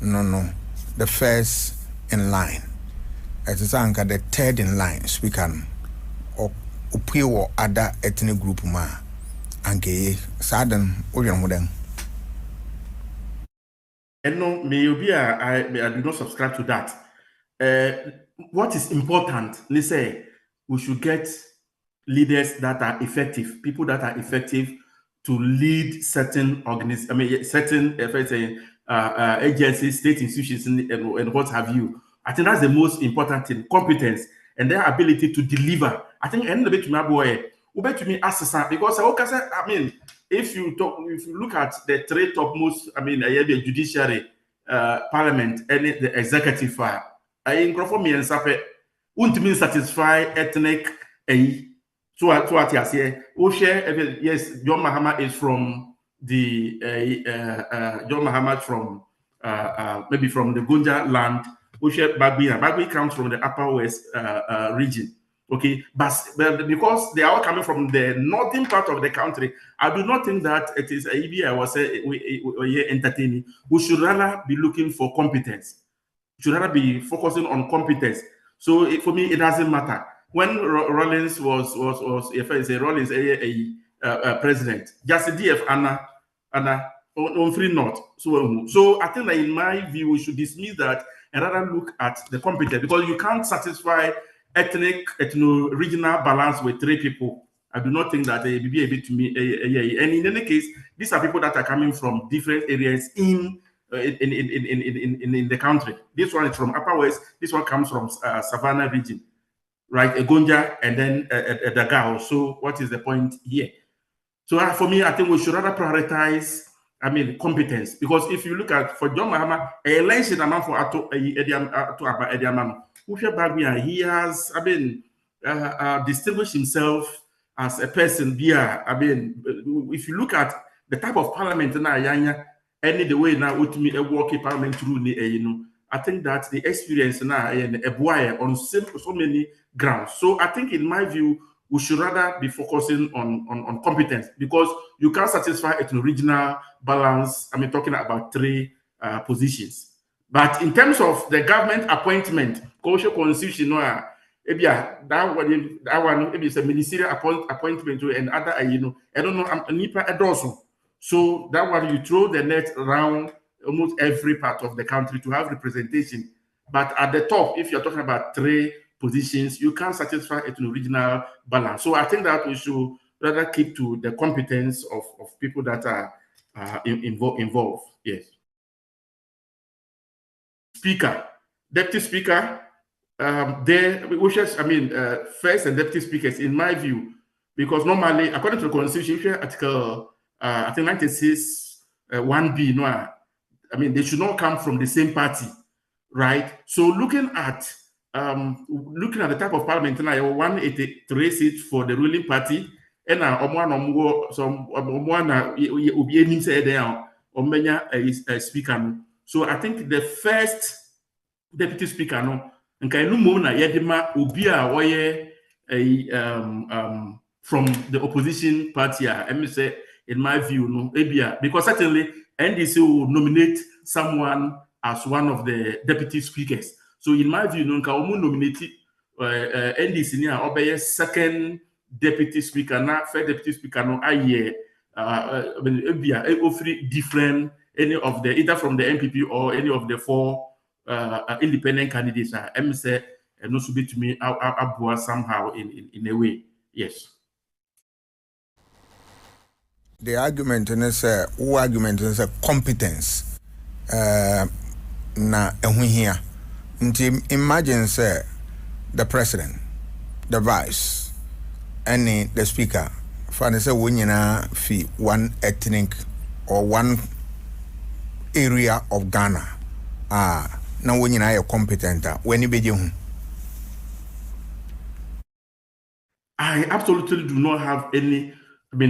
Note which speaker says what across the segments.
Speaker 1: No. The first in line. It is anchor the third in line speaker or upiwo other ethnic group ma anke sadan oyan
Speaker 2: and no, maybe I do not subscribe to that. What is important, let's say, we should get leaders that are effective, people that are effective to lead certain certain agencies, state institutions, and what have you. I think that's the most important thing: competence and their ability to deliver. I think end of it, my boy, to me assistant because I mean, if you look at the three topmost, the judiciary, parliament, and the executive file, I in me and sape won't mean satisfy ethnic so what you say. Yes, John Mahama is from the John Mahama from maybe from the Gunja land. Bagbi comes from the Upper West region. Okay, but because they are all coming from the northern part of the country, I do not think that it is I was entertaining. We should rather be looking for competence. We should rather be focusing on competence. So for me, it doesn't matter. When Rollins was if I say Rollins a president, just DF Anna on free north. So I think that in my view, we should dismiss that and rather look at the competence because you can't satisfy ethno-regional balance with three people. I do not think that they will be able to meet. And in any case, these are people that are coming from different areas in the country. This one is from Upper West. This one comes from Savannah region, right? Egonja and then Dagao. So what is the point here? So for me, I think we should rather prioritize, competence. Because if you look at, for John Mahama, a election amount for Ediaman, he has, distinguished himself as a person here. If you look at the type of parliament now, any the way now with me a working parliamentary, I think that the experience now on so many grounds. So I think, in my view, we should rather be focusing on competence because you can't satisfy an original balance. Talking about three positions. But in terms of the government appointment, constitution, that one maybe it's a ministerial appointment and other, I don't know, NIPA also. So that one you throw the net around almost every part of the country to have representation. But at the top, if you're talking about three positions, you can't satisfy it in regional balance. So I think that we should rather keep to the competence of people that are involved. Yes. Speaker, deputy speaker, first and deputy speakers, in my view, because normally, according to the Constitution, Article I think 96 1B, they should not come from the same party, right? So looking at the type of parliament now, 183 seats for the ruling party, and speaker. So I think the first deputy speaker from the opposition party, in my view, because certainly NDC will nominate someone as one of the deputy speakers. So in my view, nominate NDC second deputy speaker, not first deputy speaker, different any of the either from the MPP or any of the four independent candidates. And also be to me somehow in a way. Yes.
Speaker 1: The argument is competence. Na here. Imagine say the president, the vice, and the speaker. For say one ethnic or one area of Ghana. Now when you competent, when you be
Speaker 2: I absolutely do not have any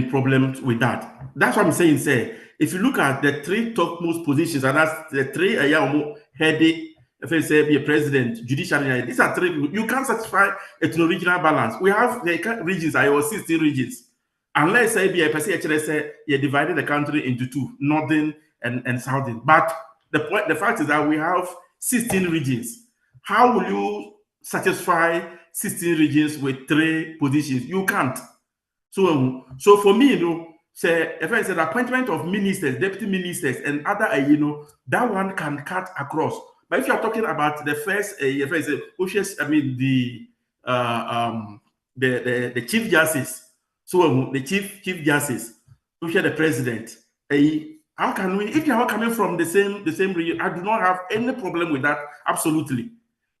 Speaker 2: problems with that. That's what I'm saying. If you look at the three topmost positions, and that's the three heady, if I say be a president, judiciary, these are three people. You can't satisfy an original balance. We have the regions, 16 regions. Unless I be a person say you divided the country into two, northern and southern. But The fact is that we have 16 regions. How will you satisfy 16 regions with 3 positions? You can't. So for me, say if I said appointment of ministers, deputy ministers, and other, that one can cut across. But if you are talking about the first, if I say, the chief justice, so the chief justice, the president, how can we? If you are coming from the same region, I do not have any problem with that. Absolutely,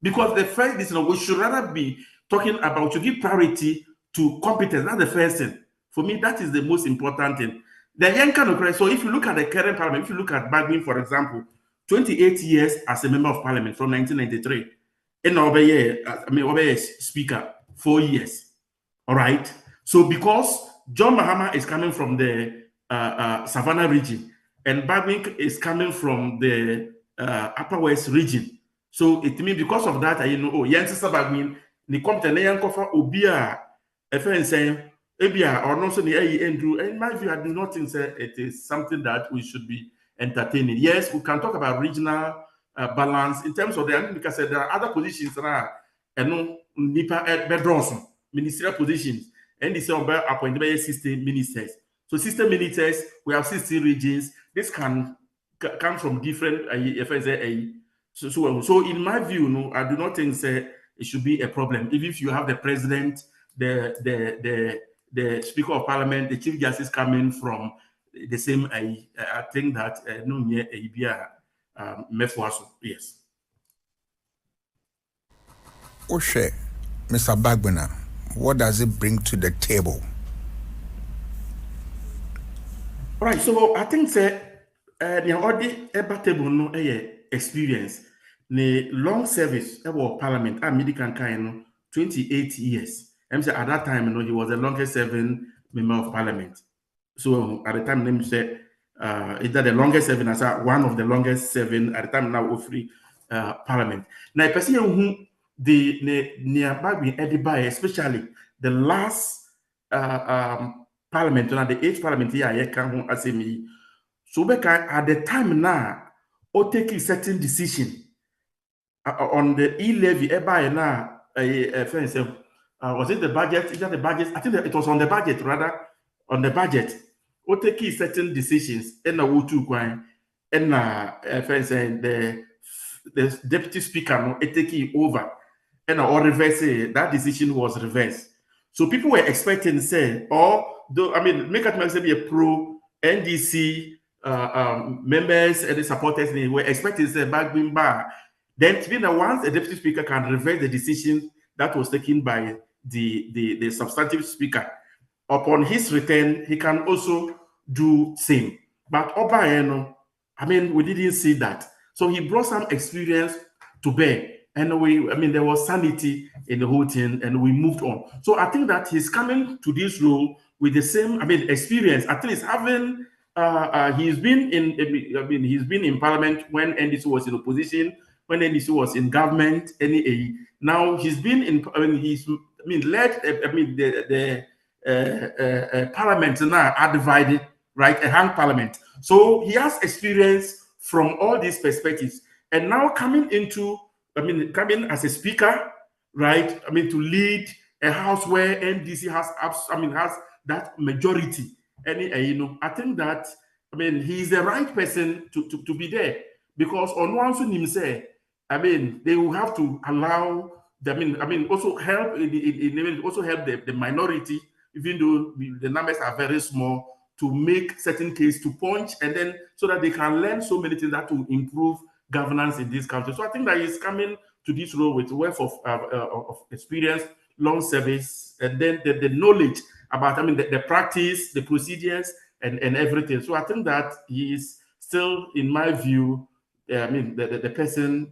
Speaker 2: because the first, we should rather be talking about to give priority to competence. That's the first thing. For me, that is the most important thing. The young kind of so if you look at the current parliament, if you look at Bagwin, for example, 28 years as a member of parliament from 1993, and Obeye speaker 4 years. All right. So because John Mahama is coming from the Savannah region, and Bagwin is coming from the Upper West region, so it means because of that, Sister Bagwin, the competent Yankofa Obia, a friend saying, Ebia or not so in my view, I do not think it is something that we should be entertaining. Yes, we can talk about regional balance in terms of because there are other positions that are ministerial positions, and this is appointed by 16 ministers. So 16 ministers, we have 16 regions. This can come from different so in my view, I do not think it should be a problem. Even if you have the president, the Speaker of Parliament, the Chief Justice coming from the same, I think that no near yes.
Speaker 1: Oshe, Mr. Bagbena, what does it bring to the table?
Speaker 2: All right, so I think the already table no experience, the long service about Parliament, medical kind 28 years. At that time, he was the longest serving member of Parliament. So at the time, said either the longest serving as one of the longest serving at the time now of free Parliament. Now, person who the nearby Edibai, especially the last Parliament, the 8th Parliament here, I can as me. So at the time now, or take a certain decision on the e-levy, now was it the budget? Is that the budget? I think that it was on the budget, rather, on the budget. Or take certain decisions, and the deputy speaker taking over, and or reverse that decision was reversed. So people were expecting, make it be a pro NDC members and the supporters, they were expecting say back being bar. Then once a deputy speaker can reverse the decision that was taken by the substantive speaker, upon his return, he can also do same. But Oba, we didn't see that. So he brought some experience to bear. And there was sanity in the whole thing, and we moved on. So I think that he's coming to this role with the same, experience. At least having, he's been in Parliament when NDC was in opposition, when NDC was in government. Now he's been in, led. The Parliament now are divided, right? A hung Parliament. So he has experience from all these perspectives, and now coming as a speaker, right? To lead a house where NDC has that majority. And I think that he's the right person to be there, because on one side himself, they will have to allow also help also help the minority, even though the numbers are very small, to make certain case to punch, and then so that they can learn so many things that will improve governance in this country. So I think that he's coming to this role with wealth of experience, long service, and then the knowledge about the practice, the procedures, and everything. So I think that he is still, in my view, the person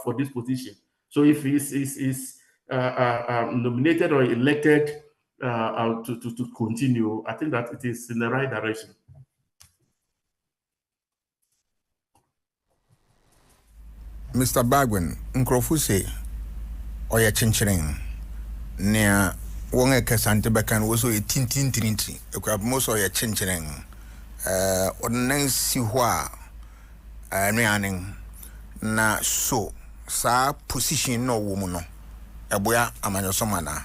Speaker 2: for this position. So if he's nominated or elected to continue, I think that it is in the right direction.
Speaker 1: Mr. Bagwin, nkrofo say oya chenchering nea wonga kasante bakan woso e tintintinti ekwa most oya chenchering onan si ho a nnuane na so sa position no wo mu no eboya amanyosomana.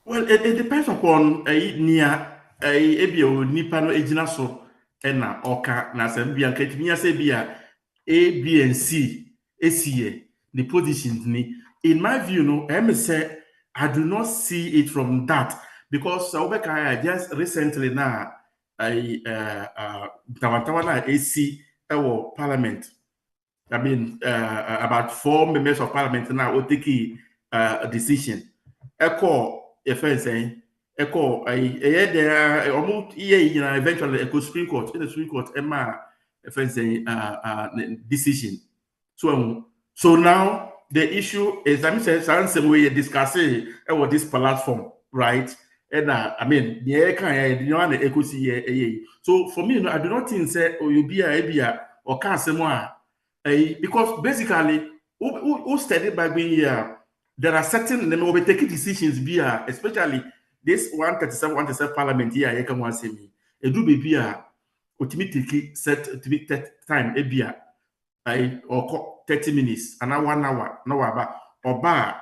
Speaker 2: Well, it depends upon near ebio nipa no ejina so na oka na se bia nkatimiya se bia A, B, and C ACA the positions ni. In my view, no, I do not see it from that because just recently now I Tawantawana AC Parliament. I mean, about 4 members of Parliament now will take a decision. If I say, there almost eventually Supreme Court in the Supreme Court if I say decision. So now the issue is I'm saying some way discussing about this platform, right? And I mean, so for me, I do not think say you be a or can't say more. Because basically, who studied by being here, there are certain then will be taking decisions via, especially this 137 parliament here, you can want to say me. A do be here, ultimately set time, a beer, or 30 minutes, and 1 hour, no about, or bar,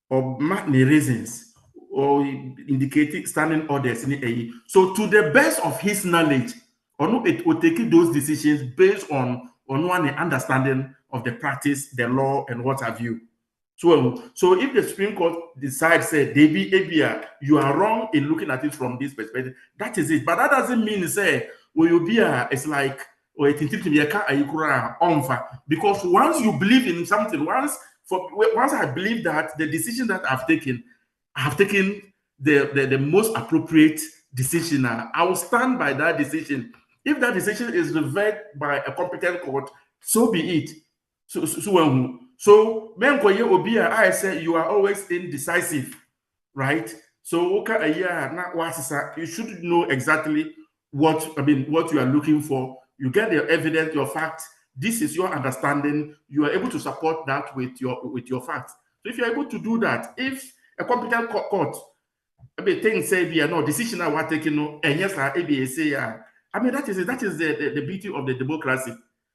Speaker 2: or the reasons, or indicating standing orders in the So, to the best of his knowledge, or no, it will take those decisions based on one understanding of the practice, the law, and what have you. So if the Supreme Court decides, say, Abia, you are wrong in looking at it from this perspective, that is it. But that doesn't mean, say, it's like, because once you believe in something, once I believe that the decision that I have taken the most appropriate decision, I will stand by that decision. If that decision is reversed by a competent court, so be it. So I say you are always indecisive, right? So you should know exactly what you are looking for. You get the evidence, your facts. This is your understanding. You are able to support that with your facts. So if you are able to do that, if a competent court, things say no decision I want taking no, and yes, that is the beauty of the democracy.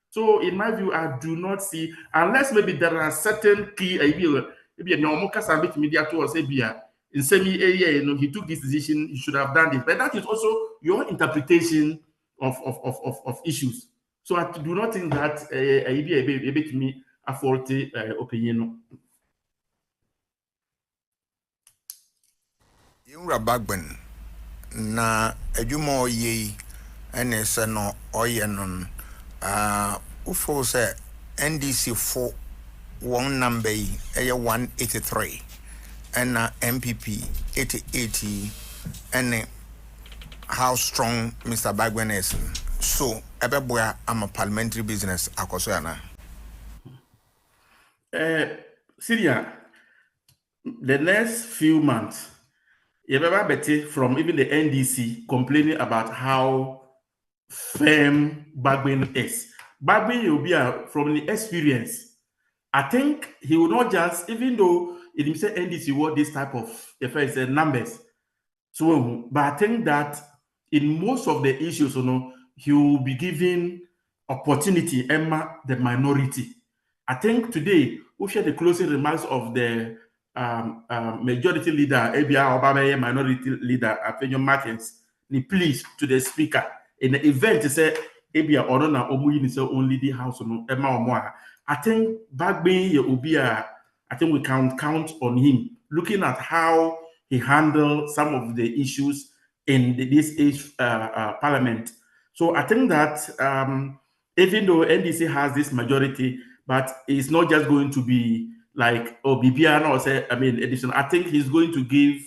Speaker 2: So in my view, I do not see, unless maybe there are certain key maybe a normal media to us in semi area, he took this decision, he should have done this. But that is also your interpretation of issues. So I do not think that a bit me a faulty opinion.
Speaker 1: Yinra Bagben na adwuma ye ene se no oye non ufo se NDC for one number eye 183 and MPP 8080 and how strong Mr. Bagben is. So ebeboa am a parliamentary business akoso yana.
Speaker 2: Syria, the next few months, you ever betty from even the NDC complaining about how firm Bagben is. Bagben will be from the experience. I think he will not just, even though it himself NDC what this type of numbers. So, but I think that in most of the issues, he will be given opportunity, the minority. I think today we share the closing remarks of the majority leader, ABR Obama minority leader, Afenyo Martins, he pleased to the speaker in the event to say ABR Orona Omuyi is only the house I think Bagben Ubia, I think we can count on him, looking at how he handled some of the issues in this parliament. So I think that even though NDC has this majority, but it's not just going to be like Bibiana or say, Edison. I think he's going to give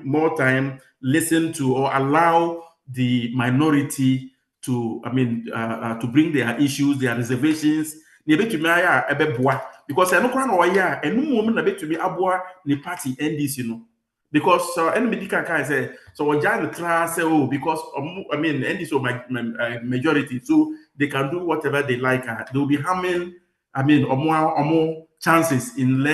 Speaker 2: more time, listen to or allow the minority to bring their issues, their reservations. Because I know and no woman to be abwa the party NDC, because anybody can say so we just try say because NDC my majority, so they can do whatever they like. They will be harming or more chances in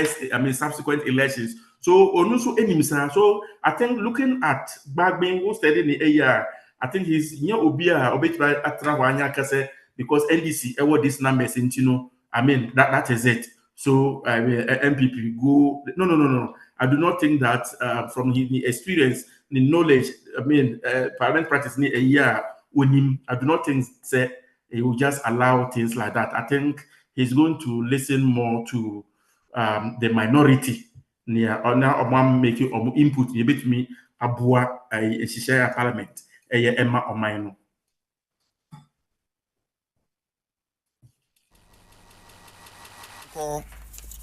Speaker 2: subsequent elections. So so I think looking at Bagben who studied in the area, I think he's near Obia Obetba Atrawanya Kase because NDC what this number I mean that is it. So MPP go no. I do not think that from the experience, the knowledge, I mean parliament practice a year with him, I do not think say he will just allow things like that. I think he's going to listen more to the minority near or now making input a bit me abua a share parliament a Emma or mine.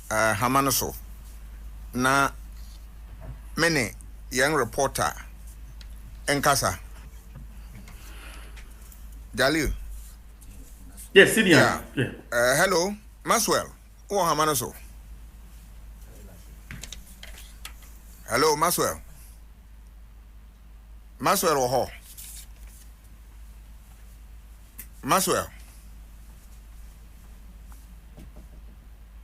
Speaker 1: Hamanoso na many young reporter Nkasa Jalil.
Speaker 2: Yes, Sidian.
Speaker 1: Yeah. Hello, Maswell. Oh, Hamanoso. Hello, Maswell. Maswell or Maswell.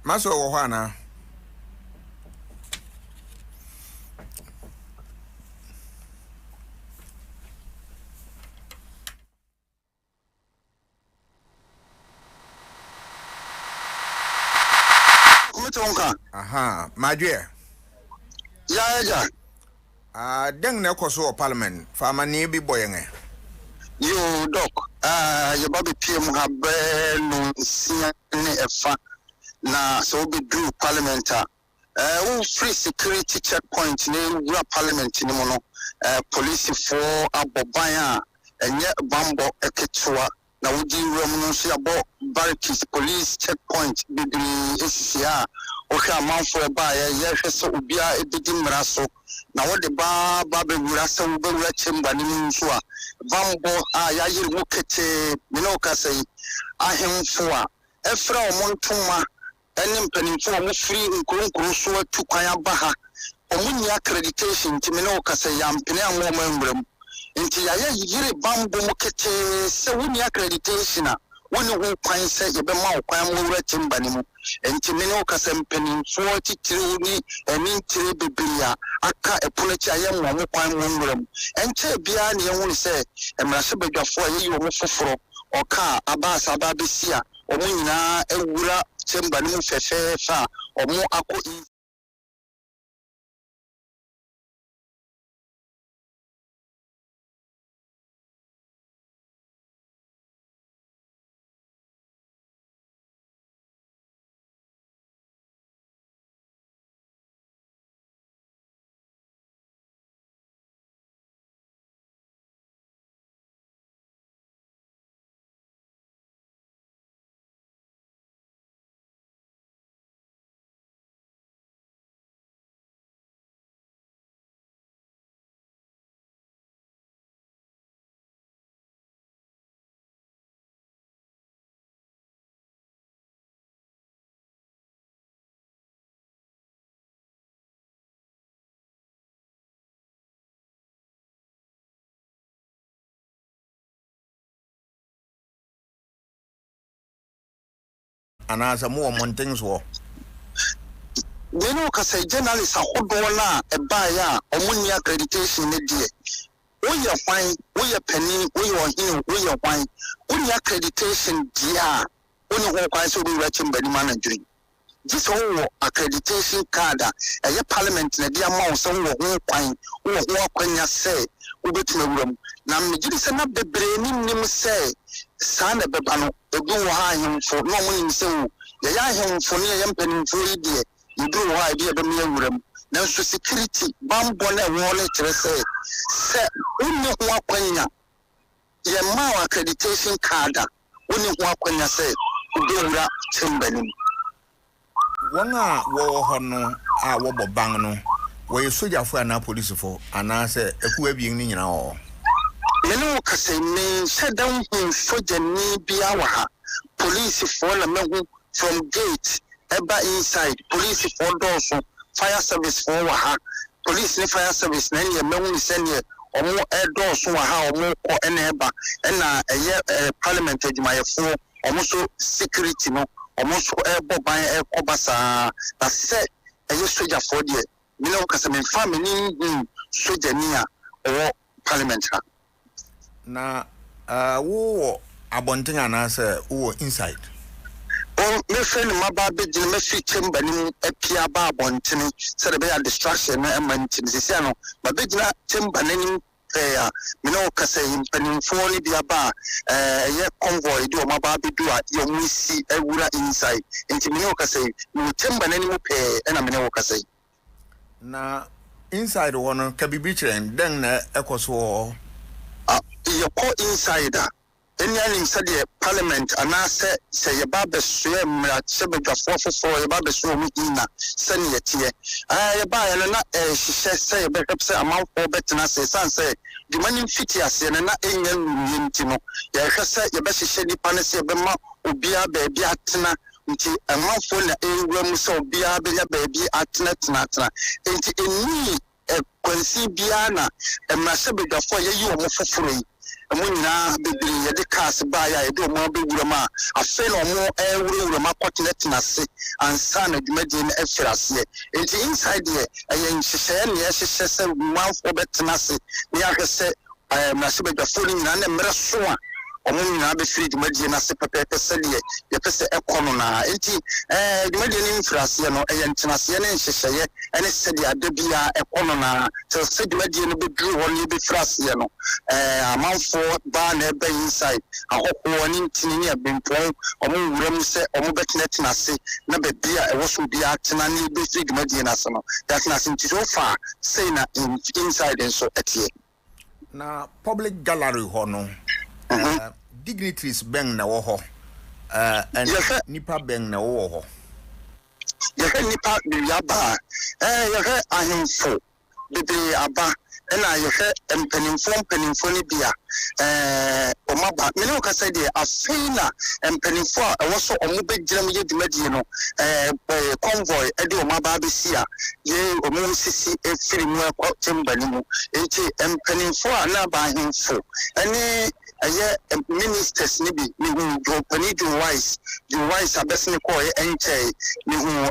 Speaker 1: Maswell or Hana. Aha, my dear.
Speaker 3: Yeah.
Speaker 1: Deng na koso parliament fama ni bi boyenge.
Speaker 3: You doc. Your baby PM have no senior efa na so be do parliamenta. Free security checkpoint ni parliament ni mono. Police for abobanya enye bambo eketwa na wudi romu so abo barricades police checkpoint bibiri esia ohwa amanfo ba ya hwese obia ebedi mraso na wode ba be wurasa wo be wura chemba ni nso a bambo ya yiri mu kete me no kasai ahemfo a efra omontoma ene mpanimfo mo free nkurunkuru so atu kwan aba ha omunyi accreditation ti me no kasai ya mpene amoma nwuram nti ya yiri bambo mu kete se wuni accreditation a woni ho kwan se ye be ma kwan mo wura chemba ni mu enti me no kasam penimfo titiri ni eni tire bebia aka epolechi ayem mo kwan mo nwuram enche bia ne ehunu se emrase badwafo ayi wo foforo oka abasa ababesia omo nyina ewura chemba ni mu fefefa omo ako
Speaker 1: Anasa mo montings wo.
Speaker 3: we no kasai journalist ahodo na eba ya omunyi accreditation ne die woyɛ hwan woyɛ pani woyɛ ɔhene woyɛ hwan woyɛ accreditation dia woni ho kwan so bi write mbani ma Nigeria this whole accreditation card ɛyɛ parliament na dia ma wo so wo ho kwan wo ho akwanya sɛ wobetuma wuram na megiri sɛ na bebre nim sɛ saa na beba no ebi wo ha ahemfo no mo nim sɛ wo yɛ ahemfo ne yɛ mpanimfo yi die ebi wo ha ebi ebe me wuram na so security bambo na wo le kyerɛ sɛ wonni ho akwanya yɛ ma accreditation card wonni ho akwanya sɛ wobewura chamberlain
Speaker 1: Wanga wo ho no a wo bobang no wo ye sojafo ana police fo ana se ekuwa bi ni nyina ho
Speaker 3: meno kase me shedan hu sojani bia wa ha police for la mehu from gate eba inside police for doors fire service for wa ha police ni fire service na ye mehu ni sene omo doors wa ha omo ko ene eba na eye parliament adwumayefo omo so security no almost boban ekobasa na se eye soldier for there me no kase me family soldier ni a or parliamentary
Speaker 1: Na wo abonten anase wo inside.
Speaker 3: Oh, me friend maba be gin me fi chamber ni epia ba abonten se be a distraction na emantin sisi no ba be gina chamber ni me no kasa impanimfo ni bia ba ye convoy di o maba be do a ye mu si ewura inside enti me no kasa me chamber ni mu pe na me no kasa
Speaker 1: Na inside one ka bibi kire den na ekoso
Speaker 3: you call insider. Any anim said the Parliament and I said, say your barber swim at Sebega 444, your barber swim in a send it here. I buy and not she says, say, a better say, a mouth for better than I say, son say, the money fit yes, and not in Yintino. You say, your best shady panacea, Bema, Ubia, baby, Atina. Nti a mouthful a so bia baby at natna. Nti in me a quincy biana and my Sebega for you for free. Amuna be the cast by I do more big rama. I fell on more air rama continent and son of Median Efras. It's inside here. I am she says mouth for betanasi. We are say I am not the fooling and a merasua. Omuna be free Median as a paper sedia. You can say a corona. The Median Infras, no, a Tenasian and she say, and it said, Debia a corona. So said Median be drew only be frasiano. A mouthful barn a bay inside. I hope one in Tinia been playing, or more say, or more betnet nasi, never beer, a wash would be acting and be free Median asano. That's nothing to so far, say na inside and so at ye.
Speaker 1: Na public gallery hono. Dignitaries bang na wo ho and nipa bang na wo ho
Speaker 3: nipa bi aba ahemfo bibi aba na mpanimfo ni bia omaba me no ka say dey afina mpanimfo a wo so omo begiram ye dimadi no convoy e dey omaba besia ye omo sisi efiri mu akwatembani mu enti mpanimfo a na ba ahemfo ene ministers ni bi ni hu wise abesne ko enche ni hu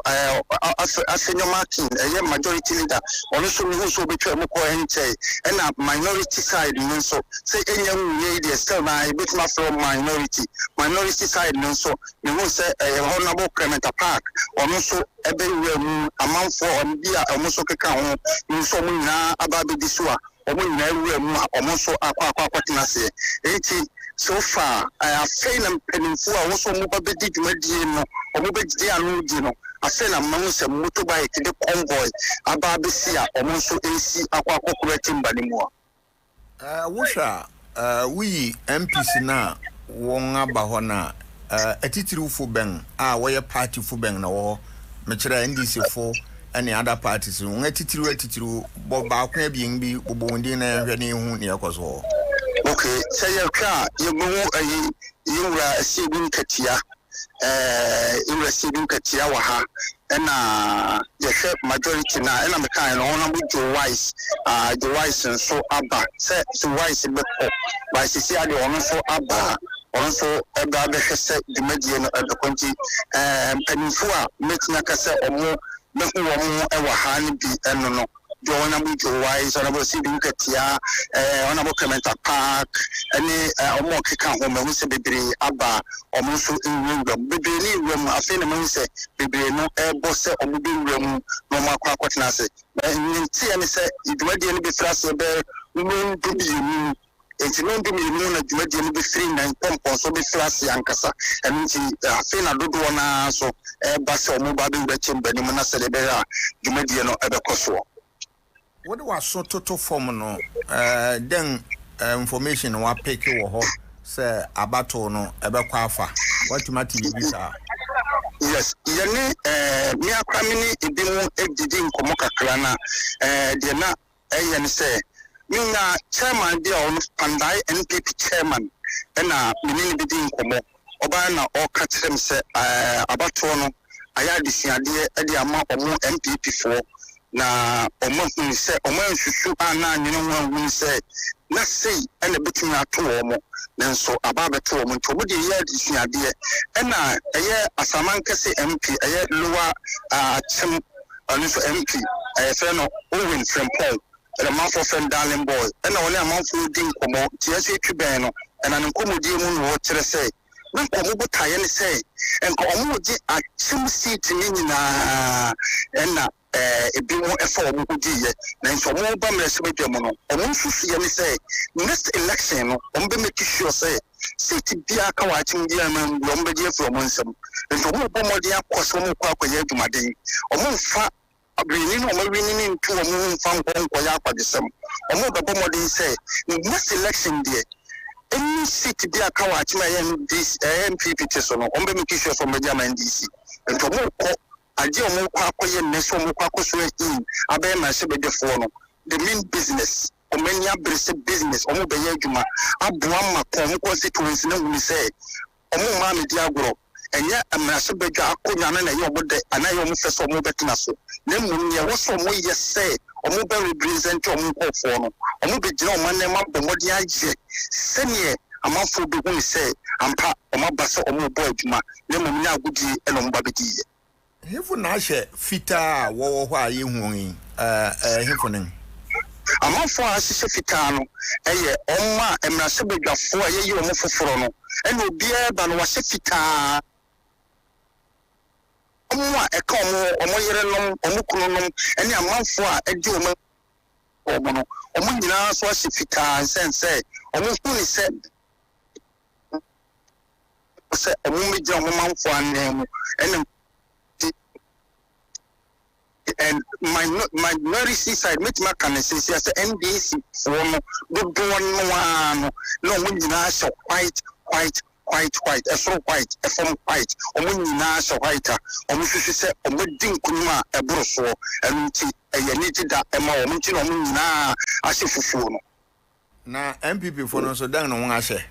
Speaker 3: afenyo marking majority leader ono so ni hu so betwa mu ko enche na minority side ni so say enya hu dey still na bit ma from minority side ni so ni hu say honorable Clement Park ono so ebe mu amanfo on bia ono so keka ho ni so mu na aba be diso a omo nyina mu omo so akwa se enti so far I have failed and penifo a wo so mo ba bedi dwumadie no omo begidi anu di no afa na mamu se motorbike de convoy aba besi a omo so esi akwa timba ni mu
Speaker 1: a wo sha we MPC na won aba ho na atitiri fo ben a wo ye party fo ben na wo me kire NDC fo any other parties won atitiri bo ba kwa bien bi bobondi na hwe ne hu ne yakoso.
Speaker 3: Okay, say you can you go you receiving katia you receiving katia waha and the majority na and I'm kind honorable Joe Wise and so abba say so wise by CCA the honor so abba also eba be hese the media no ebekonti penifo a metina kase omo mehu omo e waha ni bi eno no Honorable Joe Wise, Honorable Sidney Katia, Honorable Clement Park, any omo keka home we say bebre aba omo so in room bebre ni room afei na me say bebre no boss omo bi room no makwa kwatena se nti ene say idwade ni be frase be no do bi ni enti no do mi no na dwade ni be free na pompo so be frase ankasa enti afei na dodo na so boss omo ba be chimba ni mo na se be a dwade no ebekoso.
Speaker 1: What was so total form no then information wa pick wo ho say abato no ebekwa afa what matter be sir.
Speaker 3: Yes yene me akwamini ibimu edidi nkomo kakra na de na yene say me na chairman de on Pandai NPP chairman na menini bidi nkomo oba na o ka kire me say abato no aya disiade e de ama omo NPP for na omo nse omo nsusu ana nyino nwu se na sei ene betumi ato omo nanso ababeto omo nto bodi ye disuade na eye asaman kase MP eye lower chem anu so MP fe no Owen Frempong the man for friend darling boy and only a month for ding como TSA Cubano and an incommodium what to say. When Komo Tayan say and Komo a chim seat in and a bit more effort would be then so more bumless with your mono. Or say next election on be make sure say city Biaka watching German Lombardia from Winsome and so more Bomodia Quasomo Quack to my day or more fat. Bringing or winning into a moon found home for Yapadism. Or more the Bomodin say, next election day, any city be a coward, this MP petition or Ombemikisha from Medjama DC. And to more, I deal more Quakoy and Neso Mukakos in Abema Sebede Fono, the main business, or many abris business, or Mobeyajuma, Abuama, constituency, no we say, or more Mammy Diagro. And yet, I'm not so big. I couldn't and I almost saw more better. Then, what's some way you say, or more represent your move for no, or more be no man, but what the idea? Send ye a month for the one say, I'm part of my basso or more boy, then we now good and on Babity.
Speaker 1: If we not share fita, why you wooing, him.
Speaker 3: I'm not for us, Fitano, Oma, and my subject of 4 years or more for Frono, and will be able to was a fita. A como, or more omukunum, and a month for a Juma or mono, or Mundinas was a fita and say, almost said, a woman month for a name, and my very seaside met my can say as the NBC for good one no Mundinas white, a so white, a form white, or when you nash a whiter, or Mrs. said, or wedding Kuma, a brosso, and a knitted that a more mention of na as if for
Speaker 1: now, MPP for no so down on I say.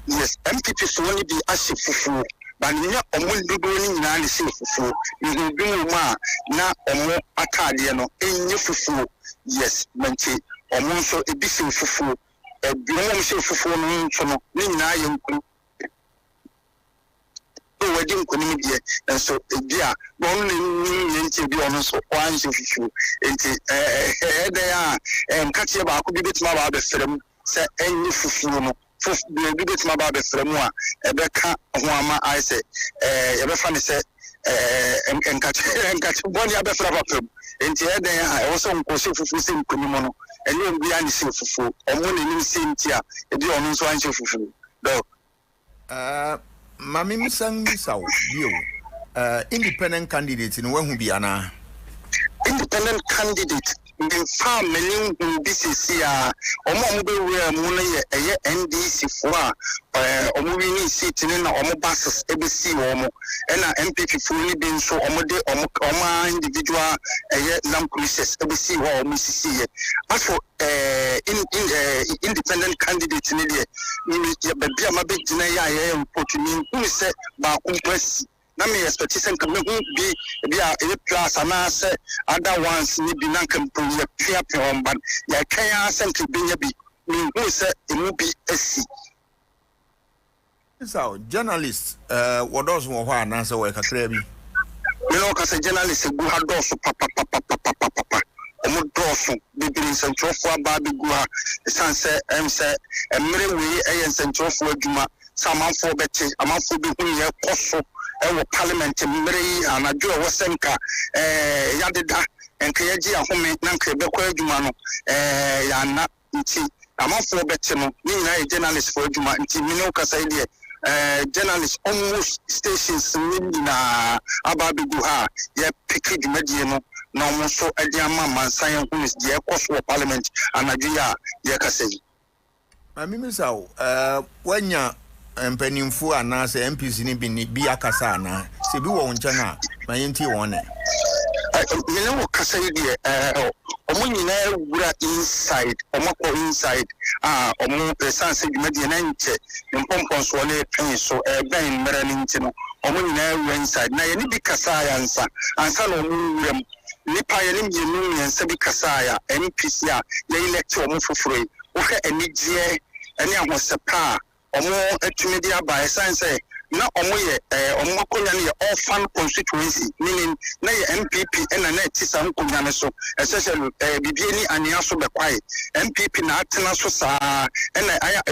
Speaker 3: Yes, MPP so only be as if for but not a one doing in an issue for you will do ma na or more Acadiano, in your fufu, yes, Menchi, or more so a bit fufu, a blue for no, so no, wedding community and so dear only be on so one issue they are and catch about could be bit more about the film say any fufu first be bit more about the film a becca wama I say ever funny say and catch one other film and they are also fufu sim kumono and you be any fufu or money in sim tia a dear on so one fufu though
Speaker 1: Mammy Missang Missau, you independent candidate in one who be Anna.
Speaker 3: Independent candidate in family in BCC or Money NDC for or moving sitting in or buses ABC or and MPP fully been so or my individual lamp police ABC or Mississippi. As for independent candidate in the my big Jinaya report to me who said about compress. Na me expectation can be a plus and I say other ones need be not complete clear but ya can simply be who said it will be a C.
Speaker 1: So journalists what does one answer work a crabby?
Speaker 3: You know, because a journalist who had also papa Omodoso bibiri central for baby gua sanse say a mere way a central for juma saman for beti amanfo bi hunye koso e parliament mere anajo wasenka yadeda enka yaji ahome na nka bekọ adwuma no ya na nti amanfo beti no ni na journalist for adwuma nti mino kasa ide journalist almost stations ni na ababi gua ya pick dwumadie no na almost so ediama mansan who is the cost parliament anajuya ya kasei
Speaker 1: mami sao when ya mpanimfo anase MPs ni bi akasa na se bi wo ncha na mayenti won
Speaker 3: me no kasei de omo nyina wura inside omo ko inside omo sanse dwumadie na nche mpompon so le twen so ben mera ni nti no omo nyina wura inside na ye ni bi kasa ya ansa no omo wuram nipa ye ni yenu yensa bi kasa ya MPs ya ye elect omo foforo wo ka enigye ene ahosepa omo etumi di aba esan say na omo ye omo akonya ne orphan constituency meaning na ye MPP ena na etisa nkonya ne so especially bibie ni ania so bekwai MPP na atena so saa ena aya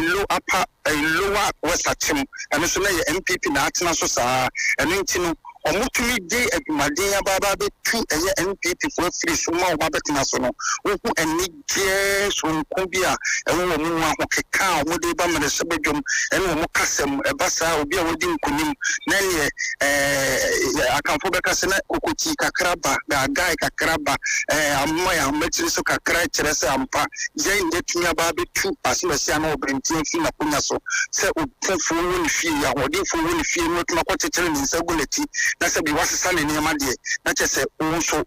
Speaker 3: lower west atem eno so na ye MPP na atena so saa eno ntino omutumi de adwumaden ababa betu eye NPP for free so ma oba betena so no wo eni je so nko bia ewo mu ahokeka omode ba mere sebedwom ene wo kasem ebasa obi a wodi nkonim na ne akamfo bekase na kokoti kakraba gagai kakraba amoya metri so kakra kire se ampa je inde tumi ababa betu asimasi na obrentin fi na kunya so se ofufu wo ni fi ya wodi fu wo ni fi no tuma kwatetere ni nsaguleti na se bi wasesa ne niam ade na chese unso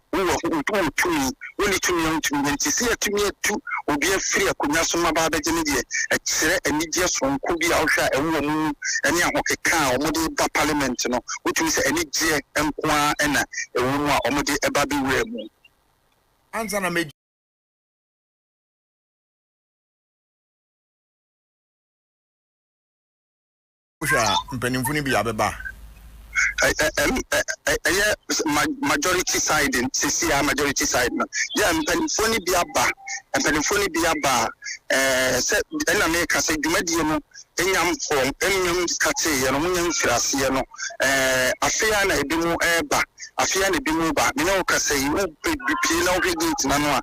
Speaker 3: tumi woni tumi ntisi atumi atu obi afiri akunya so maba beje ne de akire anigye sonko bi a wohwa ewo mu ene ahokeka omode ba parliament no wotumi se anigye enkoa ena ewo mu a omode eba bi wura mu
Speaker 1: anza na me usha mpenimfuni bi abeba
Speaker 3: majority side in CCR majority side no yeah mpenimfuni bi aba se ena me ka se dwumadie no enyam form enyam skate ye no munyam firase no afia na ebimu eba afia na ebimu ba me no ka se wo bi na wo gate na no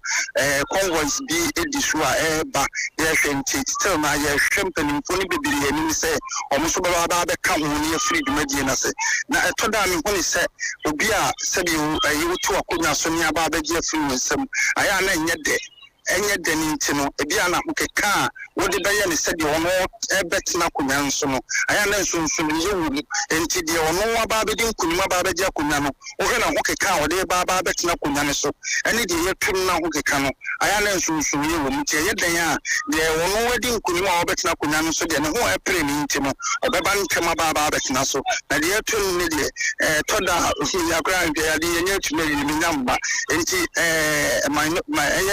Speaker 3: convoys bi edisu a eba ye hwenti still na ye hwempenimfuni bibiri ani se omuso ba be ka ho ne free dwumadie na se na etoda me honi se obi a se bi ayi to akonya so ne aba ba je free nsem aya na enye de enye deniti no ebia na hokeka wodi beye ne sede ono ebetina kunya nso no aya na nso ye wu enti de ono aba be din kunima aba be ja kunya no ohwe na hokeka wodi aba betina kunya ne so ene de ye tum na hokeka no aya na nso ye wu mti ye den a de ono wadi kunima aba betina kunya no so de ne ho epre ni nti no obeba ntema aba betina so na de ye tum ne de toda ya kra de ya de ye nyatuma ni nyamba enti my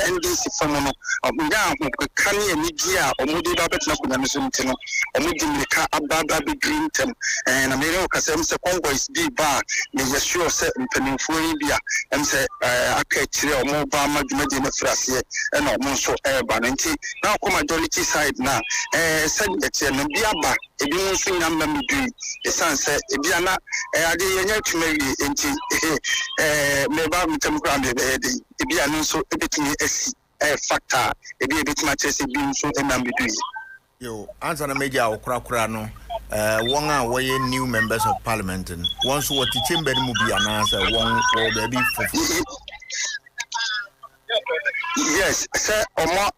Speaker 3: NDC no omunya kan ye nigi a omudi ba betna kunya no so no omudi meka ababa be dream na mere o kasem se convoys bi ba ne yesure se mpanimfo yi bia em se aka kire omo ba madwumadi na frase na omo so ba nti na ko majority side na se de no bia ba ebi nso nyamba midui esanse ebia na ade yenya tumari enti me ba mtem kwa me be de ebia nso ebetimi asi factor ebi betima chese bi nso enambidu
Speaker 1: yo answer na media okrakra no won a woye new members of parliament won so what chamber mu bi anasa won wo be fofu
Speaker 3: yes say omo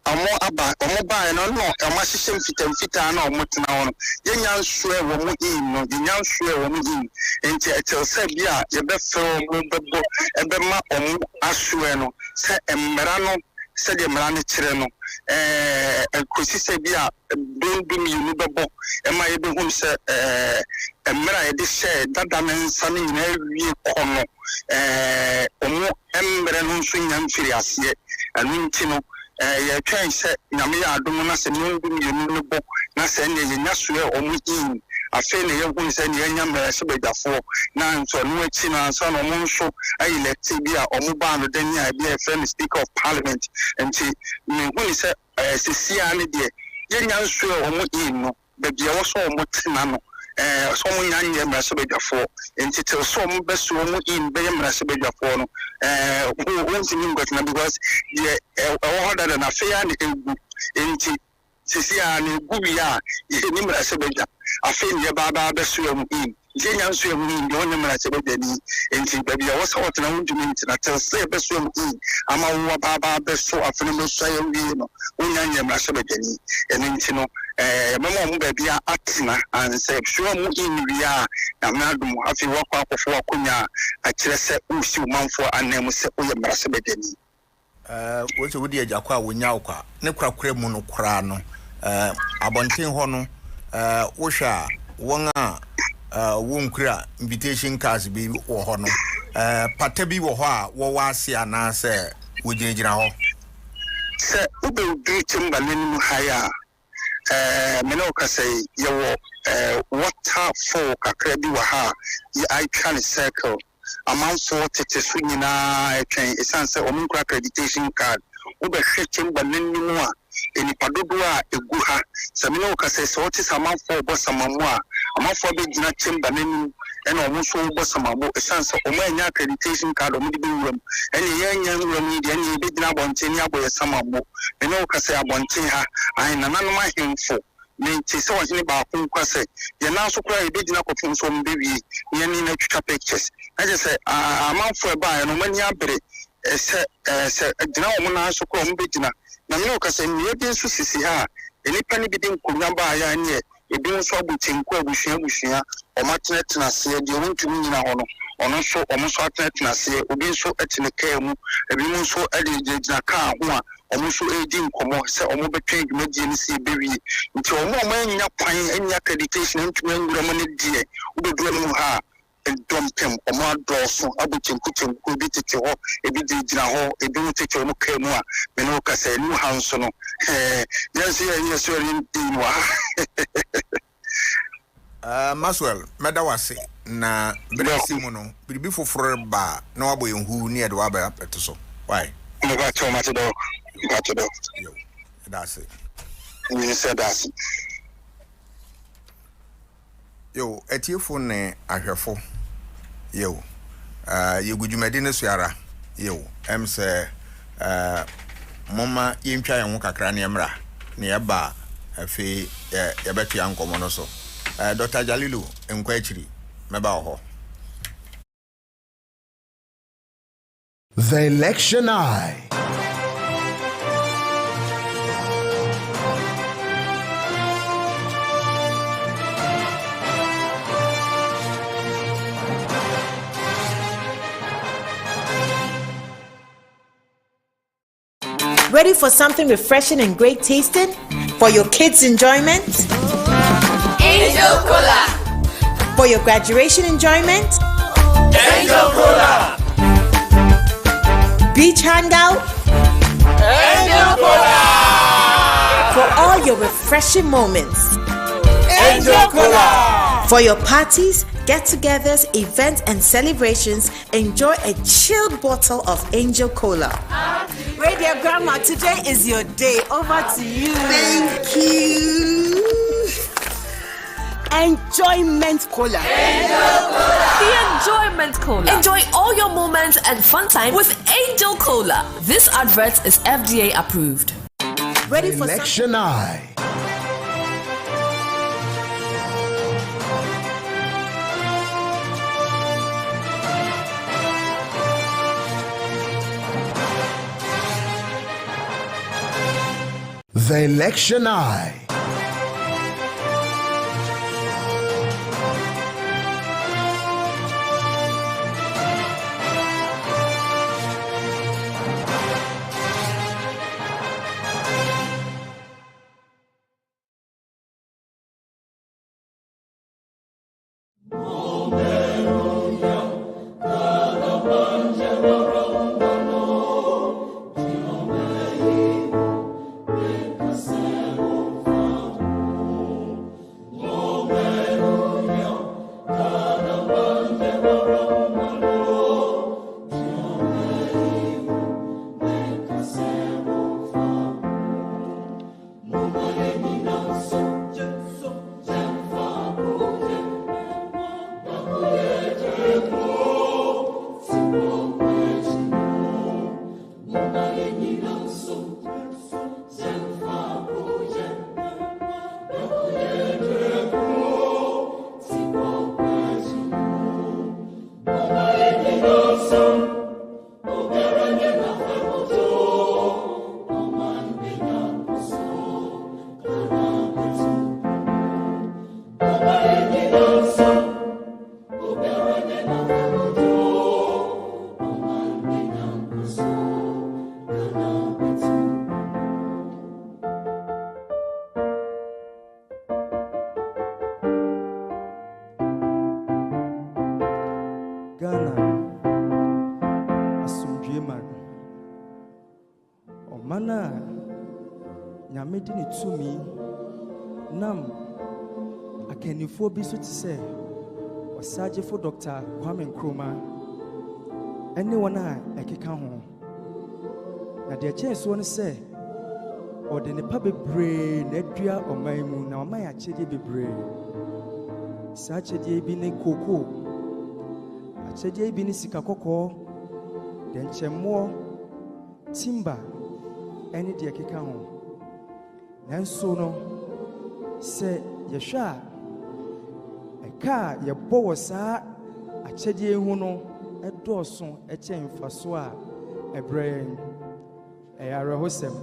Speaker 3: ba no omo hihye mfita na omo tena ho yenya nso e wo mu in no yenya nso e wo mu in enti etel say bia ye be fe omo bebo ebe ma omo aso no say emra no said the man kire no kosi se bia do mi unu bebo e ma ye be hu se emra ye de share dada men sane nyina wie kono omo emre no nso nyam firi ase anu nti no ye twan se nyame ya adom na se no do mi unu no bo na se ne ye nyaso e omo in afi ne ye hu se ne nya mra se bedafo na nso no achi na nso no mo nso ayi leti bia omo ba no dan ya bia friend speaker of parliament enti me hu se sesia ne de ye nya nso e omo in no be bia wo so omo tena no so mo nya nye mra se bedafo enti te so mo be so omo in be mra se bedafo no won't mean got na because ye order na fe ya ne egu enti sesia ne gubi ya ye ni mra se bedafo afin ye baba beso am in jenya nso am in de onye mara chebe dani enti baby wo so wotena wundumi ntina tel say beso am in ama wo baba beso afin beso ya wi no onya nya mara chebe dani enti no mama mu baby atena and say so am in wi a na madum afi wo kwa akofo akonya a kire se usi manfo anam se oye mara chebe dani
Speaker 1: wo se wodi ajakwa wonya akwa ne kwakura mu no kra no abonten ho no wosha wonga wonkura invitation cards bi wo ho no pata bi wo ho a wo wase ana se wojinjira ho
Speaker 3: se ube du timbalin mu haya meno ka say you waterfall kakra bi wa ha I can circle amount for tete so nyina etwen esanse omun accreditation card wobɛhwɛ chamber nanim a enipa dodo a egu ha sɛ meno ka say so what is amount for bosamamu a amount for be gina chamber nanim ɛna ɔmo so bosamabo esanse ɔmo anya accreditation card ɔmo de bi wuram ɛna yɛnya wuram yi de ɛna be gina abɔnten ni aboyɛ samabo meno ka say abɔnten ha ai nananom ahemfo Nti so wahini ba ko kwase ye na so kura e be gina kofun so mbewie ye ni na twitwa pictures na je say amanfo e ba ye no mani abere se gina wo na so kura mbe gina na me o ka say me bi so sisi ha enipa ni bi din kunya ba ya ne e bi so abutenku abuhua o matena se de wontumi nyina ho no ono so omo so atena se obi so etene ka mu ebi mu so ade gina ka ho a omo so edi nkomo se omo betwen dwumadie ni se bewi nti omo anya kwan anya accreditation ntumi ngura mo ne die obedu no ha dompem omo adoso abutenku bi tete ho ebi di gina ho ebi mu tete omo ka mu a me no ka se nu hanso no yes in wa
Speaker 1: Maswell medawase na bresi mu no biribi foforo ba na wabo yenhu ni e de waba apeto so why
Speaker 3: mo ba to mate do
Speaker 1: yo that's it
Speaker 3: you said that
Speaker 1: yo etiefo ne ahwefo yo yegudwumade ne suara yo se mama yentwa yen ho kakra ne emra ne yeba afi yebetu yankomo no so Dr. Jalilu enkwachiri meba ho.
Speaker 4: The Election Eye.
Speaker 5: Ready for something refreshing and great tasting for your kids' enjoyment?
Speaker 6: Angel Cola.
Speaker 5: For your graduation enjoyment?
Speaker 6: Angel Cola.
Speaker 5: Beach hangout?
Speaker 6: Angel Cola.
Speaker 5: For all your refreshing moments?
Speaker 6: Angel Cola.
Speaker 5: For your parties, get-togethers, events, and celebrations, enjoy a chilled bottle of Angel Cola.
Speaker 7: Radio Grandma, today is your day. Over to you.
Speaker 5: Thank you.
Speaker 7: Enjoyment Cola.
Speaker 6: Angel Cola.
Speaker 8: The Enjoyment Cola. Enjoy all your moments and fun time with Angel Cola. This advert is FDA approved.
Speaker 5: Ready for
Speaker 4: Election Eye. The Election Eye.
Speaker 9: nam akanifo bi so te sɛ ɔsagyefo Dr. Kwame Nkrumah ɛne wɔn a ɛkeka ho na deɛ kyɛn so ne sɛ ɔde nipa bebree na adua ɔman mu na ɔman yɛ akyɛdeɛ bebree saa akyɛdeɛ bi ne koko akyɛdeɛ bi ne sika kɔkɔɔ dɛnkyɛmmoɔ timber ɛne deɛ ɛkeka ho nanso no sɛ yɛhwɛ a ɛka a yɛbɔ wɔ saa akyɛdeɛ ho no ɛdɔɔso ɛkyɛ mfaso a ɛbrɛ yɛn ɛyɛ awerɛhosɛm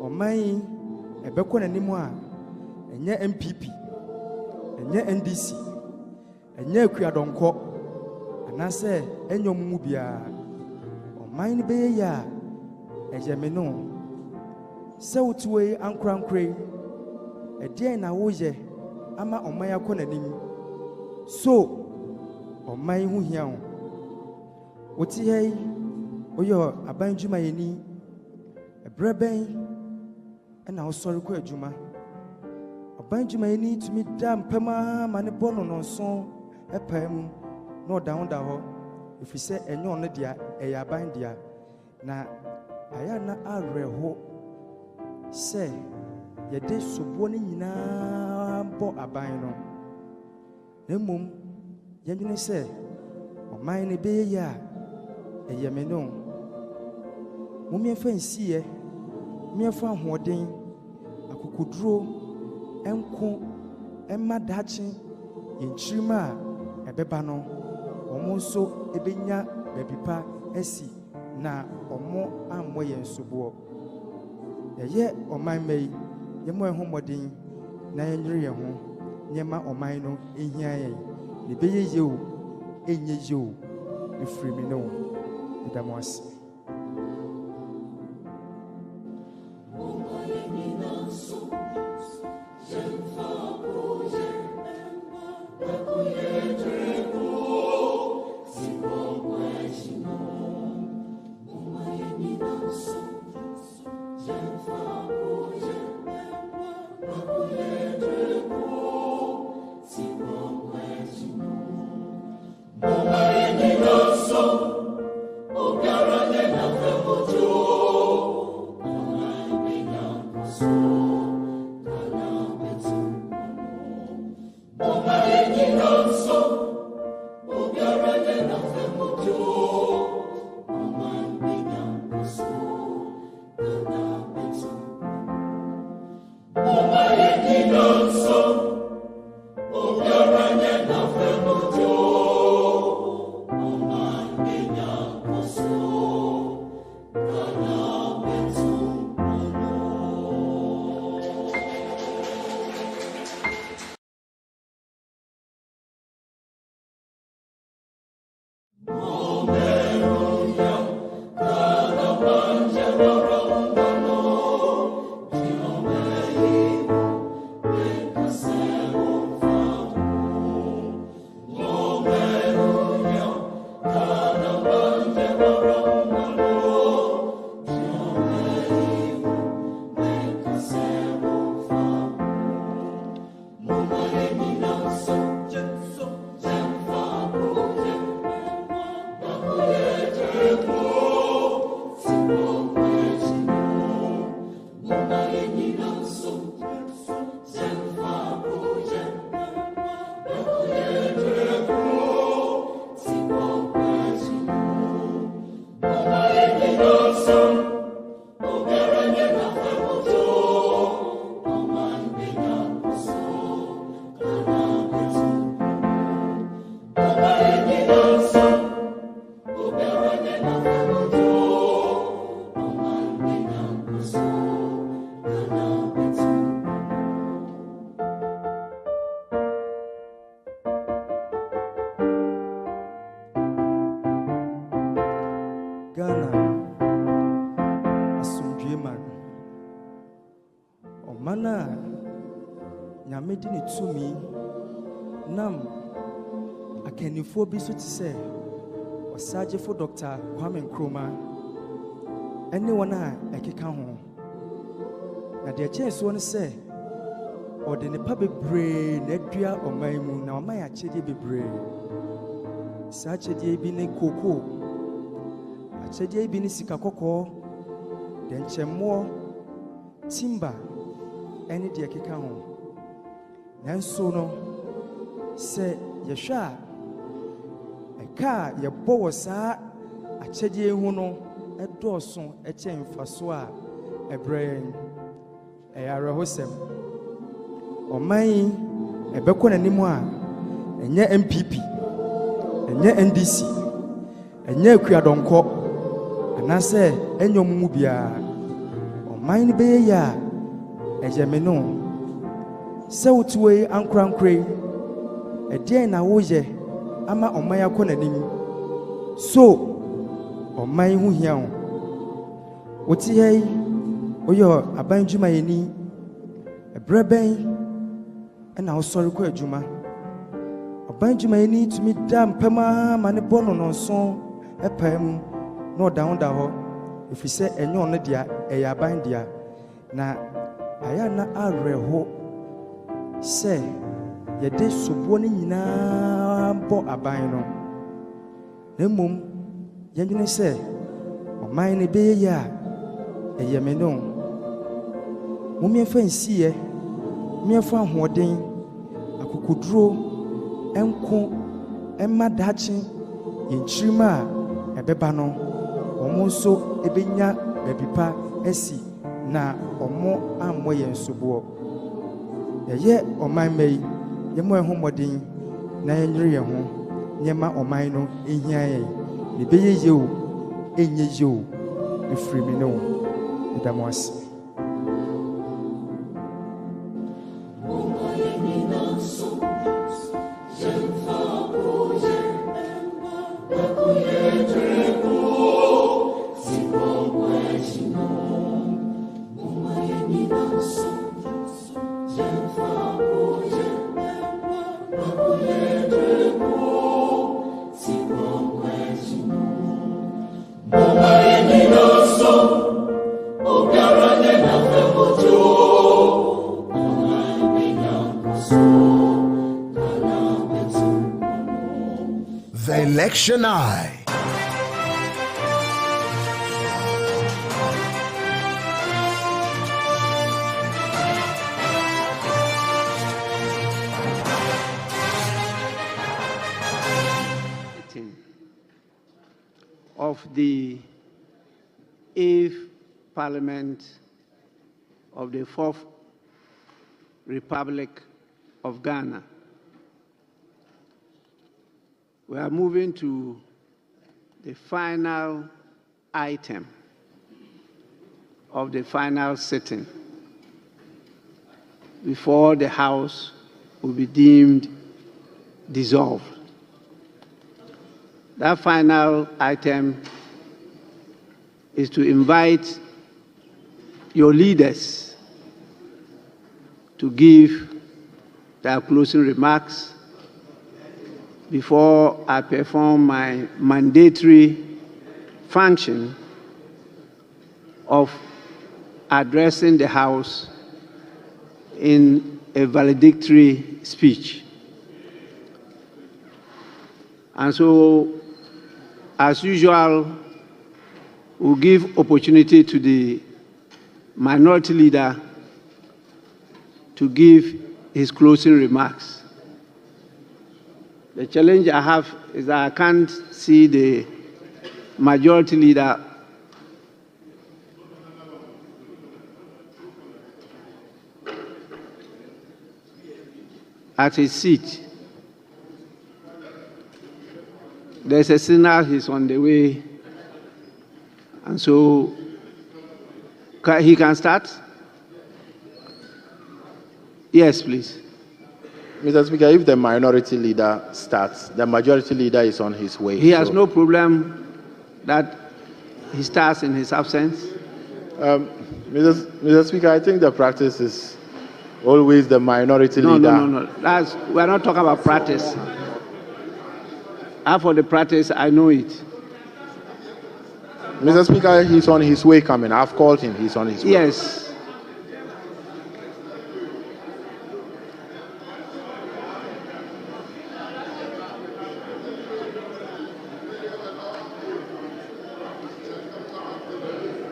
Speaker 9: ɔman yi ɛbɛkɔ n'anim a ɛnyɛ MPP ɛnyɛ NDC ɛnyɛ akuadɔnkɔ anaasɛ ɛnyɛ ɔmo mu biara ɔman no bɛyɛ yɛ a ɛyɛ me no sɛ wotuo yi ankorankora yi ɛdeɛn na woyɛ ama ɔman akɔ n'anim so ɔman ho hia wo wote ha yi woyɛ aban dwumayɛni ɛbrɛ bɛn ɛna wosɔre kɔ adwuma ɔban dwumayɛni tumi da mpam a ma ne bɔ no nɔnson ɛpae mu na ɔda ho da hɔ ɛfiri sɛ ɛnyɛ ɔno dea ɛyɛ aban dea na ayɛ na awerɛho sɛ yɛde soboɔ no nyinaa bɔ aban no na mmom yɛndwene sɛ ɔman no bɛyɛ yɛ a ɛyɛ me no mommeɛmfa nsiiɛ mmɛmfa ahoɔden akokoduro ɛnko ɛma daakye yɛnkyirima a ɛbɛba no ɔmo nso ɛbɛnya baabi pa asi na ɔmo ammɔ yɛn soboɔ yɛyɛ ɔman ma yi yɛmmɔ yɛn ho mmɔden na yɛnwere yɛn ho nyɛma ɔman no ɛhia yɛn ne bɛyɛ yie o ɛnyɛ yie o ɛfiri me ne wo meda mo ase akanifo bi so te sɛ ɔsagyefo Dr. Kwame Nkrumah ɛne wɔn a ɛkeka ho na deɛ kyɛn so ne sɛ ɔde nipa bebree na adua ɔman mu na ɔman akyɛdeɛ bebree. Saa akyɛdeɛ bi ne koko, akyɛdeɛ bi ne sika kɔkɔɔ, dɛnkyɛmmoɔ, timber, ɛne deɛ keka ho. Nanso no, sɛ yɛhwɛ a ɛka a yɛbɔ wɔ saa akyɛdeɛ ho no ɛdɔɔso ɛkyɛ mfaso a ɛbrɛ yɛn. Ɛyɛ awerɛhosɛm. Ɔman yi ɛbɛkɔ n'anim a ɛnyɛ MPP, ɛnyɛ NDC, ɛnyɛ akuadɔnkɔ, anaasɛ ɛnyɛ ɔmo mu biara. Ɔman no bɛyɛ yɛ a ɛyɛ me no. Sɛ wotuo yi ankorankora yi, ɛdeɛn na woyɛ ama ɔman akɔ n'anim? So ɔman ho hia wo. Wote ha yi, woyɛ aban dwumayɛni, ɛbrɛ bɛn ɛna wosɔre kɔ adwuma. Ɔban dwumayɛni tumi da mpam a ma ne bɔ no nɔnson ɛpae mu na ɔda ho da hɔ, ɛfiri sɛ ɛnyɛ ɔno dea, ɛyɛ aban dea. Na ayɛ na awerɛho sɛ yɛde soboɔ no nyinaa bɔ aban no. Na mmom yɛndwene sɛ ɔman no bɛyɛ yɛ a ɛyɛ me no. Mommɛmfa nsiiɛ, mommɛmfa ahoɔden, akokoduro, ɛnko, ɛmma daakye, yɛnkyirima a ɛbɛba no, ɔmo nso ɛbɛnya baabi pa asi na ɔmo ammɔ yɛn soboɔ. Yɛyɛ ɔman ma yi, yɛmmɔ yɛn ho mmɔden na yɛnwere yɛn ho, nyɛma ɔman no ɛhia yɛn. Ne bɛyɛ yie o, ɛnyɛ yie o, ɛfiri me ne wo. Meda mo ase.
Speaker 4: The Election Eye.
Speaker 10: Of the 8th Parliament of the 4th Republic of Ghana. We are moving to the final item of the final sitting before the House will be deemed dissolved. That final item is to invite your leaders to give their closing remarks before I perform my mandatory function of addressing the House in a valedictory speech. And so, as usual, we'll give opportunity to the minority leader to give his closing remarks. The challenge I have is that I can't see the majority leader at his seat. There's a signal, he's on the way. And so he can start? Yes, please.
Speaker 11: Mr. Speaker, if the minority leader starts, the majority leader is on his way.
Speaker 10: He has no problem that he starts in his absence?
Speaker 11: Mr. Speaker, I think the practice is always the minority leader.
Speaker 10: No. We're not talking about practice. For the practice, I know it.
Speaker 11: Mr. Speaker, he's on his way coming. I've called him. He's on his way.
Speaker 10: Yes.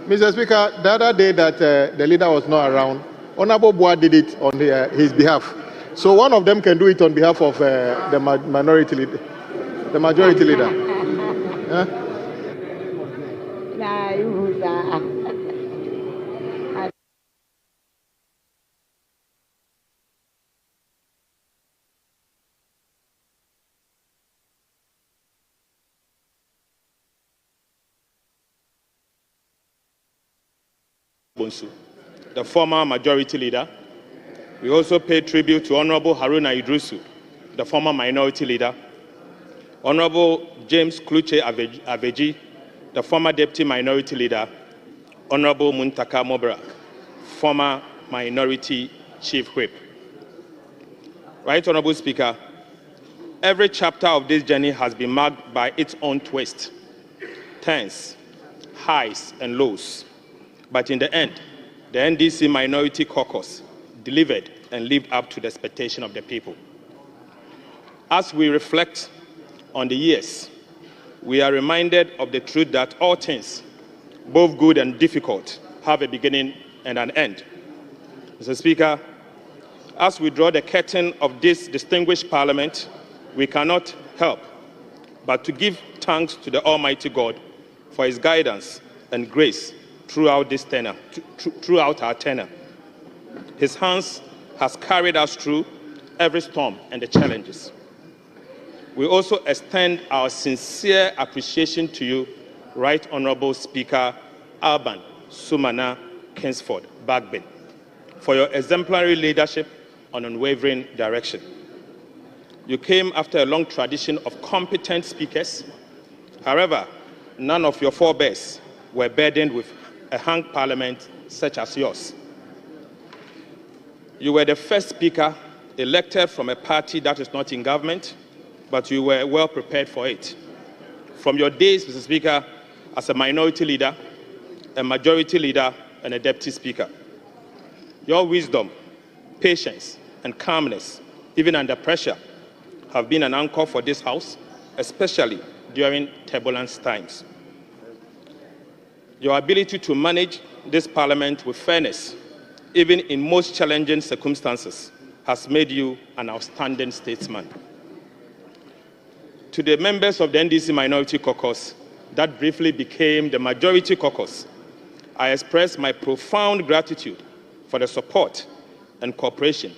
Speaker 11: Mr. Speaker, the other day that the leader was not around, Honorable Boa did it on his behalf. So one of them can do it on behalf of the minority leader, the majority leader.
Speaker 12: The former majority leader. We also pay tribute to Honorable Haruna Idrisu, the former minority leader. Honorable James Kluche Aveji, the former deputy minority leader. Honorable Muntaka Mobra, former minority chief whip. Right, Honorable Speaker, every chapter of this journey has been marked by its own twist, turns, highs and lows. But in the end, the NDC Minority Caucus delivered and lived up to the expectation of the people. As we reflect on the years, we are reminded of the truth that all things, both good and difficult, have a beginning and an end. Mr. Speaker, as we draw the curtain of this distinguished Parliament, we cannot help but to give thanks to the Almighty God for His guidance and grace throughout this tenure, throughout our tenure. His hands has carried us through every storm and the challenges. We also extend our sincere appreciation to you, Right Honorable Speaker Alban Sumana Kingsford Bagbin, for your exemplary leadership and unwavering direction. You came after a long tradition of competent speakers. However, none of your forebears were burdened with a hung parliament such as yours. You were the first speaker elected from a party that is not in government, but you were well prepared for it. From your days, Mr. Speaker, as a minority leader, a majority leader, and a deputy speaker, your wisdom, patience, and calmness, even under pressure, have been an anchor for this House, especially during turbulent times. Your ability to manage this Parliament with fairness, even in most challenging circumstances, has made you an outstanding statesman. To the members of the NDC Minority Caucus that briefly became the Majority Caucus, I express my profound gratitude for the support and cooperation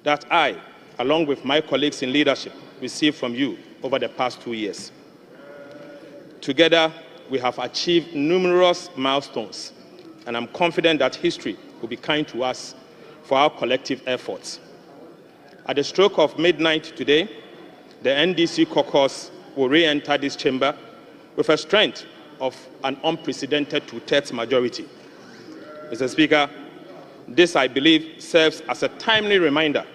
Speaker 12: that I, along with my colleagues in leadership, received from you over the past 2 years. Together, we have achieved numerous milestones, and I'm confident that history will be kind to us for our collective efforts. At the stroke of midnight today, the NDC caucus will re-enter this chamber with a strength of an unprecedented two-thirds majority. Mr. Speaker, this, I believe, serves as a timely reminder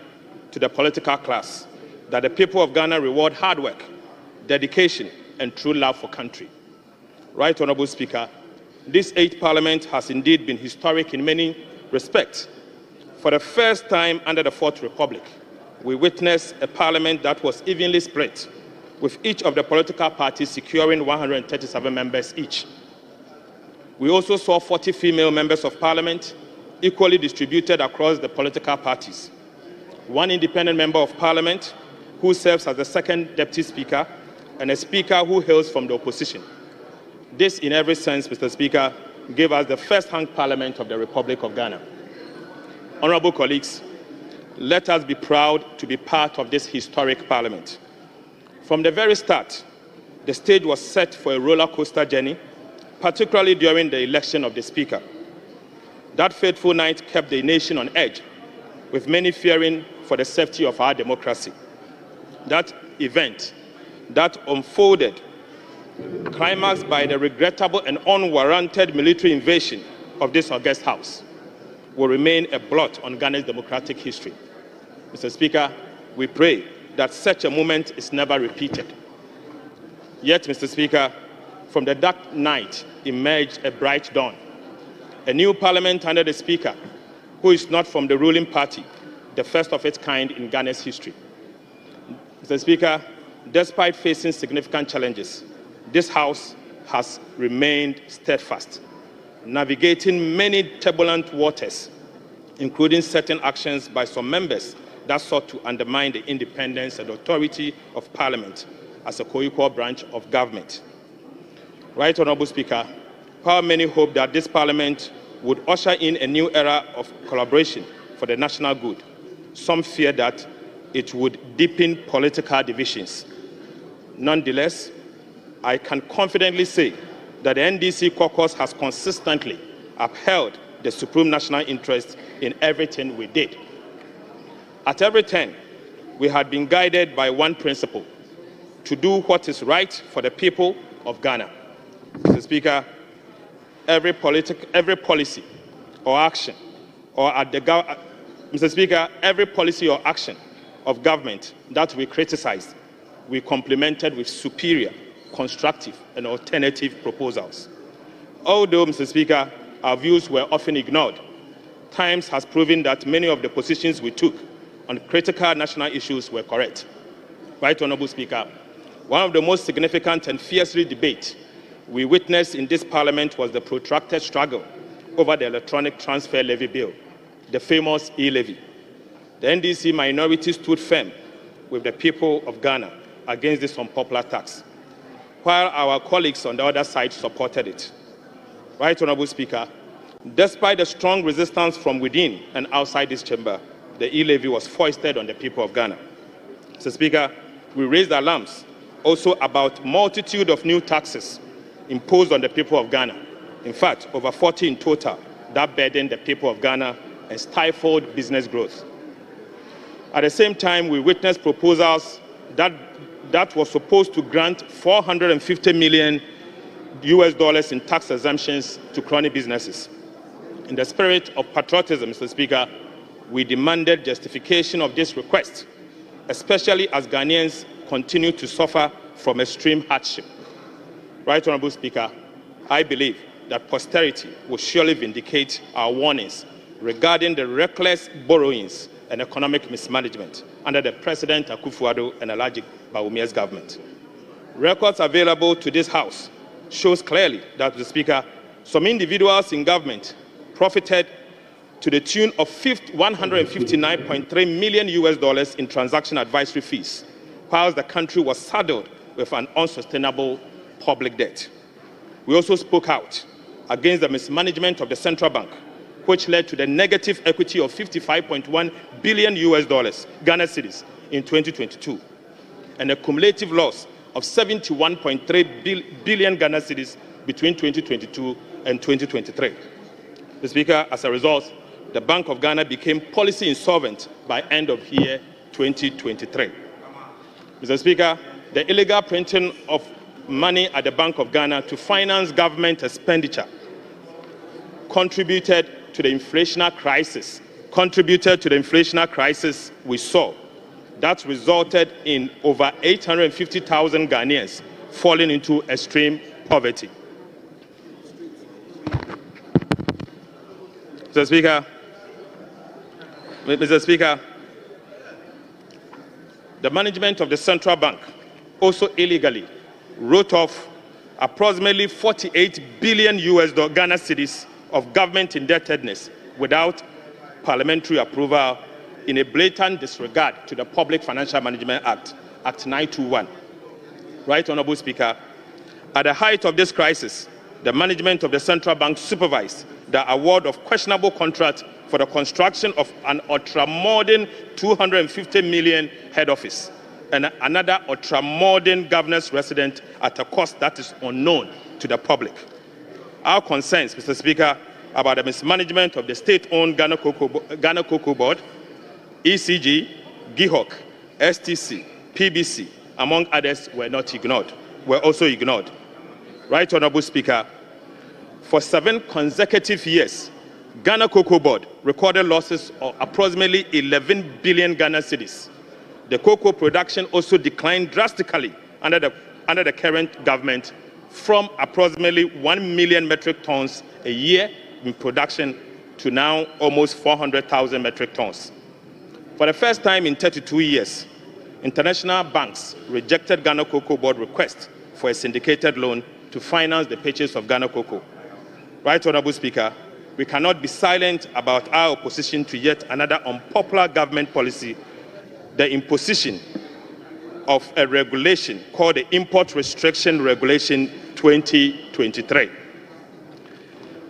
Speaker 12: to the political class that the people of Ghana reward hard work, dedication, and true love for country. Right Honorable Speaker, this 8th Parliament has indeed been historic in many respects. For the first time under the 4th Republic, we witnessed a Parliament that was evenly split, with each of the political parties securing 137 members each. We also saw 40 female members of Parliament, equally distributed across the political parties. 1 independent member of Parliament, who serves as the 2nd Deputy Speaker, and a Speaker who hails from the opposition. This, in every sense, Mr. Speaker, gave us the first hung Parliament of the Republic of Ghana. Honorable colleagues, let us be proud to be part of this historic Parliament. From the very start, the stage was set for a roller coaster journey, particularly during the election of the Speaker. That fateful night kept the nation on edge, with many fearing for the safety of our democracy. That event that unfolded, climaxed by the regrettable and unwarranted military invasion of this august House, will remain a blot on Ghana's democratic history. Mr. Speaker, we pray that such a moment is never repeated. Yet, Mr. Speaker, from the dark night emerged a bright dawn. A new Parliament under the Speaker, who is not from the ruling party, the first of its kind in Ghana's history. Mr. Speaker, despite facing significant challenges, this House has remained steadfast. navigating many turbulent waters, including certain actions by some members that sought to undermine the independence and authority of Parliament as a co-equal branch of government. Right, Honourable Speaker, while many hope that this Parliament would usher in a new era of collaboration for the national good, some fear that it would deepen political divisions. Nonetheless, I can confidently say that the NDC caucus has consistently upheld the supreme national interest in everything we did. At every turn, we had been guided by one principle: to do what is right for the people of Ghana. Mr. Speaker, every policy or action of government that we criticized, we complemented with superior, constructive, and alternative proposals. Although, Mr. Speaker, our views were often ignored, times has proven that many of the positions we took on critical national issues were correct. Right, Honourable Speaker, one of the most significant and fiercely debate we witnessed in this Parliament was the protracted struggle over the electronic transfer levy bill, the famous e-levy. The NDC minority stood firm with the people of Ghana against this unpopular tax, while our colleagues on the other side supported it. Right, Honourable Speaker, despite the strong resistance from within and outside this chamber, the e-levy was foisted on the people of Ghana. Mr. Speaker, we raised alarms also about multitude of new taxes imposed on the people of Ghana. In fact, over 40 in total that burdened the people of Ghana and stifled business growth. At the same time, we witnessed proposals that were supposed to grant $450 million in tax exemptions to crony businesses. In the spirit of patriotism, Mr. Speaker, we demanded justification of this request, especially as Ghanaians continue to suffer from extreme hardship. Right, Honourable Speaker, I believe that posterity will surely vindicate our warnings regarding the reckless borrowings and economic mismanagement under the President Akufo-Addo and Alhaji Bawumia's government. Records available to this House shows clearly that, Mr. Speaker, some individuals in government profited to the tune of $159.3 million in transaction advisory fees, whilst the country was saddled with an unsustainable public debt. We also spoke out against the mismanagement of the central bank, which led to the negative equity of $55.1 billion Ghana cedis in 2022, and a cumulative loss of 71.3 billion Ghana cedis between 2022 and 2023. Mr. Speaker, as a result, the Bank of Ghana became policy insolvent by end of year 2023. Mr. Speaker, the illegal printing of money at the Bank of Ghana to finance government expenditure contributed to the inflationary crisis we saw that resulted in over 850,000 Ghanaians falling into extreme poverty. Mr. Speaker, the management of the central bank also illegally wrote off approximately 48 billion Ghana cedis of government indebtedness without parliamentary approval, in a blatant disregard to the Public Financial Management Act, Act 921. Right, Honourable Speaker, at the height of this crisis, the management of the central bank supervised the award of questionable contract for the construction of an ultra-modern 250 million head office and another ultra-modern governor's residence at a cost that is unknown to the public. Our concerns, Mr. Speaker, about the mismanagement of the state-owned Ghana Cocoa Board, ECG, GIHOC, STC, PBC, among others, were also ignored. Right, Honourable Speaker, for 7 consecutive years, Ghana Cocoa Board recorded losses of approximately 11 billion Ghana cedis. The cocoa production also declined drastically under the current government, from approximately 1 million metric tons a year in production to now almost 400,000 metric tons. For the first time in 32 years, international banks rejected Ghana Cocoa Board request for a syndicated loan to finance the purchase of Ghana cocoa. Right Honorable Speaker, we cannot be silent about our opposition to yet another unpopular government policy, the imposition of a regulation called the Import Restriction Regulation 2023.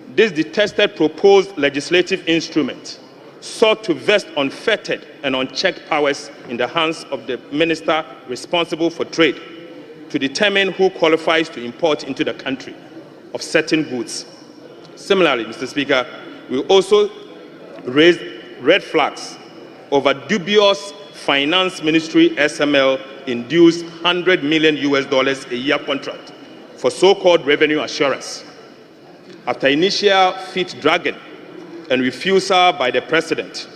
Speaker 12: This detested proposed legislative instrument sought to vest unfettered and unchecked powers in the hands of the minister responsible for trade to determine who qualifies to import into the country of certain goods. Similarly, Mr. Speaker, we also raised red flags over dubious Finance Ministry SML induced $100 million a year contract for so-called revenue assurance. After initial feet-dragging and refusal by the President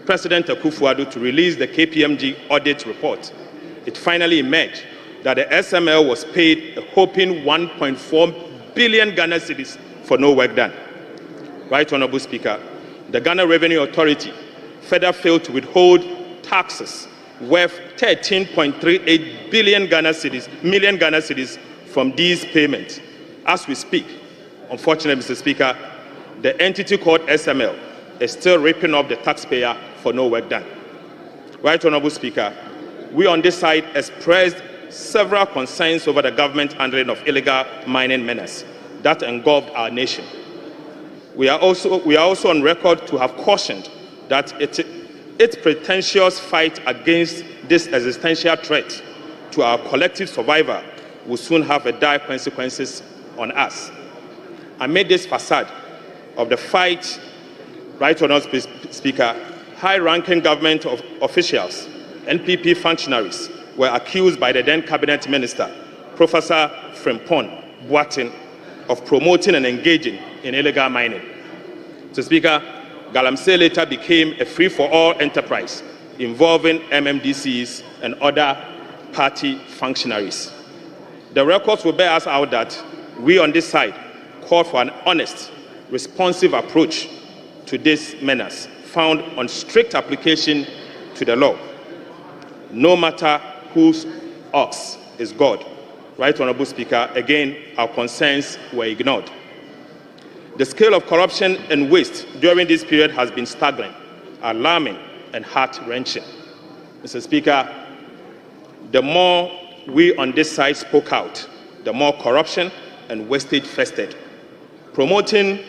Speaker 12: Akufo-Addo to release the KPMG audit report, it finally emerged that the SML was paid a whopping 1.4 billion Ghana cedis for no work done. Right Honorable Speaker, the Ghana Revenue Authority further failed to withhold taxes worth 13.38 billion million Ghana cedis from these payments. As we speak, unfortunately, Mr. Speaker, the entity called SML is still ripping off the taxpayer for no work done. Right Honorable Speaker, we on this side expressed several concerns over the government handling of illegal mining menace that engulfed our nation. We are also on record to have cautioned that its pretentious fight against this existential threat to our collective survival will soon have dire consequences on us. Amid this facade of the fight, Right Honorable Speaker, high-ranking government officials, NPP functionaries, were accused by the then Cabinet Minister, Professor Frimpong Boateng, of promoting and engaging in illegal mining. Mr. Speaker, Galamsey later became a free-for-all enterprise involving MMDCs and other party functionaries. The records will bear us out that we on this side called for an honest, responsive approach to this menace, found on strict application to the law. No matter whose ox is God. Right Honorable Speaker, again, our concerns were ignored. The scale of corruption and waste during this period has been staggering, alarming, and heart-wrenching. Mr. Speaker, the more we on this side spoke out, the more corruption and wastage festered. Promoting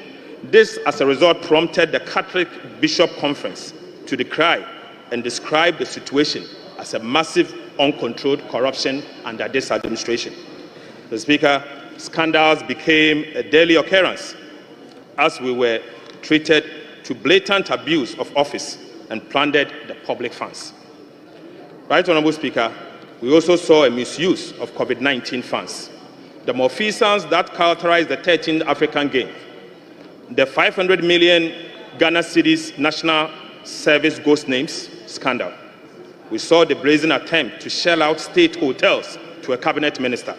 Speaker 12: this as a result prompted the Catholic Bishop Conference to decry and describe the situation as a massive, uncontrolled corruption under this administration. Mr. Speaker, scandals became a daily occurrence as we were treated to blatant abuse of office and plundered the public funds. Right Honorable Speaker, we also saw a misuse of COVID-19 funds. The malfeasance that characterized the 13th African Games, the 500 million Ghana cedis National Service Ghost Names scandal. We saw the brazen attempt to shell out state hotels to a cabinet minister,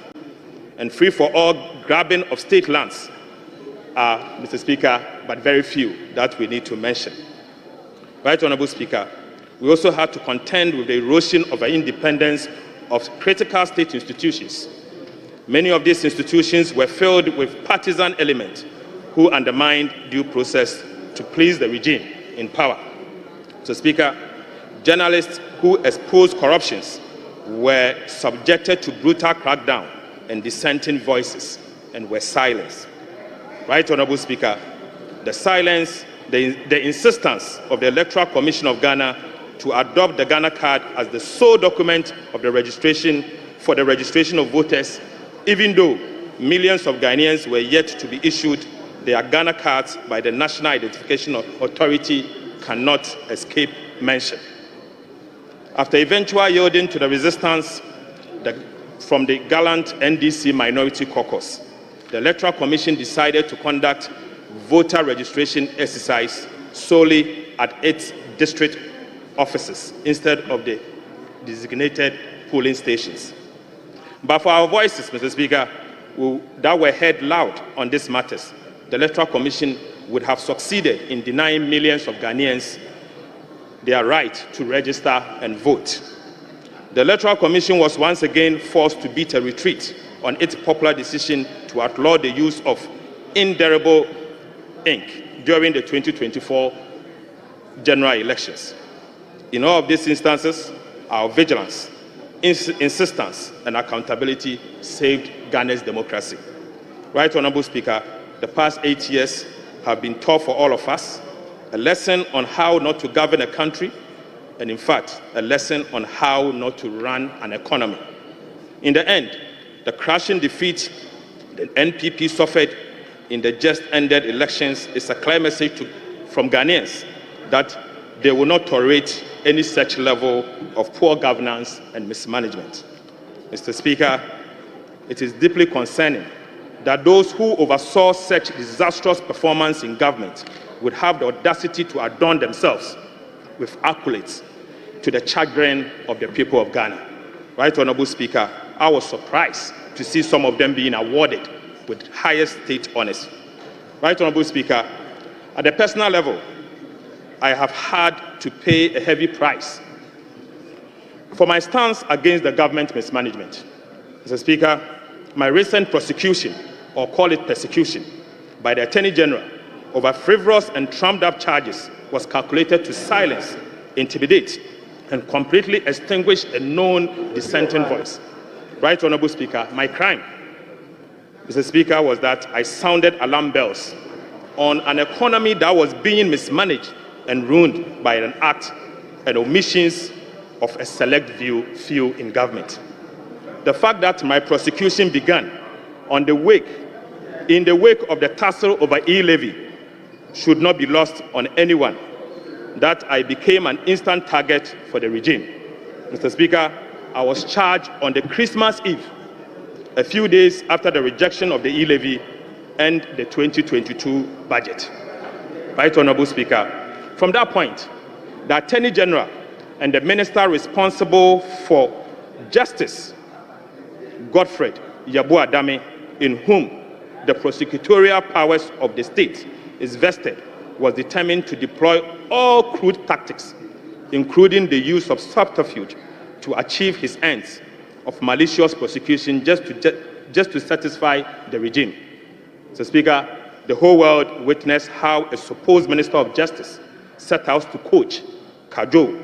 Speaker 12: and free-for-all grabbing of state lands are, Mr. Speaker, but very few that we need to mention. Right Honorable Speaker, we also had to contend with the erosion of the independence of critical state institutions. Many of these institutions were filled with partisan elements who undermined due process to please the regime in power. So, Speaker, journalists who exposed corruptions were subjected to brutal crackdown and dissenting voices and were silenced. Right Honorable Speaker, the silence, the insistence of the Electoral Commission of Ghana to adopt the Ghana card as the sole document of the registration for the registration of voters, even though millions of Ghanaians were yet to be issued their Ghana cards by the National Identification Authority, cannot escape mention. After eventual yielding to the resistance from the gallant NDC Minority Caucus, the Electoral Commission decided to conduct voter registration exercise solely at its district offices instead of the designated polling stations. But for our voices, Mr. Speaker, that were heard loud on these matters, the Electoral Commission would have succeeded in denying millions of Ghanaians their right to register and vote. The Electoral Commission was once again forced to beat a retreat on its popular decision to outlaw the use of indelible Inc. during the 2024 general elections. In all of these instances, our vigilance, insistence, and accountability saved Ghana's democracy. Right Honorable Speaker, the past 8 years have been tough for all of us, a lesson on how not to govern a country, and in fact, a lesson on how not to run an economy. In the end, the crushing defeat the NPP suffered in the just ended elections is a clear message from Ghanaians that they will not tolerate any such level of poor governance and mismanagement. Mr. Speaker, it is deeply concerning that those who oversaw such disastrous performance in government would have the audacity to adorn themselves with accolades to the chagrin of the people of Ghana. Right Honorable Speaker, I was surprised to see some of them being awarded with highest state honors. Right Honorable Speaker, at the personal level, I have had to pay a heavy price for my stance against the government mismanagement. Mr. Speaker, my recent prosecution, or call it persecution, by the Attorney General over frivolous and trumped-up charges was calculated to silence, intimidate, and completely extinguish a known dissenting voice. Right Honorable Speaker, my crime, Mr. Speaker, was that I sounded alarm bells on an economy that was being mismanaged and ruined by an act and omissions of a select few in government. The fact that my prosecution began in the wake of the tussle over e-levy should not be lost on anyone, that I became an instant target for the regime. Mr. Speaker, I was charged on the Christmas Eve, a few days after the rejection of the e-levy and the 2022 budget. Right Honorable Speaker, from that point, the Attorney General and the Minister responsible for Justice, Godfred Yabu-Adame, in whom the prosecutorial powers of the state is vested, was determined to deploy all crude tactics, including the use of subterfuge, to achieve his ends of malicious prosecution just to satisfy the regime. So, Speaker, the whole world witnessed how a supposed Minister of Justice set out to coach, cajole,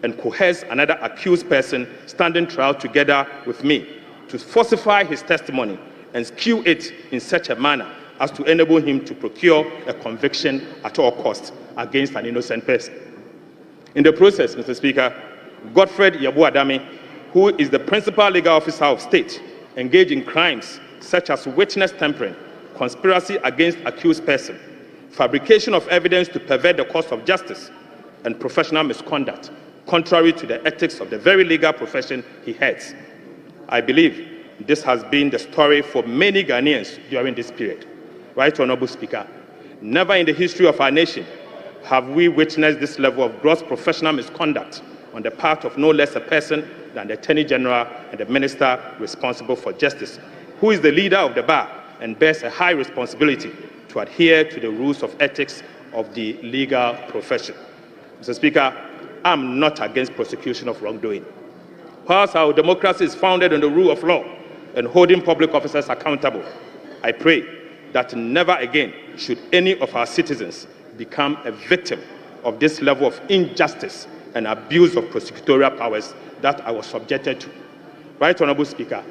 Speaker 12: and coerce another accused person standing trial together with me to falsify his testimony and skew it in such a manner as to enable him to procure a conviction at all costs against an innocent person. In the process, Mr. Speaker, Godfred Yabu-Adame, who is the principal legal officer of state, engaged in crimes such as witness tampering, conspiracy against accused person, fabrication of evidence to pervert the course of justice, and professional misconduct, contrary to the ethics of the very legal profession he heads. I believe this has been the story for many Ghanaians during this period. Right Honorable Speaker, never in the history of our nation have we witnessed this level of gross professional misconduct on the part of no less a person than the Attorney General and the Minister responsible for justice, who is the leader of the bar and bears a high responsibility to adhere to the rules of ethics of the legal profession. Mr. Speaker, I'm not against prosecution of wrongdoing. Whilst our democracy is founded on the rule of law and holding public officers accountable, I pray that never again should any of our citizens become a victim of this level of injustice and abuse of prosecutorial powers that I was subjected to. Right Honorable Speaker,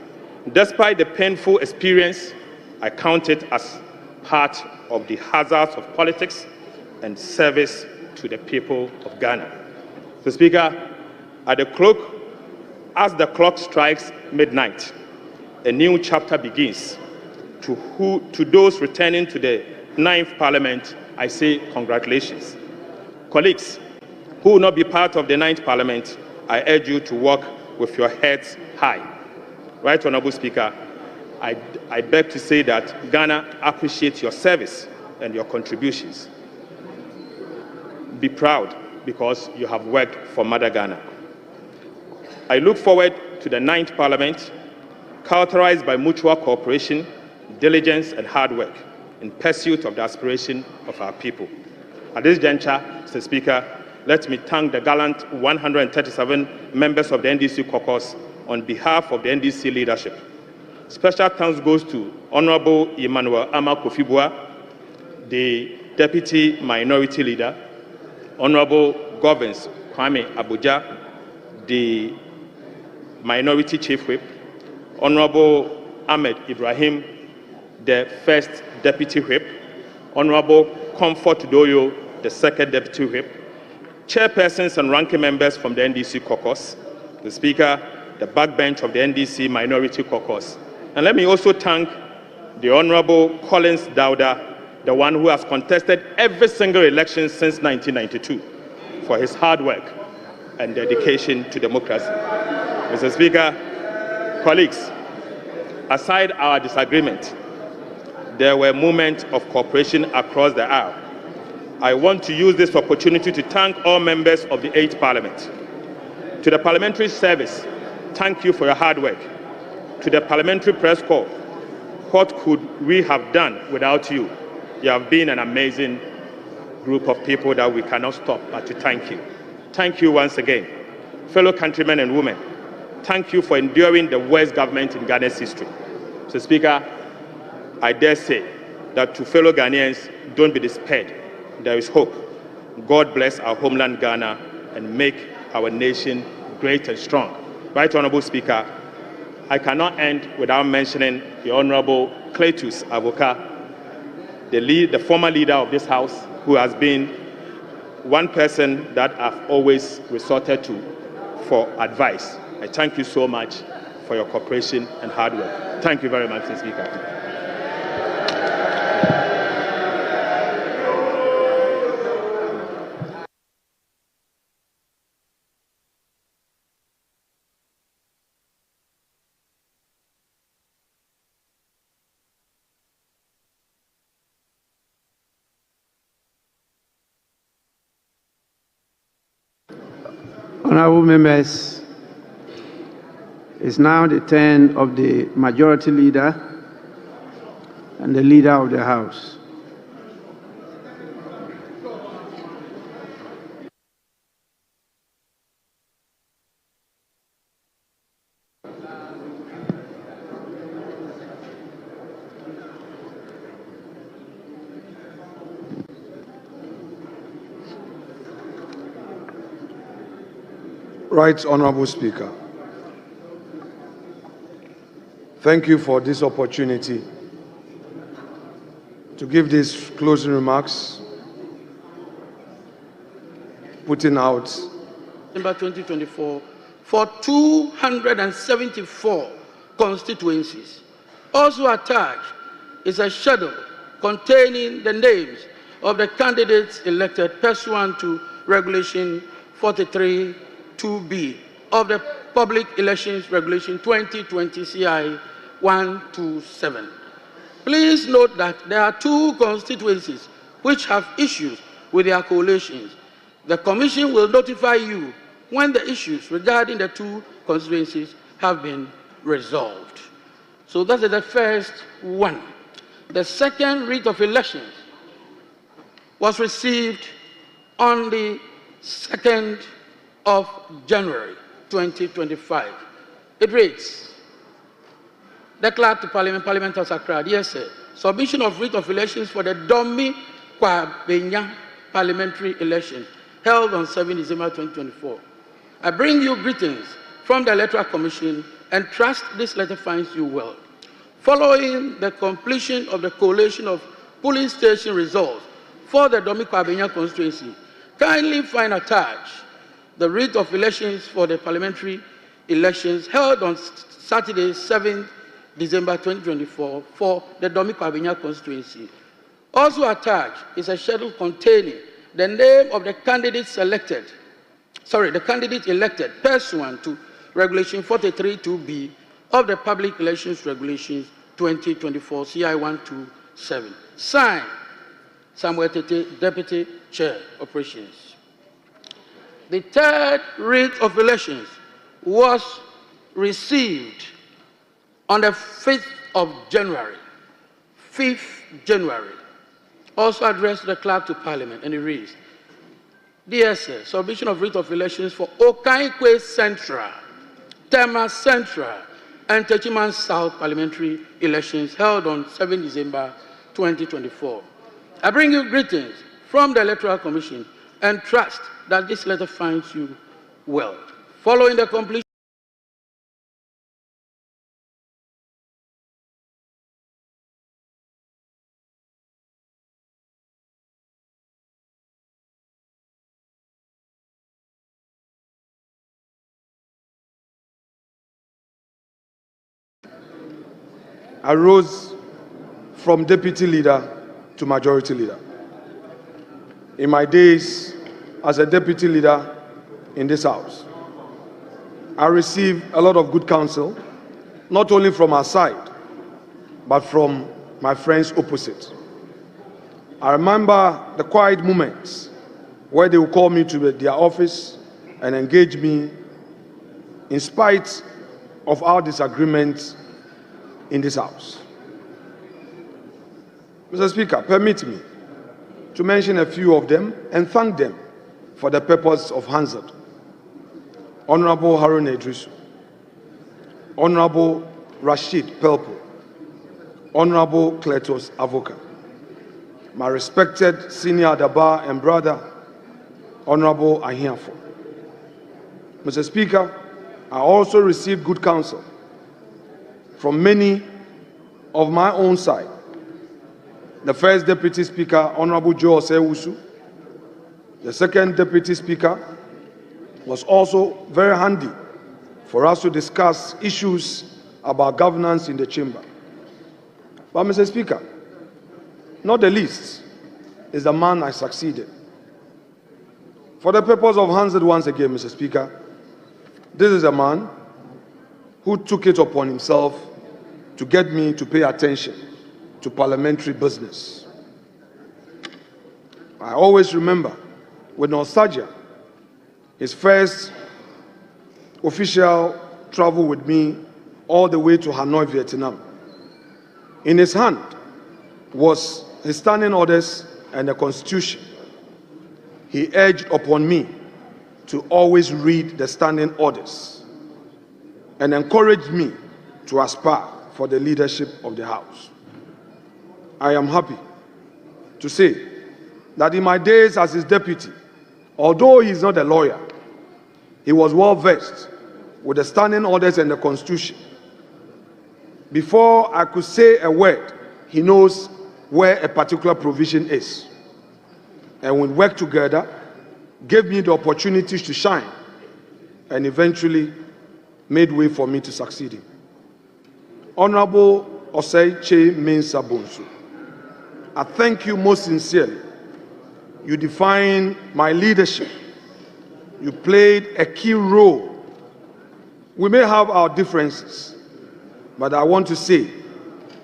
Speaker 12: despite the painful experience, I count it as part of the hazards of politics and service to the people of Ghana. So, Speaker, as the clock strikes midnight, a new chapter begins. To those returning to the 9th Parliament, I say congratulations. Colleagues who will not be part of the 9th Parliament, I urge you to walk with your heads high. Right Honorable Speaker, I beg to say that Ghana appreciates your service and your contributions. Be proud because you have worked for Mother Ghana. I look forward to the 9th Parliament, characterized by mutual cooperation, diligence, and hard work in pursuit of the aspiration of our people. At this juncture, Mr. Speaker, let me thank the gallant 137 members of the NDC caucus on behalf of the NDC leadership. Special thanks goes to Honorable Emmanuel Ama Kofi-Boa, the Deputy Minority Leader, Honorable Govins Kwame Abuja, the Minority Chief Whip, Honorable Ahmed Ibrahim, the First Deputy Whip, Honorable Comfort Doyo, the Second Deputy Whip, chairpersons and ranking members from the NDC caucus, the Speaker, the backbench of the NDC Minority Caucus. And let me also thank the Honorable Collins Dauda, the one who has contested every single election since 1992, for his hard work and dedication to democracy. Mr. Speaker, colleagues, aside our disagreement, there were moments of cooperation across the aisle. I want to use this opportunity to thank all members of the 8th Parliament. To the Parliamentary Service, thank you for your hard work. To the Parliamentary Press Corps, what could we have done without you? You have been an amazing group of people that we cannot stop but to thank you. Thank you once again. Fellow countrymen and women, thank you for enduring the worst government in Ghana's history. Mr. Speaker, I dare say that to fellow Ghanaians, don't be despaired. There is hope. God bless our homeland Ghana and make our nation great and strong. Right Honorable Speaker, I cannot end without mentioning the Honorable Cletus Avoka, the former leader of this House, who has been one person that I've always resorted to for advice. I thank you so much for your cooperation and hard work. Thank you very much, Mr. Speaker.
Speaker 10: Honorable members, it's now the turn of the Majority Leader and the Leader of the House.
Speaker 13: Right Honorable Speaker, thank you for this opportunity to give these closing remarks, putting out
Speaker 14: December 2024 for 274 constituencies. Also attached is a schedule containing the names of the candidates elected pursuant to Regulation 43 2B of the Public Elections Regulation 2020 CI 127. Please note that there are two constituencies which have issues with their coalitions. The Commission will notify you when the issues regarding the two constituencies have been resolved. So that is the first one. The second writ of elections was received on the 2nd of January 2025. It reads, the Clerk to Parliament House Accra, yes sir, submission of writ of elections for the Domi Kwabenya Parliamentary election held on 7 December 2024. I bring you greetings from the Electoral Commission and trust this letter finds you well. Following the completion of the collation of polling station results for the Domi Kwabenya constituency, kindly find attached the writ of elections for the parliamentary elections held on Saturday, 7th December 2024 for the Domi Kwabenya constituency. Also attached is a schedule containing the name of the candidate elected pursuant to Regulation 43 2B of the Public Elections Regulations 2024 CI 127. Signed, Samuel Tete, Deputy Chair, Operations. The third writ of elections was received on the 5th of January. 5th January. Also addressed to the Clerk to Parliament, and it reads, Dear Sir, submission of writ of elections for Okaikwe Central, Tema Central, and Techiman South parliamentary elections held on 7 December 2024. I bring you greetings from the Electoral Commission and trust that this letter finds you well. Following the completion
Speaker 13: I rose from deputy leader to majority leader. In my days as a deputy leader in this house, I received a lot of good counsel, not only from our side, but from my friends opposite. I remember the quiet moments where they would call me to their office and engage me in spite of our disagreements in this house. Mr. Speaker, permit me to mention a few of them and thank them for the purpose of Hansard. Honorable Harun Idrisu, Honorable Rashid Pelpo, Honorable Kletos Avoka, my respected senior Adaba and brother, Honorable Ahiafo. Mr. Speaker, I also received good counsel from many of my own side. The first Deputy Speaker, Honorable Joe Osewusu, the second Deputy Speaker, was also very handy for us to discuss issues about governance in the chamber. But Mr. Speaker, not the least is the man I succeeded. For the purpose of Hansard once again, Mr. Speaker, this is a man who took it upon himself to get me to pay attention to parliamentary business. I always remember with nostalgia his first official travel with me all the way to Hanoi, Vietnam. In his hand was his standing orders and the Constitution. He urged upon me to always read the standing orders and encouraged me to aspire for the leadership of the House. I am happy to say that in my days as his deputy, although he is not a lawyer, he was well versed with the standing orders and the Constitution. Before I could say a word, he knows where a particular provision is. And we worked together, gave me the opportunities to shine, and eventually made way for me to succeed him. Honorable Osei Che Mensa Bonsu, I thank you most sincerely. You defined my leadership. You played a key role. We may have our differences, but I want to say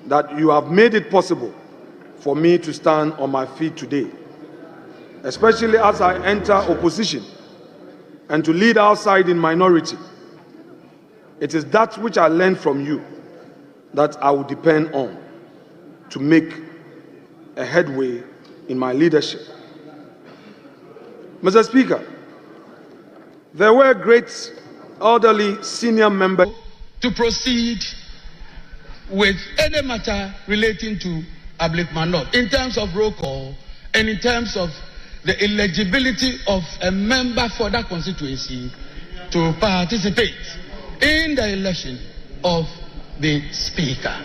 Speaker 13: that you have made it possible for me to stand on my feet today, especially as I enter opposition and to lead our side in minority. It is that which I learned from you that I will depend on to make a headway in my leadership. Mr. Speaker, there were great elderly senior members
Speaker 14: to proceed with any matter relating to Ablik Manok in terms of roll call and in terms of the eligibility of a member for that constituency to participate in the election of the Speaker.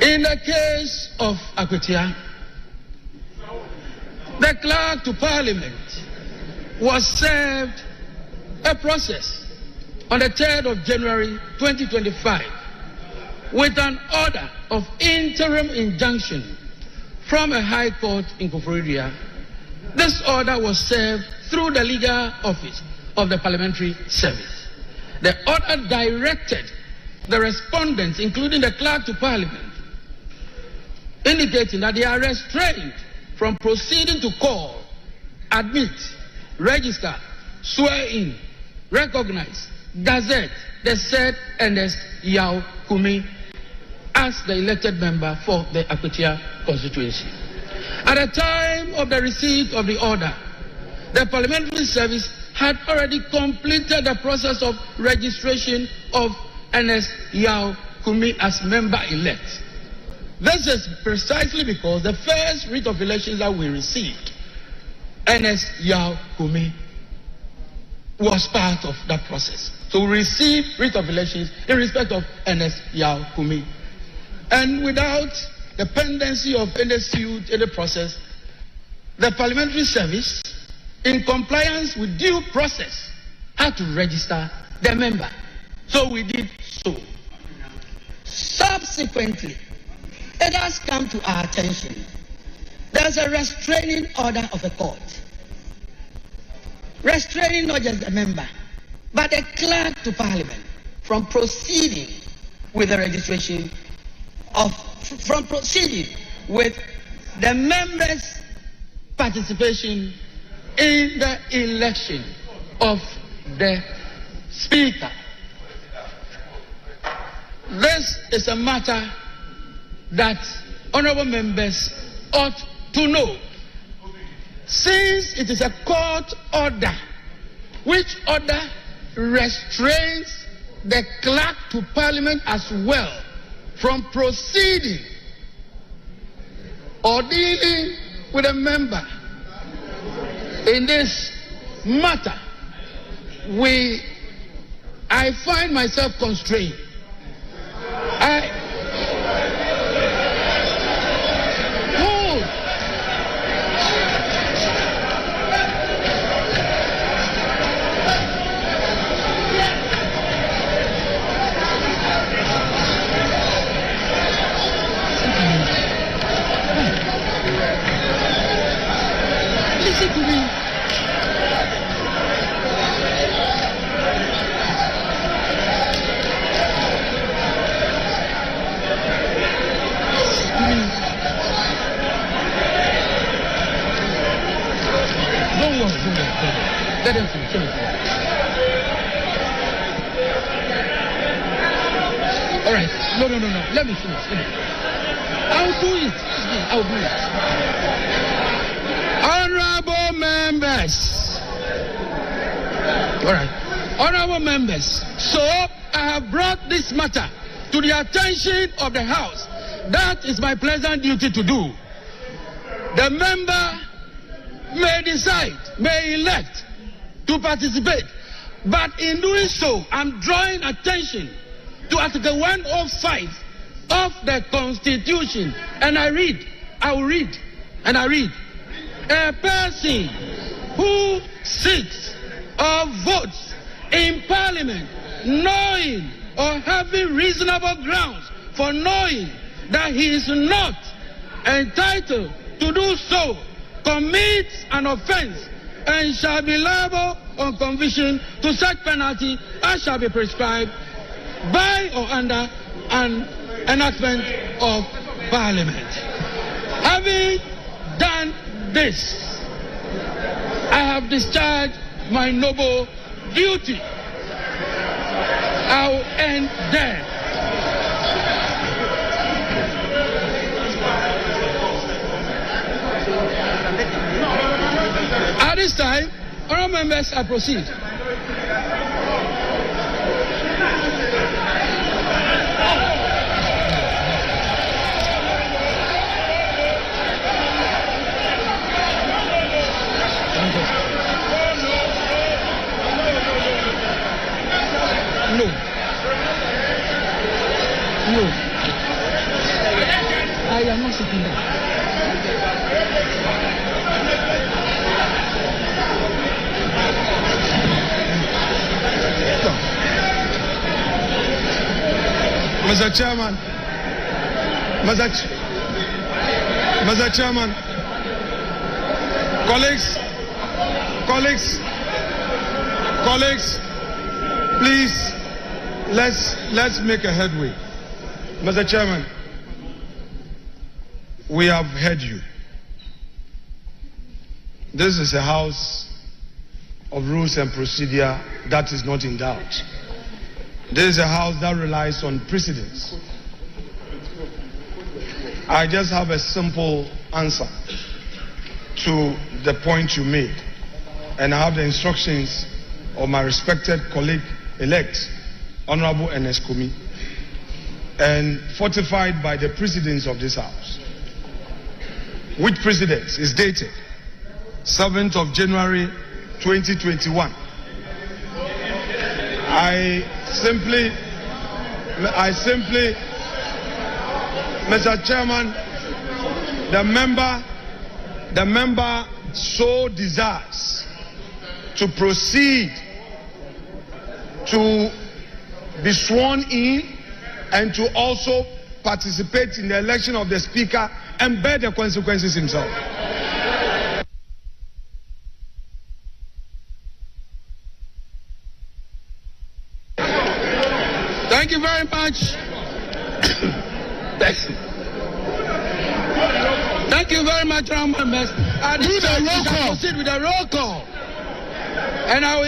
Speaker 14: In the case of Akwetia, the clerk to Parliament was served a process on the 3rd of January 2025 with an order of interim injunction from a high court in Koforidua. This order was served through the legal office of the Parliamentary Service. The order directed the respondents, including the clerk to Parliament, indicating that they are restrained from proceeding to call, admit, register, swear in, recognize, gazette the said Ernest Yao Kumi as the elected member for the Akwetia constituency. At the time of the receipt of the order, the Parliamentary Service had already completed the process of registration of Ernest Yao Kumi as member-elect. This is precisely because the first writ of elections that we received, Ernest Yao Kumi, was part of that process. So we received writ of elections in respect of Ernest Yao Kumi. And without the pendency of any suit, any process, the Parliamentary Service, in compliance with due process, had to register the member. So we did so. Subsequently, it has come to our attention. There's a restraining order of the court. Restraining not just the member, but the clerk to Parliament from proceeding with the registration from proceeding with the members' participation in the election of the Speaker. This is a matter that honorable members ought to know. Since it is a court order, which order restrains the clerk to Parliament as well from proceeding or dealing with a member in this matter, I find myself constrained. Listen to me. Don't worry. Let him finish. All right. No. Let me finish. I'll do it. Honorable members. All right. Honorable members. So I have brought this matter to the attention of the House. That is my pleasant duty to do. The member may decide, may elect to participate. But in doing so, I'm drawing attention to Article 105 of the Constitution. And I will read. A person who sits or votes in Parliament knowing or having reasonable grounds for knowing that he is not entitled to do so commits an offense and shall be liable on conviction to such penalty as shall be prescribed by or under an enactment of Parliament. Having done this, I have discharged my noble duty. I will end there. At this time, honorable members, I proceed. No. I am not sitting down.
Speaker 13: Mr. Chairman, Mr. Chairman, colleagues, please, let's make a headway. Mr. Chairman, we have heard you. This is a house of rules and procedure that is not in doubt. This is a house that relies on precedents. I just have a simple answer to the point you made, and I have the instructions of my respected colleague-elect, Honorable Ernest Kumi. and fortified by the precedents of this House. Which precedents is dated 7th of January 2021. I simply, Mr. Chairman, the member so desires to proceed to be sworn in and to also participate in the election of the Speaker and bear the consequences himself.
Speaker 14: Thank you very much. Thank you very much, Round Members. I do the roll call. Proceed with the roll call, and I will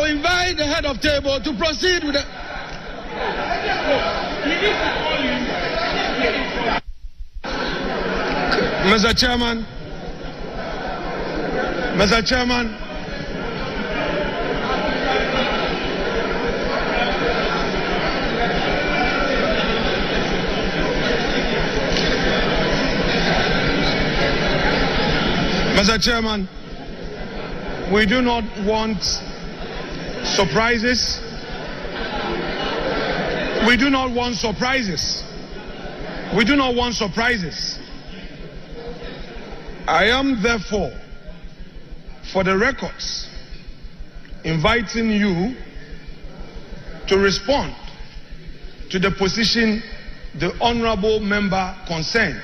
Speaker 14: invite the head of table to proceed with the.
Speaker 13: Mr. Chairman. Mr. Chairman. Mr. Chairman, we do not want surprises. We do not want surprises. We do not want surprises. I am therefore, for the records, inviting you to respond to the position the honorable member concerned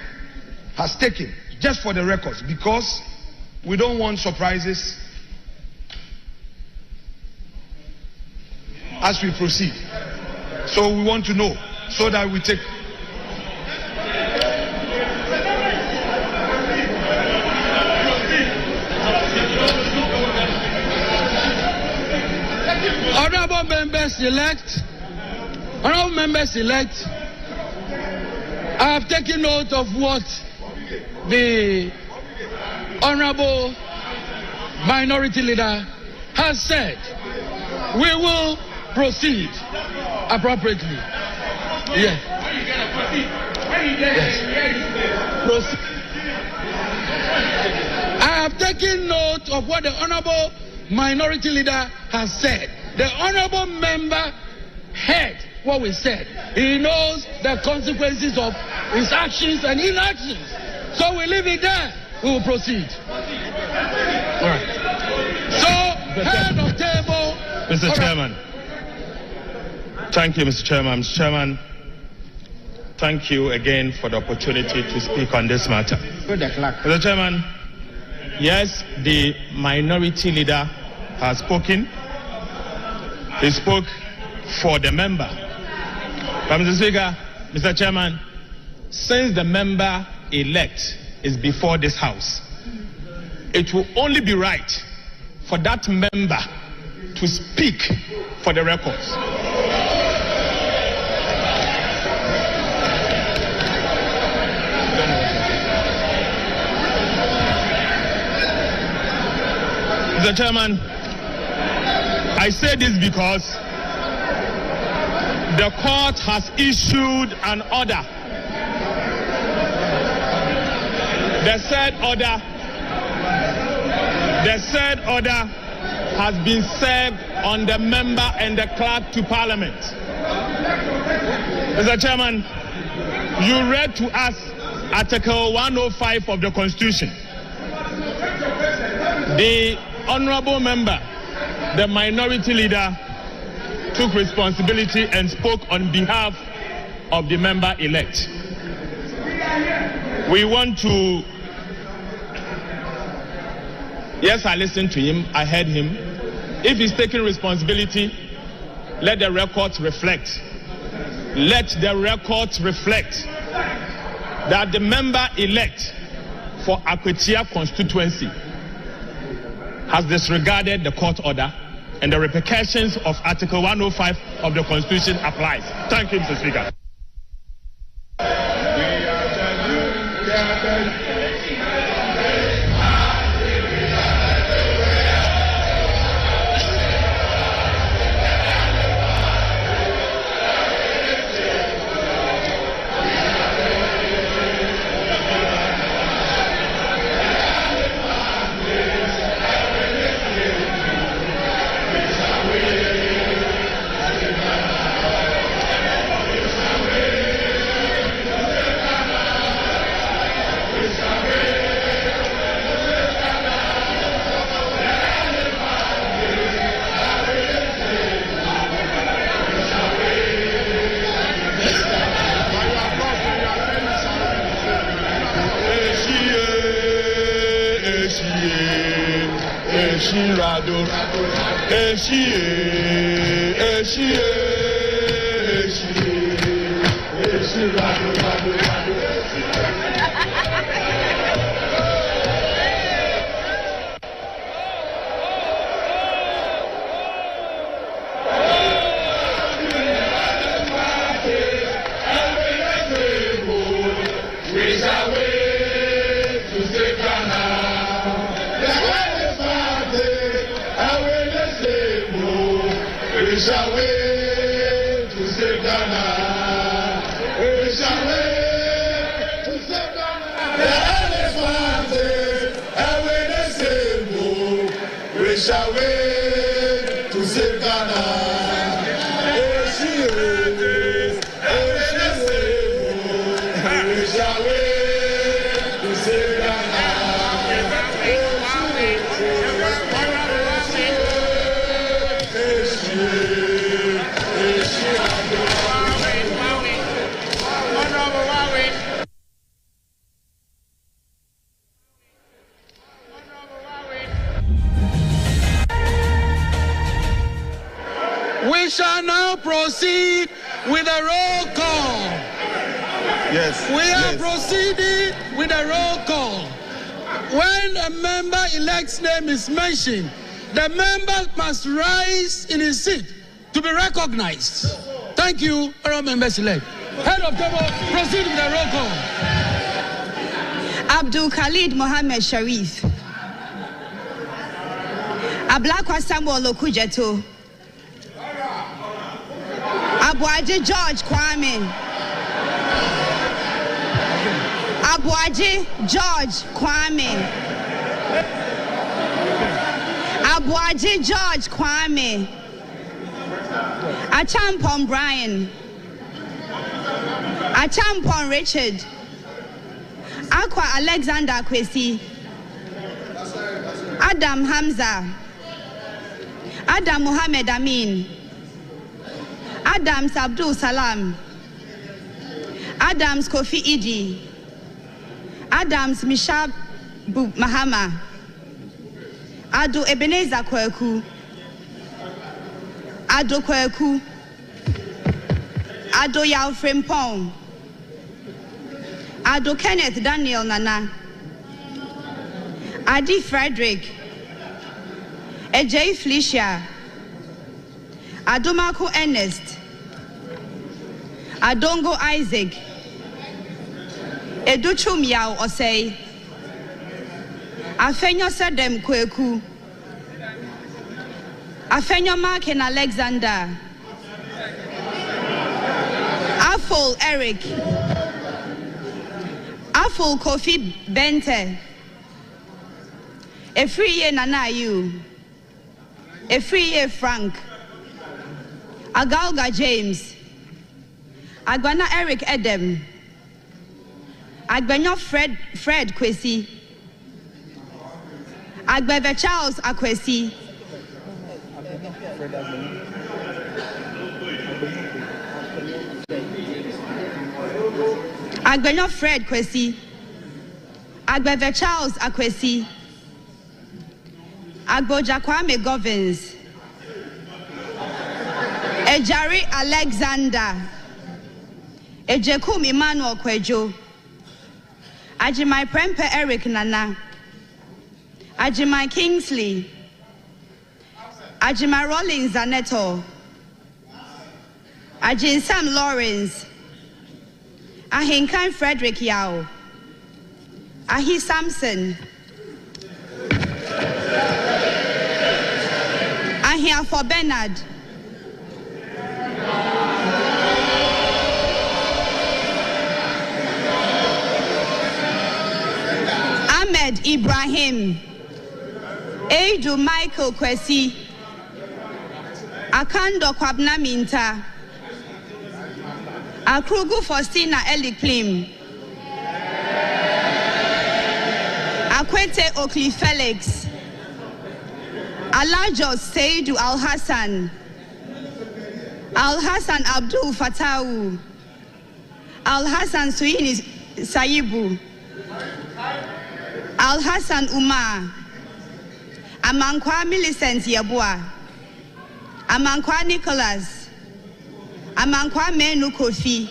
Speaker 13: has taken, just for the records, because we don't want surprises as we proceed. So we want to know so that we take.
Speaker 14: Honorable members elect, I have taken note of what the Honorable Minority Leader has said. We will proceed appropriately. Yes. Proceed. I have taken note of what the Honorable Minority Leader has said. The Honorable Member heard what we said. He knows the consequences of his actions and inactions. So we leave it there. We will proceed. All right. So, head of table.
Speaker 12: Mr. Chairman. Thank you, Mr. Chairman. Mr. Chairman, thank you again for the opportunity to speak on this matter. Mr. Chairman, yes, the minority leader has spoken. He spoke for the member. But Mr. Speaker, Mr. Chairman, since the member elect is before this House, it will only be right for that member to speak for the records. Mr. Chairman, I say this because the court has issued an order. The said order has been served on the member and the clerk to Parliament. Mr. Chairman, you read to us Article 105 of the Constitution. The honorable member, the minority leader, took responsibility and spoke on behalf of the member-elect. We want to... Yes, I listened to him, I heard him. If he's taking responsibility, let the records reflect. Let the records reflect that the member-elect for Akwetia constituency has disregarded the court order, and the repercussions of Article 105 of the Constitution applies. Thank you, Mr. Speaker.
Speaker 14: We shall now proceed with a roll call.
Speaker 15: Yes.
Speaker 14: We are proceeding with a roll call. When a member-elect's name is mentioned, the member must rise in his seat to be recognized. Thank you, honorable members-elect. Head of table, proceed with the roll call.
Speaker 16: Abdul Khalid Mohammed Sharif. Ablakwa Samuel Okujeto. Abuaje George Kwame. Abuaje George Kwame. Abuaje George Kwame. Achampon Brian. Achampon Richard. Aqua Alexander Kwesi. Adam Hamza. Adam Muhammad Amin. Adams Abdul Salam. Adams Kofi Idi. Adams Mishab Mahama. Ado Ebenezer Kweku. Ado Kweku. Ado Yao Frimpong. Ado Kenneth Daniel Nana. Adi Frederick. Ejay Felicia. Adomako Ernest. Adongo Isaac. Educhum Yao Osei. Afenyo Sedem Kweku. Afenyo Markin Alexander. Afol Eric. Afol Kofi Bente. Efriye Nanayu. Efriye Frank. Agalga James. Agwana Eric Edem. Agbenyo Fred Kwesi. Agbeve Charles Akwesi. Agbenyo Fred Kwesi. Agbeve Charles Akwesi. Agboja Kwame Govins. Ejari Alexander. Ejekum Emmanuel Kwejo. Ajimai Prempe Eric Nana. Ajimai Kingsley. Ajimai Rollins Zaneto. Ajin Sam Lawrence. Ahinkan Frederick Yao. Ahi Samson. Ahiafo Bernard. Ahmed Ibrahim. Edu Michael Kwesi. Akando Kwabna Minta. Akrugu Faustina Eliklim. Akwete Okli Felix. Alajos Seidu Al Hassan. Al Hassan Abdul Fatawu. Al Hassan Suini Saibu. Al Hassan Umar. Amankwa Millicent Yabua, Amankwa Nicholas, Amankwa Menu Kofi,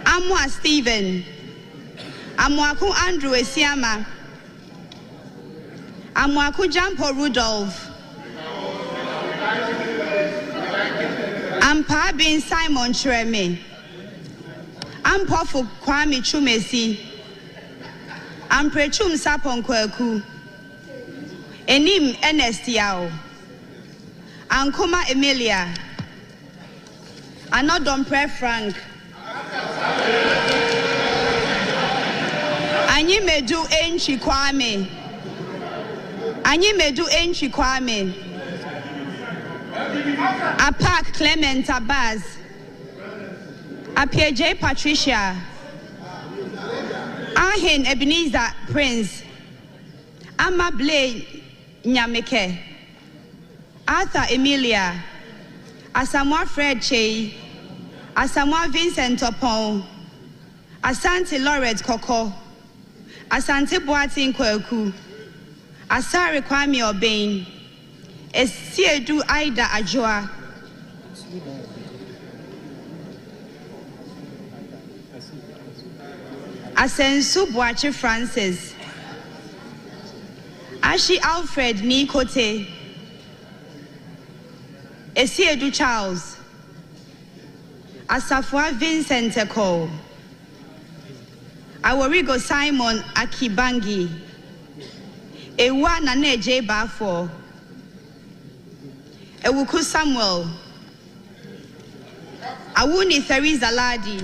Speaker 16: Amwa Stephen, Amwaku Andrew Esiama, Amwaku Jampo Rudolph, Ampa Bin Simon Chreme, Ampofu Kwame Chumesi, Amprechum Sapon Kweku, Enim Ernest Yao, Ankoma Emilia, Anodompre Frank, Anyimedu Enchi Kwame, Anyimedu Enchi Kwame, Apak Clement Abaz, Apia J. Patricia, Ahin Ebenezer Prince, Ama Blay Nyameke, Arthur Emilia, Asamoah Fred Che, Asamoah Vincent Opon, Asante Lorette Koko, Asante Boatin Kweku, Asare Kwame Obeng, Esiedu Aida Ajoa, Asensu Boache Francis, Ashi Alfred Nikote, Esiedu Charles, Asafwa Vincent Eko, Aworigo Simon Akibangi, Ewa Nane J. Bafo, Ewuku Samuel, Awuni Theresa Ladi,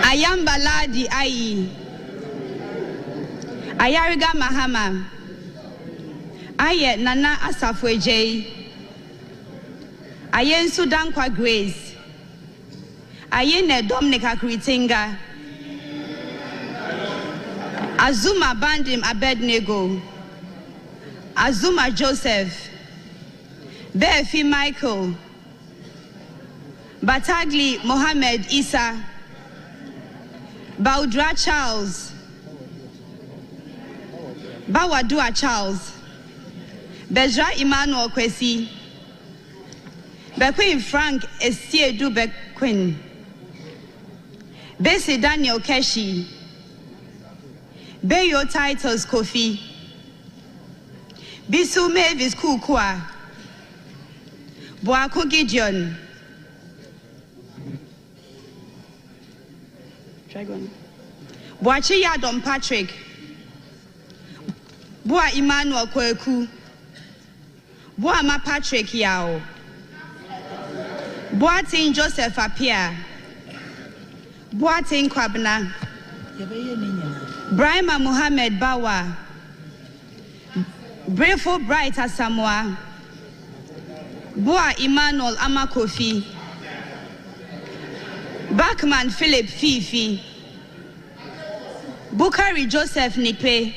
Speaker 16: Ayamba Ladi Ayi, Ayariga Mahama, Aye Nana Asafwe J, Ayen Sudankwa Grace, Ayene Dominica Kritinga, Azuma Bandim Abednego, Azuma Joseph, Befi Michael, Batagli Mohammed Isa, Baudra Charles, Bawadua Charles, Bejra Emmanuel Kwesi, Bequin Frank Estiedu Bequin, Bessie Daniel Keshi, Beyo Titles Kofi, Bisu Mavis Kukwa, Boaku Gideon, Boachi Yadom Patrick, Boa Emmanuel Kweku, Boa Ma Patrick Yao, Boatin Joseph Apia, Boatin Kwabna, Brahma Muhammad Bawa, Brefo Bright Asamoah, Boa Emmanuel Amakofi, Bachman Philip Fifi, Bukari Joseph Nipe,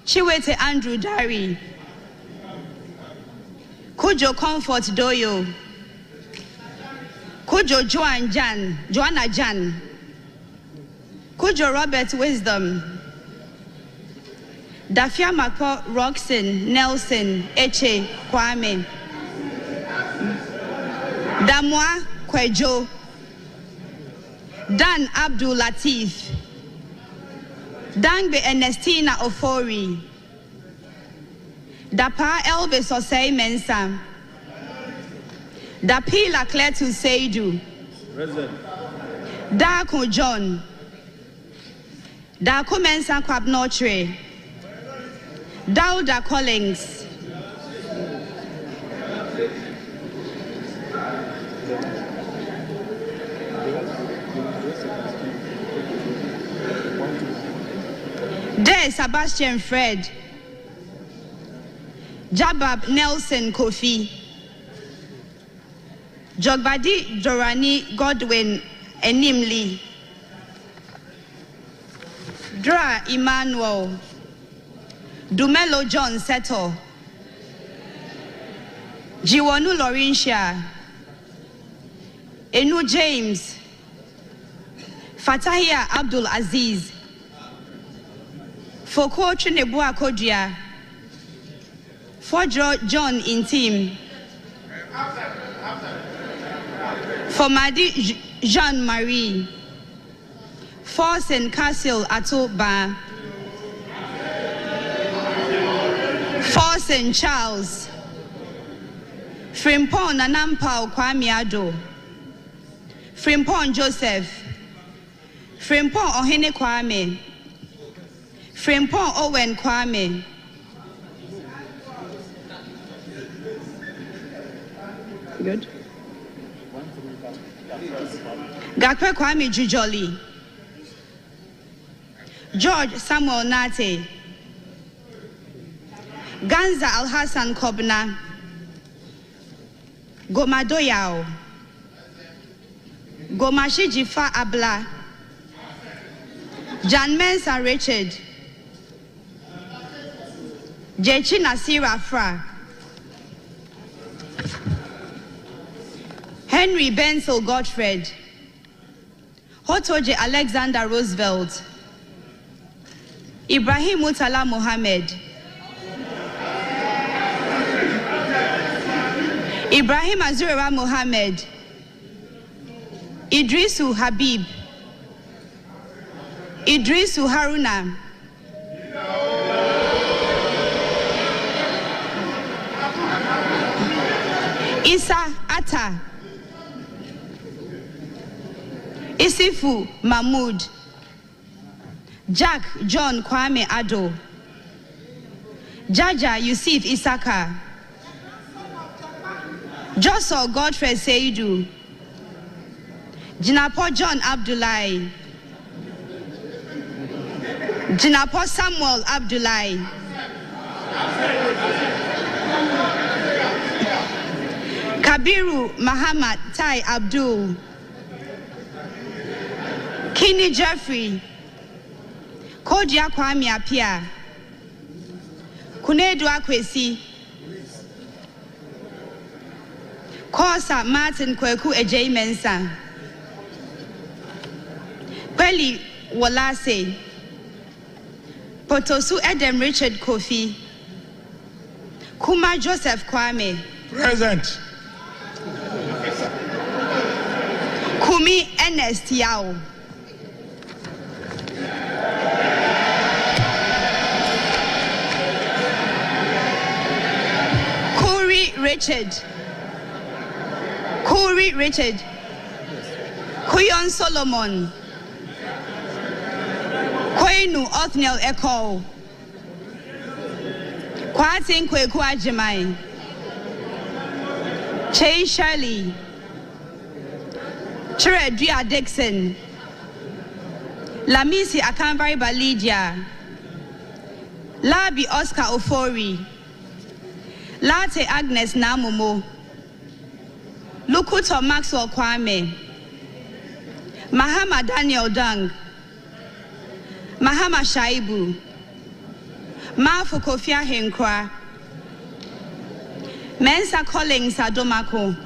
Speaker 16: Chiwete Andrew Dari, Kujo Comfort Doyo, Kujo Joanna Jan, Kujo Robert Wisdom, Dafia Mako Roxon Nelson Eche Kwame, Damwa Kwejo, Dan Abdul Latif, Dangbe Ernestina Ofori, Dapa Elvis Osei Mensa, Dapila Kletu Seidu, Dako John, Dako Mensa Kwabnotre, Dauda Collins, De Sebastian Fred, Jabab Nelson Kofi, Jogbadi Dorani Godwin Enimli, Dra Emmanuel, Dumelo John Seto, Jiwonu Laurentia, Enu James, Fatahia Abdul Aziz, Foko Chinebua Kodia, for John Intim, for Madi Jean-Marie, for St. Castle Atoba, for St. Charles, Frimpon Nanampao Kwamiado, Frimpon Joseph, Frimpon Ohene Kwame, Frimpon Owen Kwame, good. Gakwe Kwame Jujoli, George Samuel Nate, Ganza Al-Hassan Kobna, Gomadoyao, Gomashi Jifa Abla, Jan Mensa Richard, Jechi Nasira Fra, Henry Bensel Gottfried, Hotoje Alexander Roosevelt, Ibrahim Mutala Mohammed, Ibrahim Azura Mohammed, Idrisu Habib, Idrisu Haruna, Isa Atta, Isifu Mahmoud, Jack John Kwame Ado, Jaja Yusuf Isaka, Joshua Godfrey Seidu, Jinapo John Abdullahi, Jinapo Samuel Abdullahi, Kabiru Muhammad Tai Abdul, Kini Jeffrey, Kodia Kwame Apia, Kunedu Akwesi, Kosa Martin Kweku Ejay Mensa, Kweli Wolase, Potosu Edem Richard Kofi, Kuma Joseph Kwame,
Speaker 17: Present.
Speaker 16: Kumi Ernest Yao, Kuri Richard, Kuyon Solomon, Kwenu Othniel Echo, Kwatin Kweku Ajimai, Che Shirley, Chiredria Dixon, Lamisi Akanvari Balidia, Labi Oscar Ofori, Latte Agnes Namumo, Lukuto Maxwell Kwame, Mahama Daniel Dung, Mahama Shaibu, Mafu Kofia Henkwa, Mensa Collins Adomako,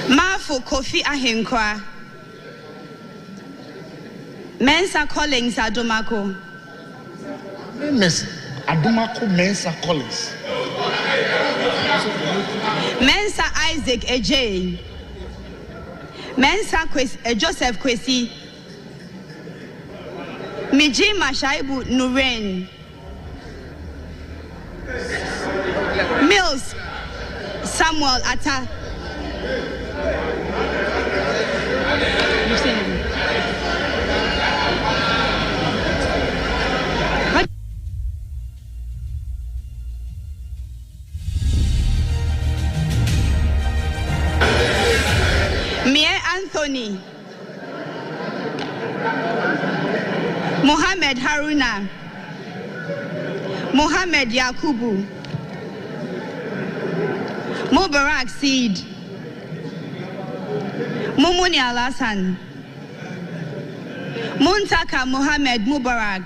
Speaker 16: Mafu Kofi Ahenkwa, Mensa Collins Adomako,
Speaker 17: Miss Adomako Mensa Collins,
Speaker 16: Mensa Isaac Ejay, Mensa Joseph Kwesi, Miji Mashaibu Nuren, Mills Samuel Atta, Mie Anthony, Mohammed Haruna, Mohammed Yakubu, Mubarak Seed, Mumuni Alasan, Muntaka Mohammed Mubarak,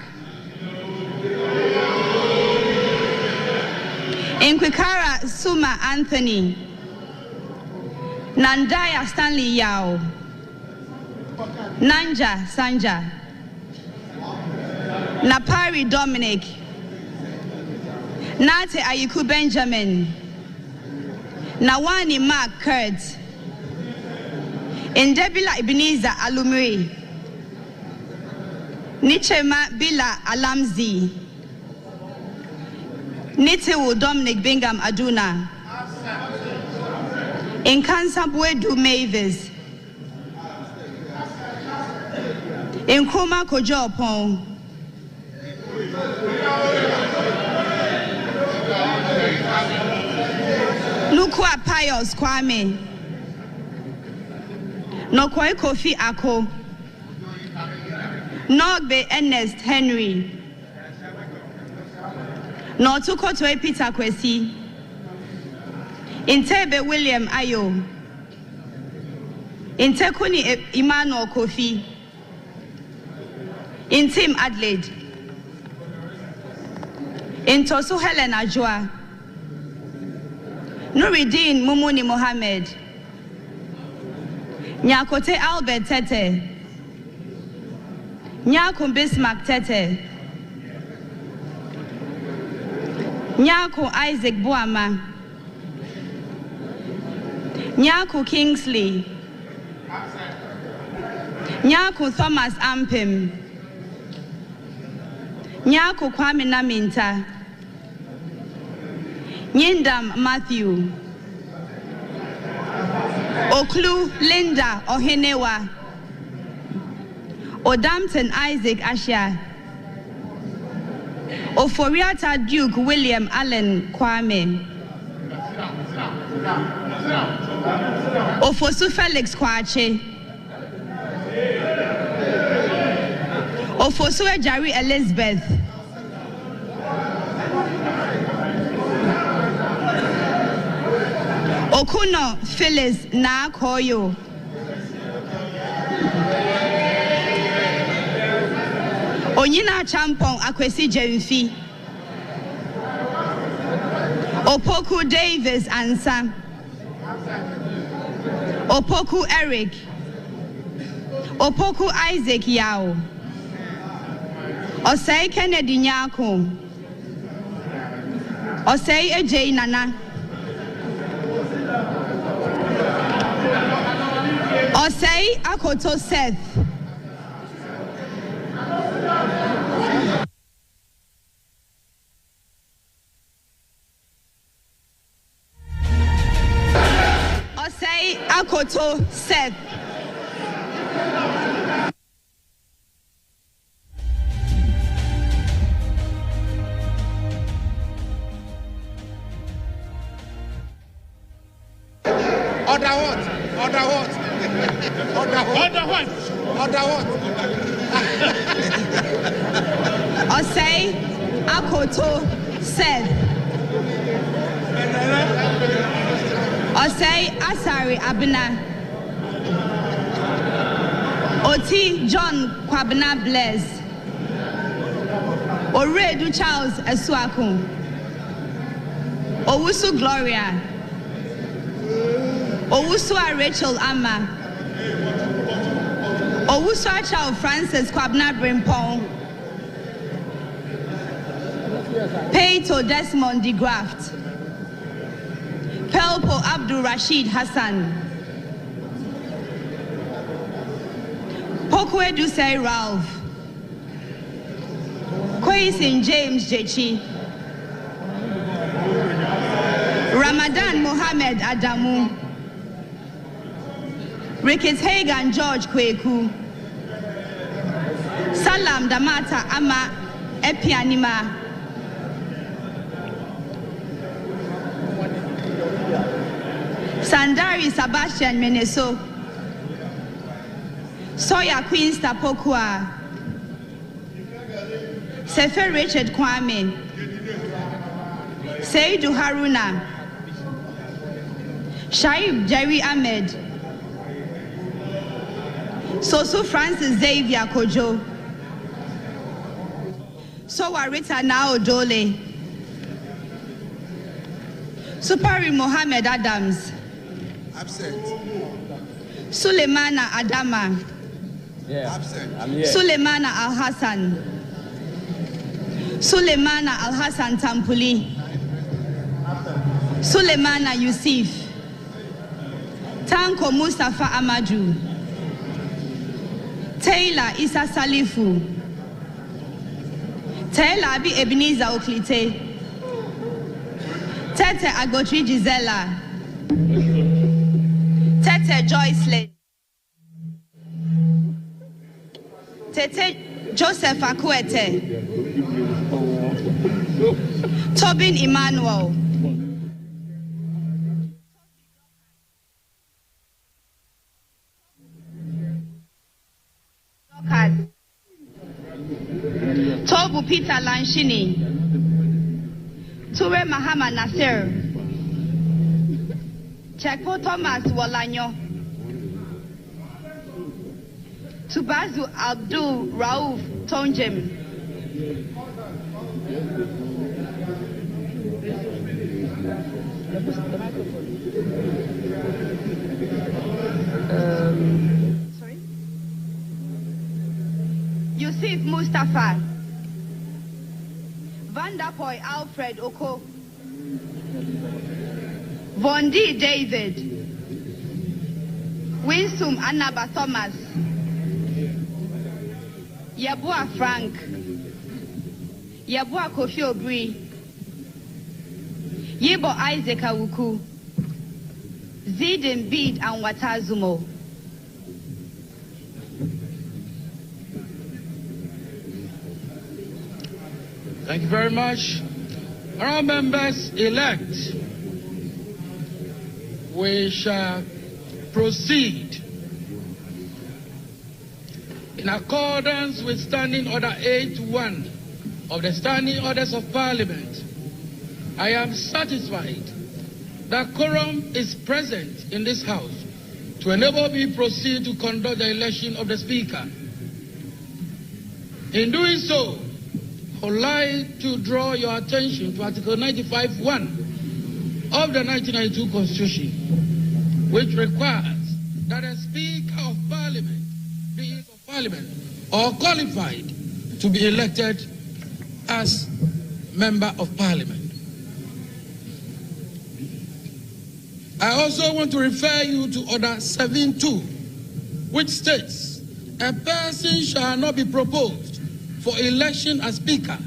Speaker 16: Inkwikara Suma Anthony, Nandaya Stanley Yao, Nanja Sanja, Napari Dominic, Nate Ayuku Benjamin, Nawani Mark Kurt, Indebila Ebenezer Alumri, Nichema Bila Alamzi, Nitewu Dominic Bingham Aduna, Inkansabwedu Mavis, Nkrumah Kojo Opon, Nukwa Pius Kwame, Nokwai Kofi Ako, Nogbe Ernest Henry, Notuko Toy Peter Kwesi, Intebe William Ayo, Intekuni Emmanuel Kofi, Intim Adelaide, Intosu Helen Ajwa, Nuruddin Mumuni Mohammed, Nyakote Albert Tete, Nyakum Bismarck Tete, Nyaku Isaac Boama, Nyaku Kingsley, Nyaku Thomas Ampim, Nyaku Kwame Naminta, Nyindam Matthew, Oklu Linda Ohenewa, Odampton Isaac Asha, Oforiata Duke William Allen Kwame, Ofosu Felix Kwache, Ofosu Ejari Elizabeth, Okuno Phyllis Nakoyo, Onyina Champon Akwesi Jemfi, Opoku Davis Ansa, Opoku Eric, Opoku Isaac Yao, Osei Kennedy Nyako, Osei Ejay Nana, Osei Akoto Seth, Osei Akoto Seth,
Speaker 6: Order what? Order what? Order what? Order what?
Speaker 16: Osei Akoto Seth, Osei Asari Abena, Oti John Kwabena Bless, Oredu Charles Esuaku, Owusu Gloria, Owusua Rachel Ama, Owusua Charles Francis Kwabena Brimpong, Peito Desmond de Graft, Pelpo Abdul Rashid Hassan, Pokwe Dusei Ralph, Kwaisin James Jechi, Ramadan Mohammed Adamu, Ricketts Hagan George Kweku, Salam Damata Ama Epianima, Sandari Sebastian Meneso, Soya Queensta Pokua, Sefer Richard Kwame, Seidu Haruna, Shaib Jerry Ahmed, Soso Francis Xavier Kojo. Sowa Rita Nao Dole. Supari Mohammed Adams.
Speaker 6: Absent.
Speaker 16: Suleimana Adama.
Speaker 6: Absent.
Speaker 16: Suleimana Al Hassan. Suleimana Al Hassan Tampuli. Suleimana Yusuf. Tanko Mustafa Amaju. Taylor Isa Salifu. Taylor Abi Ebenezer Oklite. Tete Agotri Gisela. Tete Joyce Lane. Tete Joseph Akwete. Tobin Emmanuel. Tobu Peter Lanshini. Ture Mahama Nasir. Chekpo Thomas Walanyo. Tubazu Abdul Rauf Tonjem. Sorry? Yusuf Mustafa. Vanderpoy Alfred Oko. Vondi David. Winsum Annaba Thomas. Yabua Frank. Yabua Kofi Obri. Yibo Isaac Awuku. Zidin Bid and Watazumo.
Speaker 14: Thank you very much. Our members elect, we shall proceed in accordance with Standing Order 8.1 of the Standing Orders of Parliament. I am satisfied that quorum is present in this House to enable me proceed to conduct the election of the Speaker. In doing so, I would like to draw your attention to Article 95(1) of the 1992 Constitution, which requires that a Speaker of Parliament be of Parliament or qualified to be elected as Member of Parliament. I also want to refer you to Order 7.2, which states, a person shall not be proposed for election as Speaker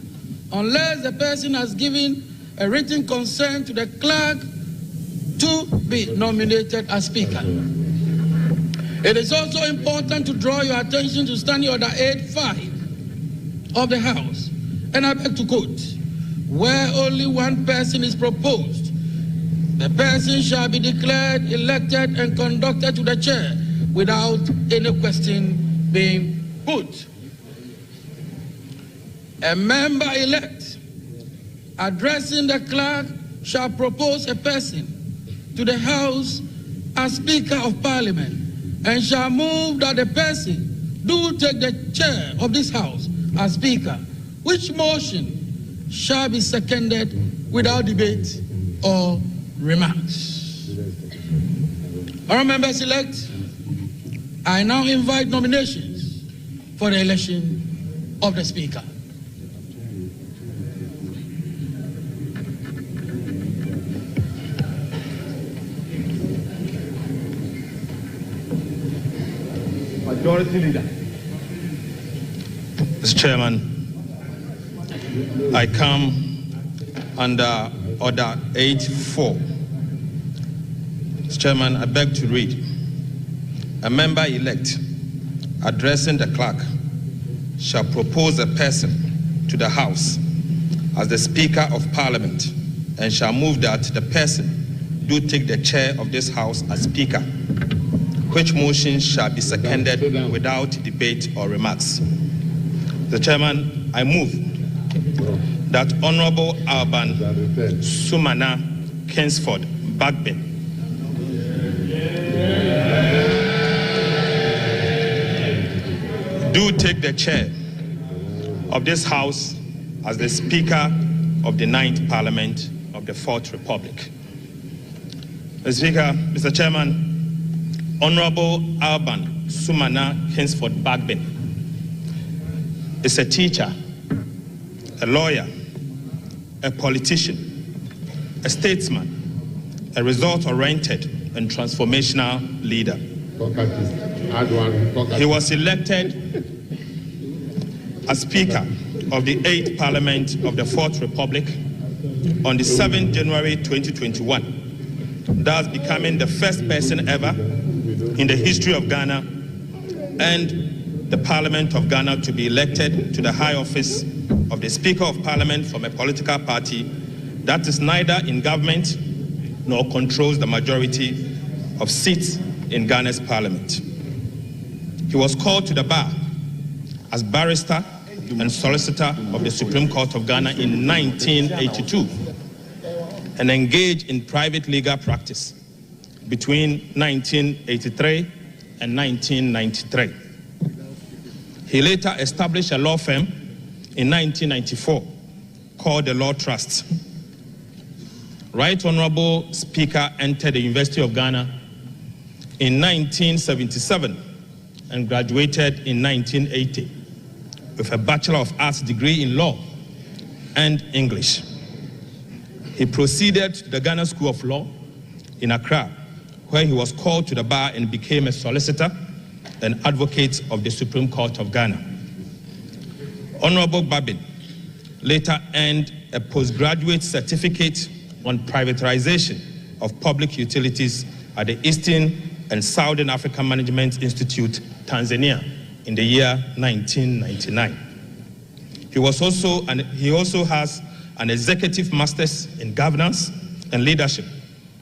Speaker 14: unless the person has given a written consent to the clerk to be nominated as Speaker. It is also important to draw your attention to Standing Order 8.5 of the House, and I beg to quote, where only one person is proposed, the person shall be declared elected and conducted to the chair without any question being put. A member-elect addressing the clerk shall propose a person to the House as Speaker of Parliament and shall move that the person do take the chair of this House as Speaker, which motion shall be seconded without debate or remarks. Our members-elect, I now invite nominations for the election of the Speaker.
Speaker 18: Majority Leader.
Speaker 12: Mr. Chairman, I come under Order 8.4. Mr. Chairman, I beg to read. A member-elect addressing the clerk shall propose a person to the House as the Speaker of Parliament and shall move that the person do take the chair of this House as Speaker, which motion shall be seconded without debate or remarks. The Chairman, I move that Honorable Alban Sumana Kingsford Bagbin do take the chair of this House as the Speaker of the 9th Parliament of the 4th Republic. Mr. Speaker, Mr. Chairman, Honorable Alban Sumana Kingsford Bagbin is a teacher, a lawyer, a politician, a statesman, a result-oriented and transformational leader. He was elected as Speaker of the 8th Parliament of the 4th Republic on the 7th January 2021, thus becoming the first person ever in the history of Ghana and the Parliament of Ghana to be elected to the high office of the Speaker of Parliament from a political party that is neither in government nor controls the majority of seats in Ghana's Parliament. He was called to the bar as barrister and solicitor of the Supreme Court of Ghana in 1982 and engaged in private legal practice between 1983 and 1993. He later established a law firm in 1994 called the Law Trust. Right Honorable Speaker entered the University of Ghana in 1977 and graduated in 1980 with a Bachelor of Arts degree in Law and English. He proceeded to the Ghana School of Law in Accra, where he was called to the bar and became a solicitor and advocate of the Supreme Court of Ghana. Honorable Babin later earned a postgraduate certificate on privatization of public utilities at the Eastern and Southern African Management Institute, Tanzania, in the year 1999. He also has an executive master's in governance and leadership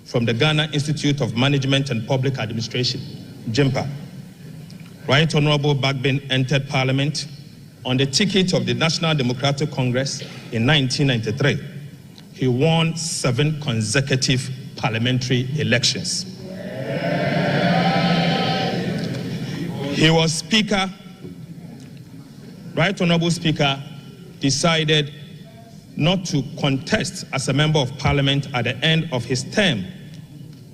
Speaker 12: from the Ghana Institute of Management and Public Administration, JIMPA. Right Honorable Bagbin entered Parliament on the ticket of the National Democratic Congress in 1993. He won 7 consecutive parliamentary elections. He was Speaker. Right Honorable Speaker decided not to contest as a member of Parliament at the end of his term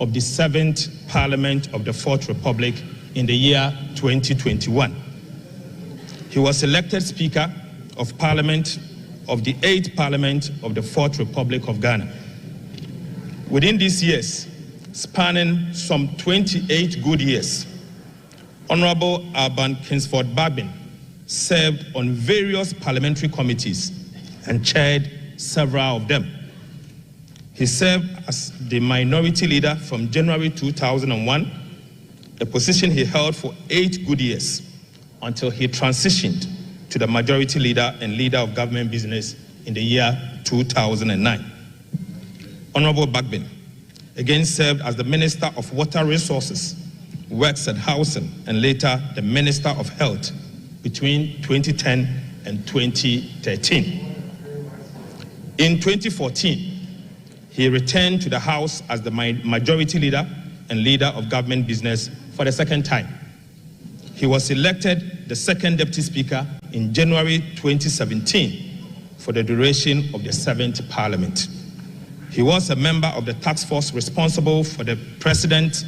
Speaker 12: of the 7th Parliament of the 4th Republic in the year 2021. He was elected Speaker of Parliament of the 8th Parliament of the 4th Republic of Ghana. Within these years, spanning some 28 good years, Honorable Alban Kingsford Bagbin served on various parliamentary committees and chaired several of them. He served as the minority leader from January 2001, a position he held for 8 good years until he transitioned to the majority leader and leader of government business in the year 2009. Honorable Bagbin again served as the Minister of Water Resources, Works and Housing, and later the Minister of Health between 2010 and 2013. In 2014, he returned to the House as the majority leader and leader of government business for the second time. He was elected the second Deputy Speaker in January 2017 for the duration of the 7th Parliament. He was a member of the task force responsible for the President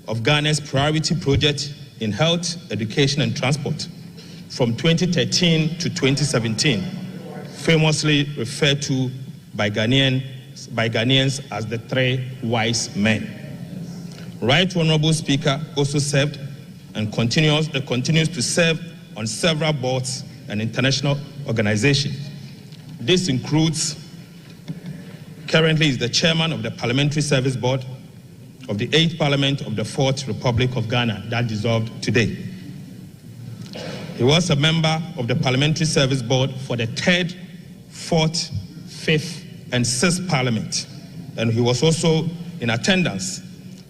Speaker 12: of Ghana's priority project in health, education, and transport from 2013 to 2017, famously referred to by Ghanaians as the 3 wise men. Right Honorable Speaker also served and continues to serve on several boards and international organizations. This includes, currently is the chairman of the Parliamentary Service Board of the 8th Parliament of the 4th Republic of Ghana that dissolved today. He was a member of the Parliamentary Service Board for the 3rd, 4th, 5th, and 6th Parliament, and he was also in attendance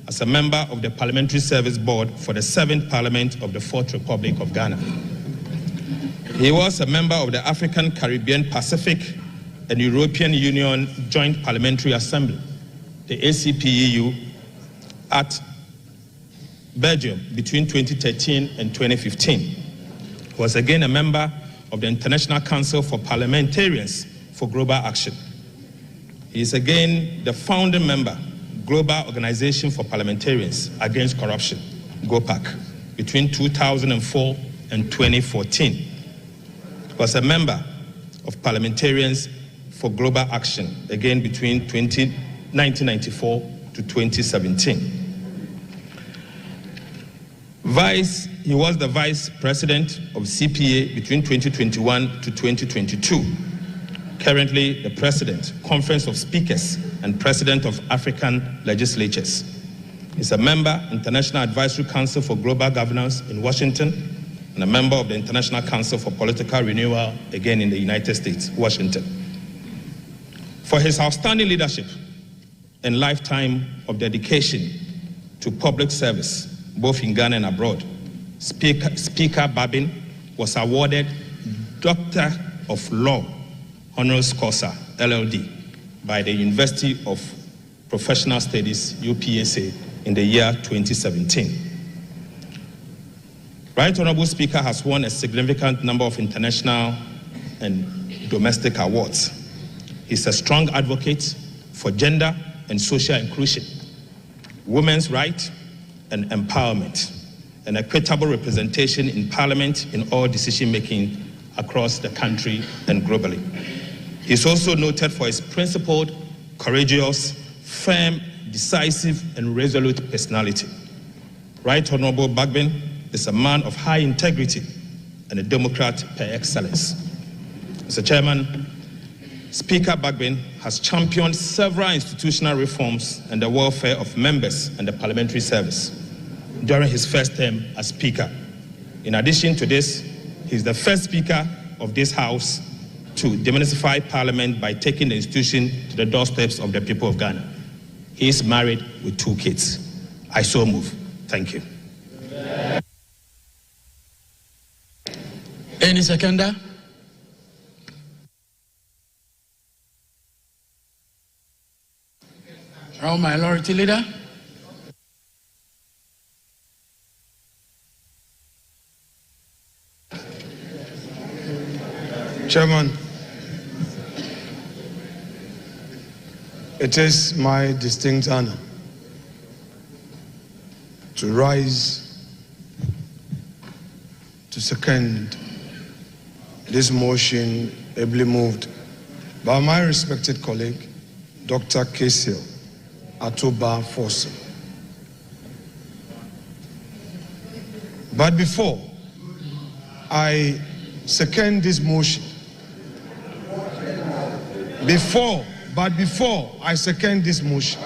Speaker 12: as a member of the Parliamentary Service Board for the 7th Parliament of the 4th Republic of Ghana. He was a member of the African, Caribbean, Pacific, and European Union Joint Parliamentary Assembly, the ACPEU, at Belgium between 2013 and 2015. was again a member of the International Council for Parliamentarians for Global Action. He is again the founding member, Global Organization for Parliamentarians Against Corruption, GOPAC, between 2004 and 2014. He was a member of Parliamentarians for Global Action, again between 1994 to 2017. He was the vice president of CPA between 2021 to 2022. Currently the president, Conference of Speakers, and president of African Legislatures. He's a member, International Advisory Council for Global Governance in Washington, and a member of the International Council for Political Renewal, again in the United States, Washington. For his outstanding leadership and lifetime of dedication to public service, both in Ghana and abroad, Speaker Babin was awarded Doctor of Law Honoris Causa, LLD, by the University of Professional Studies, UPSA, in the year 2017. Right Honorable Speaker has won a significant number of international and domestic awards. He's a strong advocate for gender and social inclusion, women's rights and empowerment, and equitable representation in Parliament in all decision-making across the country and globally. He's also noted for his principled, courageous, firm, decisive, and resolute personality. Right Honorable Bagbin is a man of high integrity and a Democrat per excellence. Mr. Chairman, Speaker Bagbin has championed several institutional reforms and the welfare of members and the parliamentary service during his first term as Speaker. In addition to this, he is the first Speaker of this House to demystify Parliament by taking the institution to the doorsteps of the people of Ghana. He is married with 2 kids. I so move. Thank you.
Speaker 14: Any seconder? Our minority leader.
Speaker 13: Chairman, it is my distinct honor to rise to second this motion ably moved by my respected colleague, Dr. Kesil Atoba Fosu. But before I second this motion, before I second this motion,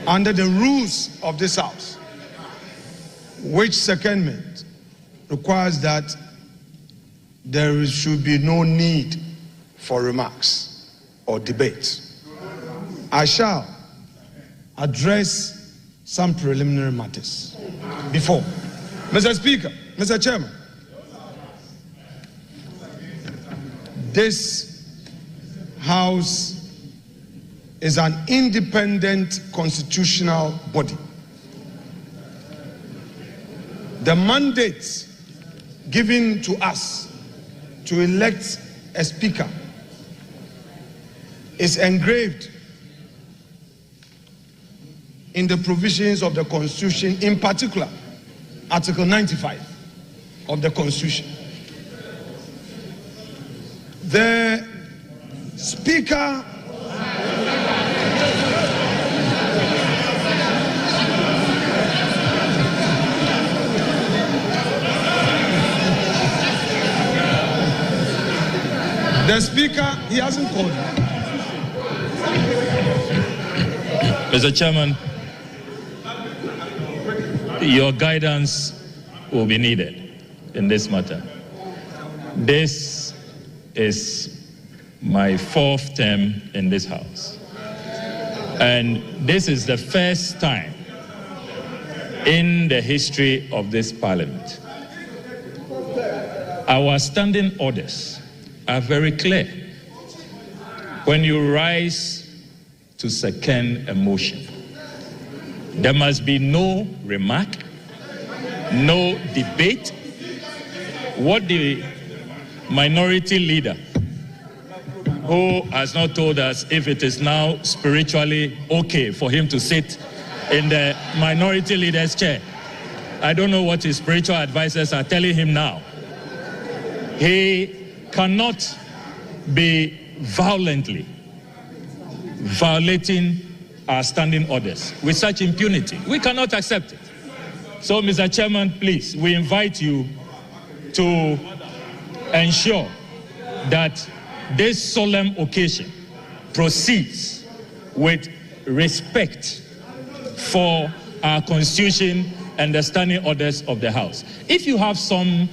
Speaker 13: under the rules of this House, which secondment requires that there should be no need for remarks or debate, I shall address some preliminary matters. Before, Mr. Speaker, Mr. Chairman, this House is an independent constitutional body. The mandate given to us to elect a speaker is engraved in the provisions of the Constitution, in particular, Article 95 of the Constitution. The Speaker he hasn't called me.
Speaker 19: Mr. Chairman, your guidance will be needed in this matter. This is my 4th term in this House. And this is the first time in the history of this Parliament. Our standing orders are very clear. When you rise to second a motion, there must be no remark, no debate, what the minority leader, who has not told us if it is now spiritually okay for him to sit in the minority leader's chair. I don't know what his spiritual advisors are telling him now. He cannot be violently violating our standing orders with such impunity. We cannot accept it. So, Mr. Chairman, please, we invite you to ensure that this solemn occasion proceeds with respect for our Constitution and the standing orders of the House. If you have some,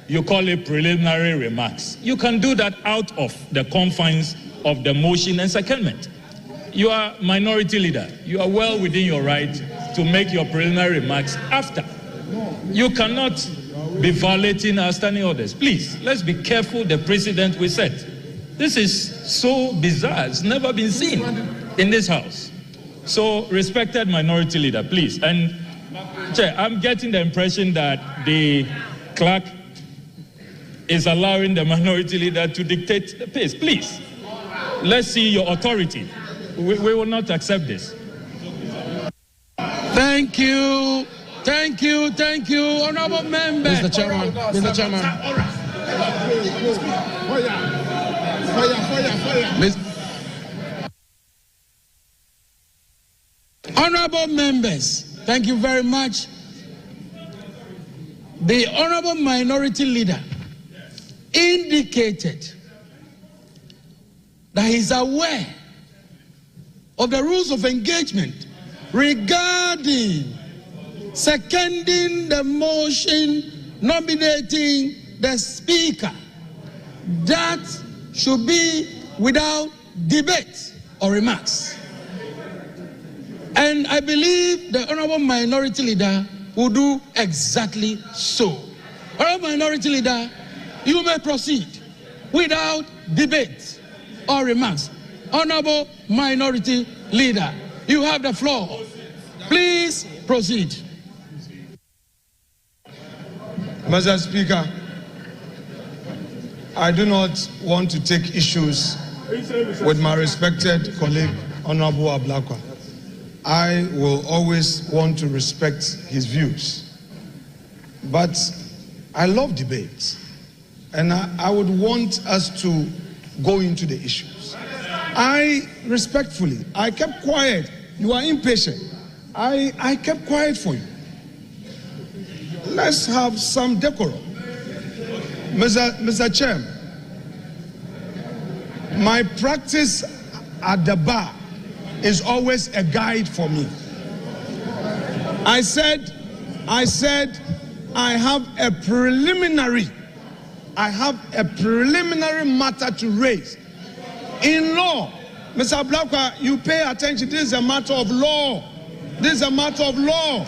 Speaker 19: you call it preliminary remarks, you can do that out of the confines of the motion and secondment. You are minority leader. You are well within your right to make your preliminary remarks after. You cannot be violating our standing orders. Please, let's be careful the precedent we set. This is so bizarre. It's never been seen in this House. So, respected minority leader, please. And, Chair, I'm getting the impression that the clerk is allowing the minority leader to dictate the pace. Please, let's see your authority. We will not accept this.
Speaker 14: Thank you. Thank you. Thank you, honorable members.
Speaker 17: Mr. Chairman. Mr. Chairman.
Speaker 14: Honorable members, thank you very much. The honorable minority leader indicated that he's aware of the rules of engagement regarding seconding the motion nominating the speaker. That should be without debate or remarks. And I believe the honorable minority leader will do exactly so. Honorable minority leader, you may proceed without debate or remarks. Honorable minority leader, you have the floor. Please proceed.
Speaker 13: Mr. Speaker, I do not want to take issues with my respected colleague, Honorable Ablakwa. I will always want to respect his views. But I love debates, and I would want us to go into the issues. I kept quiet. You are impatient. I kept quiet for you. Let's have some decorum. Mr. Chairman, my practice at the bar is always a guide for me. I said I have a preliminary matter to raise. In law, Mr. Blakwa, you pay attention. This is a matter of law. This is a matter of law.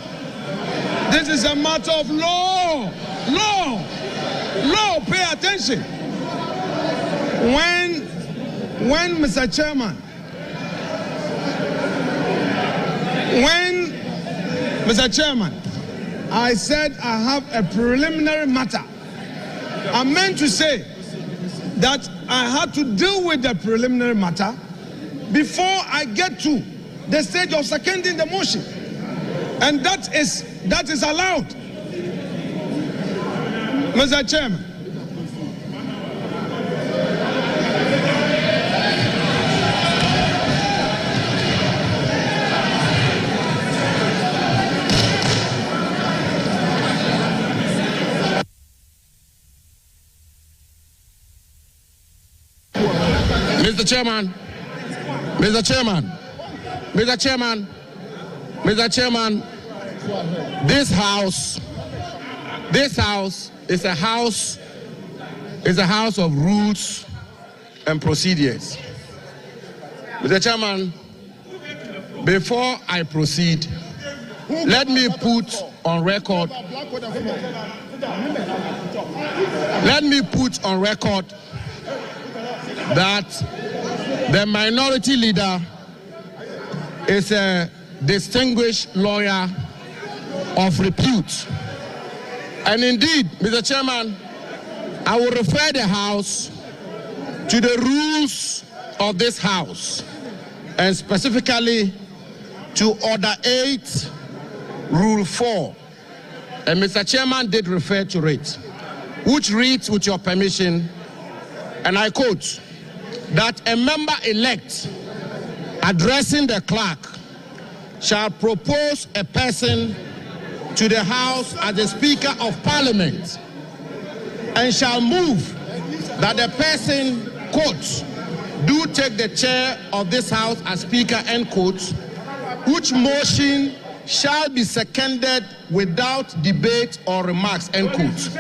Speaker 13: This is a matter of law. Law, pay attention. When Mr. Chairman, I said I have a preliminary matter, I meant to say that I had to deal with the preliminary matter before I get to the stage of seconding the motion. And that is allowed. Mr. Chairman.
Speaker 17: Mr. Chairman, this house is a house of rules and procedures. Mr. Chairman, before I proceed, let me put on record that the minority leader is a distinguished lawyer of repute. And indeed, Mr. Chairman, I will refer the House to the rules of this House, and specifically to Order 8, Rule 4. And Mr. Chairman did refer to it, which reads, with your permission, and I quote, that a member-elect addressing the clerk shall propose a person to the House as the Speaker of Parliament and shall move that the person, quote, do take the chair of this House as Speaker, end quote, which motion shall be seconded without debate or remarks, end quote.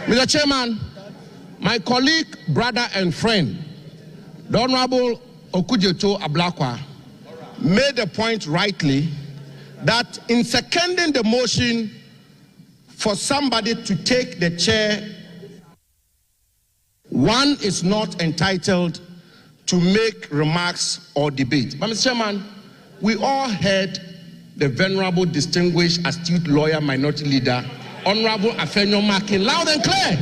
Speaker 17: Mr. Chairman, my colleague, brother, and friend, the Honorable Okujeto Ablakwa, made the point rightly that in seconding the motion for somebody to take the chair, one is not entitled to make remarks or debate. But Mr. Chairman, we all heard the venerable, distinguished, astute lawyer, minority leader, Honorable Afenyo Makin, loud and clear.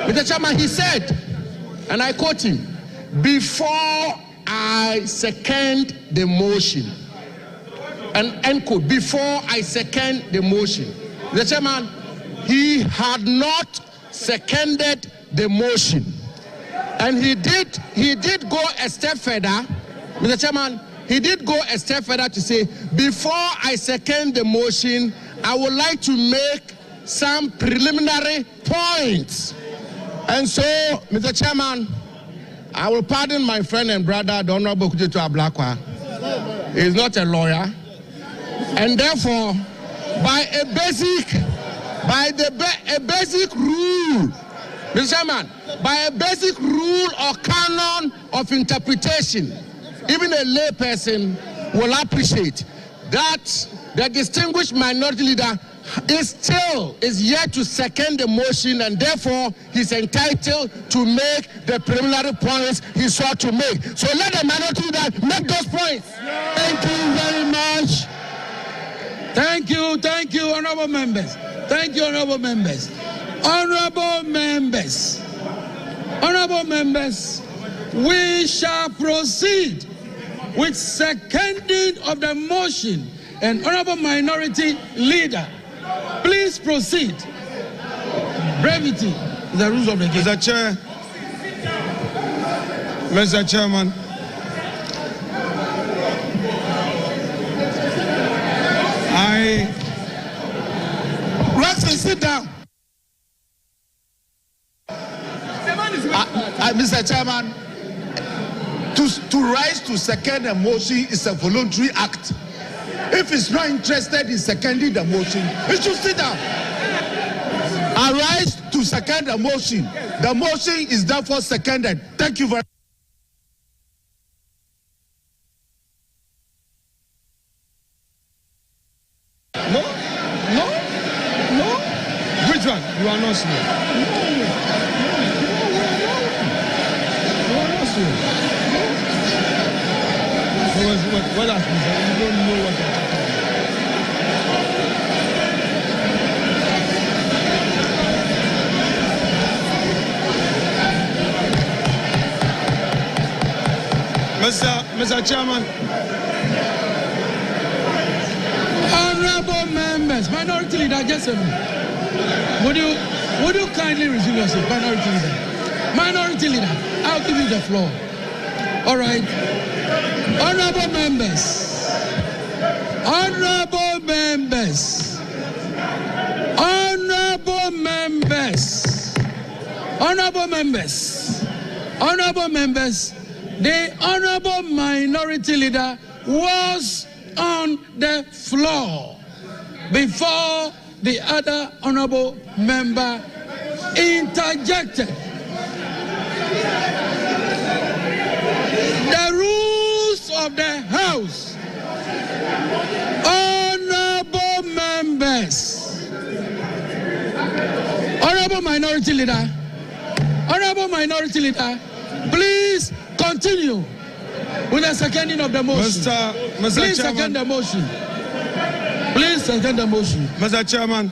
Speaker 17: Mr. Chairman, he said, and I quote him, before I second the motion, and end quote, before I second the motion. Mr. Chairman, he had not seconded the motion. And he did go a step further. Mr. Chairman, he did go a step further to say, before I second the motion, I would like to make some preliminary points. And so, Mr. Chairman, I will pardon my friend and brother, the Honorable Okujeto Ablakwa. He is not a lawyer. And therefore, by a basic rule, Mr. Chairman, by a basic rule or canon of interpretation, even a lay person will appreciate that the distinguished minority leader is yet to second the motion, and therefore he's entitled to make the preliminary points he sought to make. So let the minority leader make those points.
Speaker 14: Thank you very much. Thank you, honorable members. Thank you, honorable members. Honorable members, we shall proceed with seconding of the motion. And honorable minority leader, please proceed. Brevity is the rules of the game.
Speaker 13: Mr. Chairman,
Speaker 17: Roxy, sit down. Mr. Chairman, to rise to second a motion is a voluntary act. If he's not interested in seconding the motion, he should sit down. I rise to second the motion. The motion is therefore seconded. Thank you very much.
Speaker 13: No. Which one? You are not sure. You are not sure. What has been said? You don't know what you're talking about. Mr. Chairman.
Speaker 14: Honorable members, minority leader, just a minute. Would you kindly resume yourself, minority leader? Minority leader, I'll give you the floor. All right. Honorable members, honorable members, honorable members, honorable members, honorable members, the honorable minority leader was on the floor before the other honorable member interjected. The rules of the House, honorable members, honorable minority leader, please continue with the seconding of the motion. Please second the motion. Please second the motion.
Speaker 13: Mr. Chairman,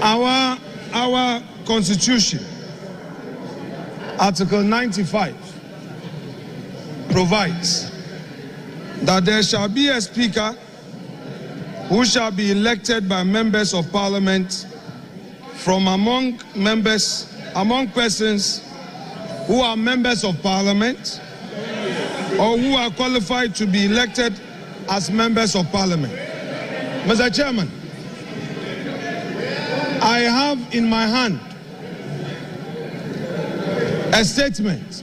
Speaker 13: our Constitution, Article 95, provides that there shall be a Speaker who shall be elected by members of Parliament from among persons who are members of Parliament or who are qualified to be elected as members of Parliament. Mr. Chairman, I have in my hand a statement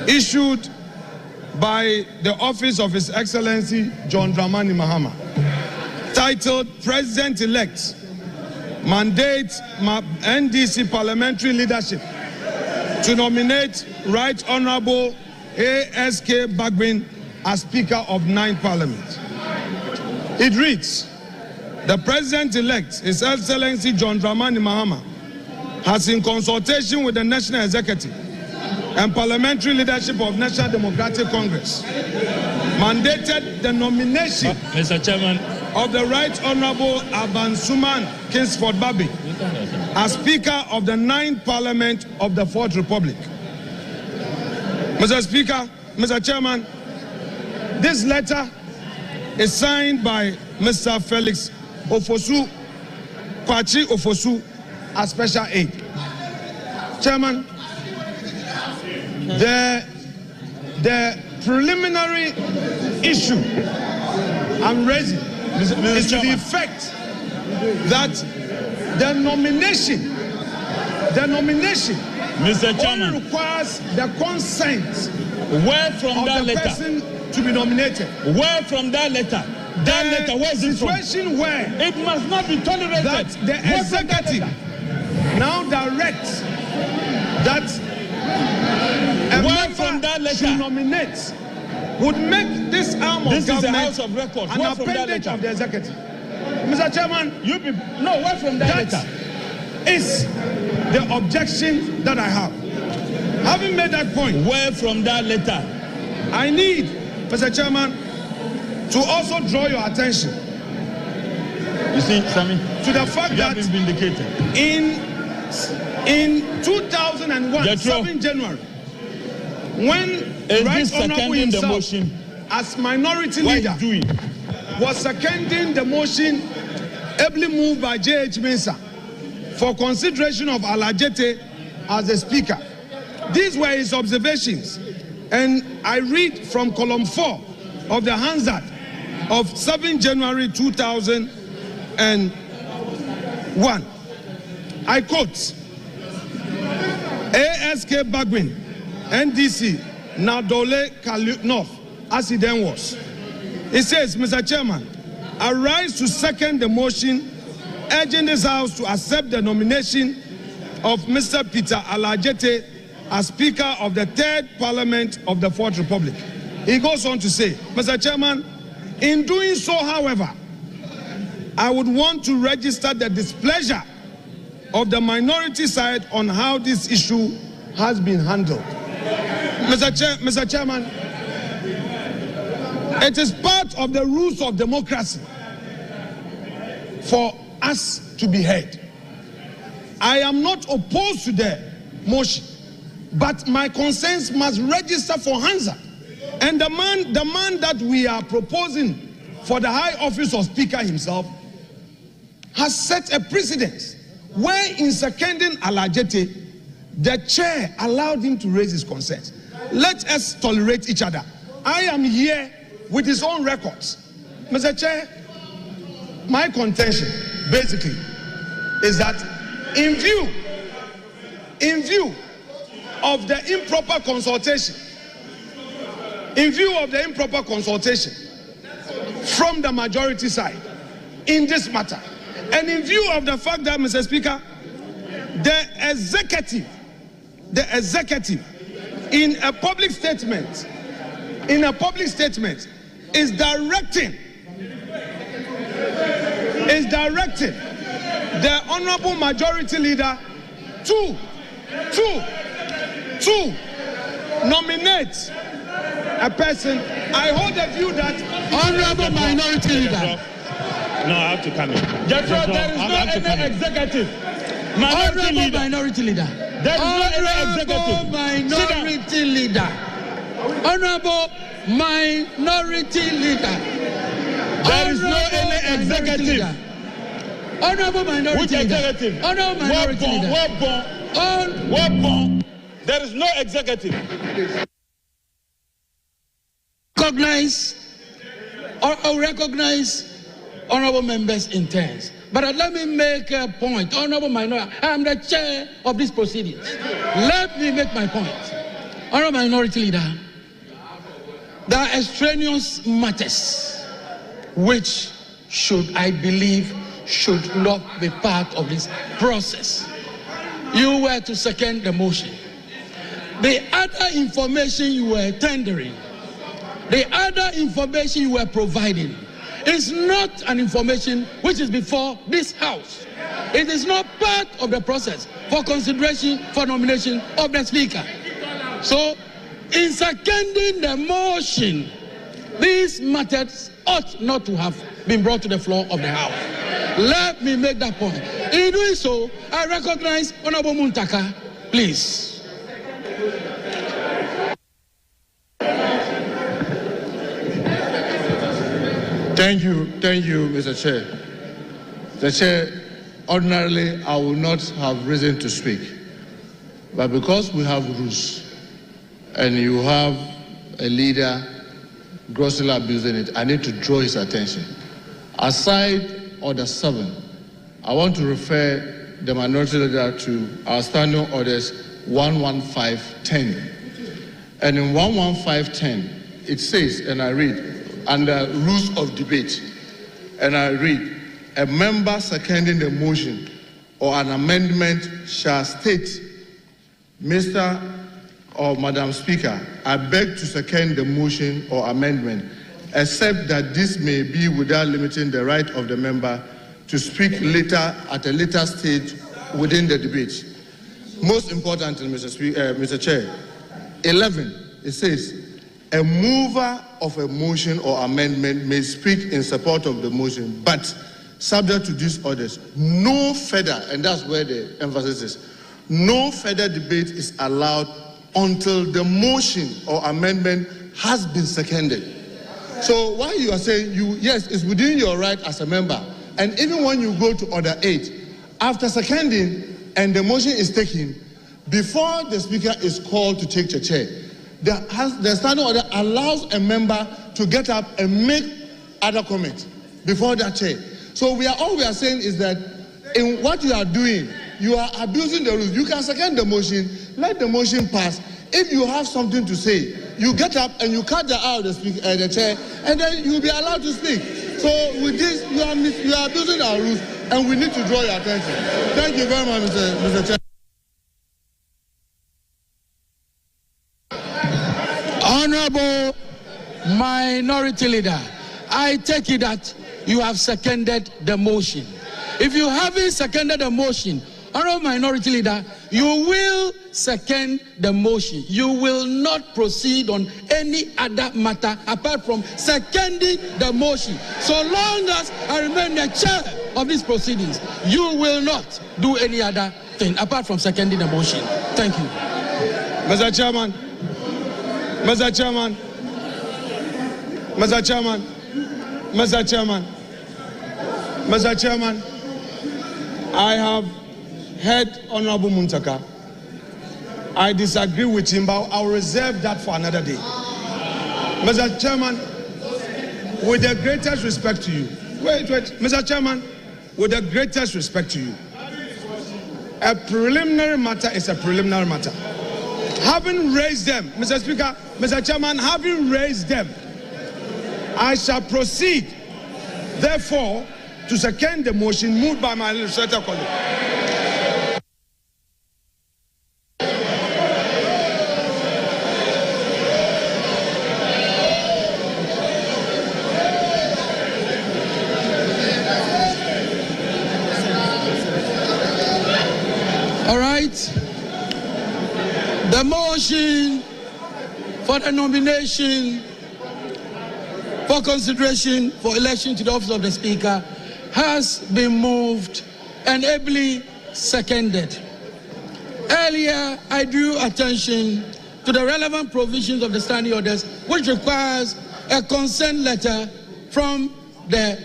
Speaker 13: issued by the Office of His Excellency John Dramani Mahama, titled President-elect Mandate NDC Parliamentary Leadership to nominate Right Honorable ASK Bagbin as Speaker of 9th Parliament. It reads, the President-elect, His Excellency John Dramani Mahama, has in consultation with the National Executive and Parliamentary Leadership of National Democratic Congress mandated the nomination
Speaker 19: Mr. Chairman,
Speaker 13: of the Right Honorable Abansuman Kingsford Babi as Speaker of the 9th Parliament of the 4th Republic. Mr. Speaker, Mr. Chairman, this letter is signed by Mr. Felix Ofosu, Kwachi Ofosu, as Special Aide. Chairman, the preliminary issue I'm raising is to the effect that the nomination
Speaker 19: Mr. Chairman,
Speaker 13: only requires the consent
Speaker 19: where from
Speaker 13: of
Speaker 19: that
Speaker 13: the
Speaker 19: letter
Speaker 13: person to be nominated.
Speaker 19: Where from that letter? That letter, where is it from?
Speaker 13: Situation where
Speaker 19: it must not be tolerated.
Speaker 13: That the executive now directs that a member should nominate would make this arm of government
Speaker 19: a house of record.
Speaker 13: An appendage of the executive. Mr. Chairman,
Speaker 19: you people, no, where from that letter?
Speaker 13: Is the objection that I have. Having made that point,
Speaker 19: where from that letter?
Speaker 13: I need, Mr. Chairman, to also draw your attention.
Speaker 19: You see, Sammy,
Speaker 13: to the fact that
Speaker 19: been vindicated.
Speaker 13: In 2001, 7 January, when Right Honorable himself, as minority leader, was seconding the motion ably moved by J.H. Mensah for consideration of Alajete as the Speaker. These were his observations, and I read from column 4 of the Hansard of 7 January 2001. I quote, ASK Bagwin, NDC, Nadole Kalu North, as he then was. It says, Mr. Chairman, I rise to second the motion urging this House to accept the nomination of Mr. Peter Alajete as Speaker of the 3rd Parliament of the 4th Republic. He goes on to say, Mr. Chairman, in doing so, however, I would want to register the displeasure of the minority side on how this issue has been handled. Mr. Chairman, it is part of the rules of democracy for us to be heard. I am not opposed to the motion, but my concerns must register for Hansard. And the man that we are proposing for the high office of Speaker himself has set a precedent where in seconding Alajete, the chair allowed him to raise his concerns. Let us tolerate each other. I am here with his own records. Mr. Chair, my contention basically is that in view of the improper consultation, from the majority side in this matter, and in view of the fact that, Mr. Speaker, the executive in a public statement is directing the honorable majority leader to nominate a person. I hold the view that honorable minority leader.
Speaker 19: No, I have to come in.
Speaker 13: There is no any executive
Speaker 14: Minority Leader.
Speaker 17: There is no any executive.
Speaker 14: Minority Leader. Honorable Minority Leader.
Speaker 17: There is no any executive.
Speaker 14: Honorable Minority
Speaker 17: Which
Speaker 14: Leader.
Speaker 17: executive?
Speaker 14: Honorable Minority Leader.
Speaker 17: Webborn. There is no executive.
Speaker 14: Recognize honorable members' intents. But let me make a point. Honorable Minority, I am the chair of these proceedings. Let me make my point. Honorable Minority Leader, there are extraneous matters which I believe should not be part of this process. You were to second the motion. The other information you were tendering, the other information you were providing is not an information which is before this House. It is not part of the process for consideration for nomination of the Speaker. So, in seconding the motion, these matters ought not to have been brought to the floor of the House. Let me make that point. In doing so, I recognize Honorable Muntaka, please.
Speaker 17: Thank you, Mr. Chair. The Chair, ordinarily I will not have reason to speak, but because we have rules and you have a leader grossly abusing it, I need to draw his attention. Aside Order 7, I want to refer the Minority Leader to our Standing Orders 11510. And in 11510, it says, and I read, under rules of debate, and I read, a member seconding the motion or an amendment shall state, Mr. or Madam Speaker, I beg to second the motion or amendment, except that this may be without limiting the right of the member to speak later at a later stage within the debate. Most importantly, Mr. Chair, 11, it says, a mover of a motion or amendment may speak in support of the motion, but subject to these orders, no further, and that's where the emphasis is, no further debate is allowed until the motion or amendment has been seconded. So while you are saying, yes, it's within your right as a member, and even when you go to Order 8, after seconding and the motion is taken, before the Speaker is called to take the chair, the Standing Order allows a member to get up and make other comments before that chair. So all we are saying is that in what you are doing, you are abusing the rules. You can second the motion, let the motion pass. If you have something to say, you get up and you cut the out of the chair, and then you will be allowed to speak. So with this, you are abusing our rules, and we need to draw your attention. Thank you very much, Mr. Chair.
Speaker 14: Honorable Minority Leader, I take it that you have seconded the motion. If you haven't seconded the motion, Honorable Minority Leader, you will second the motion. You will not proceed on any other matter apart from seconding the motion. So long as I remain the chair of these proceedings, you will not do any other thing apart from seconding the motion. Thank you.
Speaker 13: Mr. Chairman. Mr. Chairman, Mr. Chairman, Mr. Chairman, Mr. Chairman, I have heard Honorable Muntaka. I disagree with him, but I'll reserve that for another day. Mr. Chairman, with the greatest respect to you, wait, Mr. Chairman, with the greatest respect to you, a preliminary matter is a preliminary matter. Having raised them, Mr. Speaker, Mr. Chairman, having raised them, I shall proceed, therefore, to second the motion moved by my legislator colleague.
Speaker 14: All right. The motion for the nomination for consideration for election to the office of the Speaker has been moved and ably seconded. Earlier, I drew attention to the relevant provisions of the standing orders, which requires a consent letter from the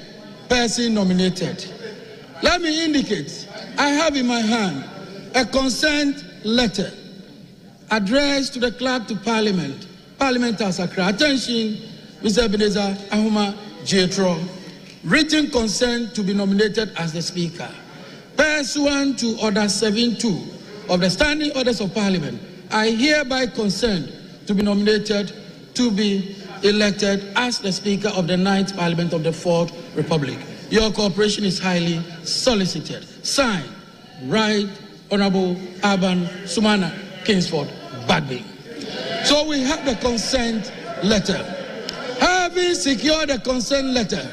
Speaker 14: person nominated. Let me indicate, I have in my hand a consent letter addressed to the clerk to Parliament, Parliament House Accra. Attention, Mr. Ebenezer Ahuma Jetro. Written consent to be nominated as the Speaker. Pursuant to Order 7.2 of the Standing Orders of Parliament, I hereby consent to be nominated to be elected as the Speaker of the 9th Parliament of the 4th Republic. Your cooperation is highly solicited. Signed, Right Honorable Alban Sumana Kingsford Bagby. So we have the consent letter. Having secured the consent letter,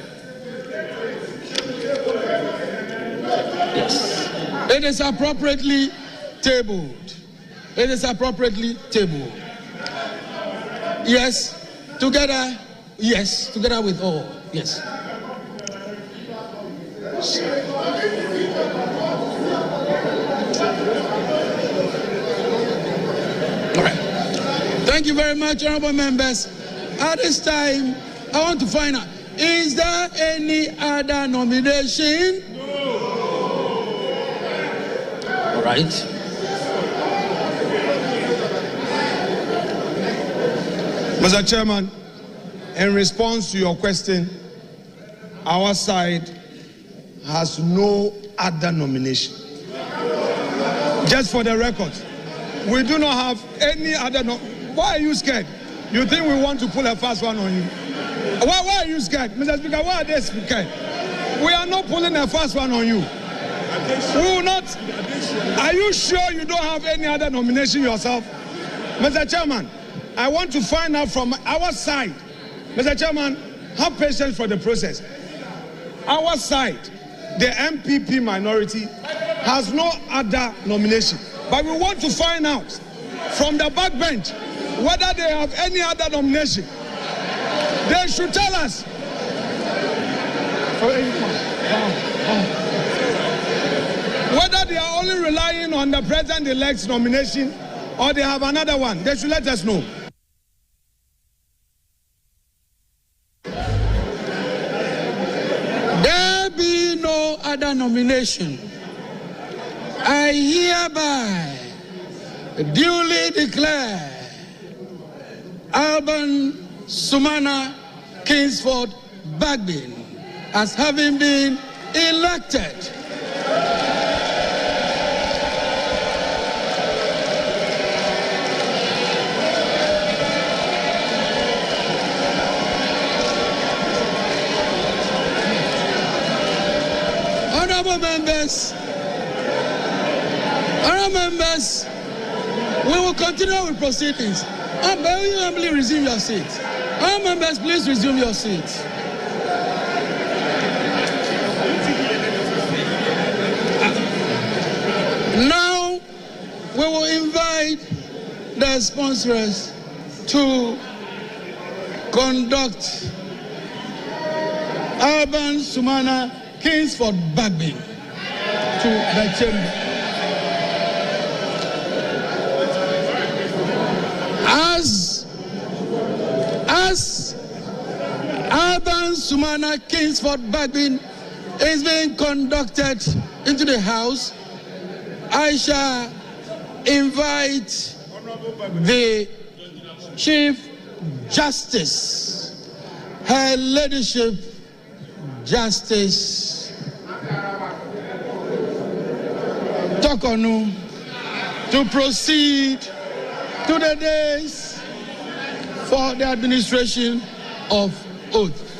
Speaker 14: yes, it is appropriately tabled. It is appropriately tabled. Yes, together. Yes, together with all. Yes. All right. Thank you very much, honorable members. At this time, I want to find out, is there any other nomination? No. All right.
Speaker 13: Mr. Chairman, in response to your question, our side has no other nomination. Just for the record, we do not have any other. Why are you scared? You think we want to pull a fast one on you? Why are you scared? Mr. Speaker, why are they scared? We are not pulling a fast one on you. We will not. Are you sure you don't have any other nomination yourself? Mr. Chairman, I want to find out from our side. Mr. Chairman, have patience for the process. Our side, the MPP minority, has no other nomination. But we want to find out from the backbench whether they have any other nomination. They should tell us. Whether they are only relying on the president-elect's nomination or they have another one. They should let us know.
Speaker 14: There be no other nomination. I hereby duly declare Alban Sumana Kingsford Bagby as having been elected Honorable members, we will continue with proceedings. I beg you humbly resume your seats. All members, please resume your seats. Now, we will invite the sponsors to conduct Alban Sumana Kingsford Bagby to the chamber. As Alban Sumana Kingsford Bagby is being conducted into the House, I shall invite the Chief Justice, Her Ladyship Justice Tokonu, to proceed to the days for the administration of oath.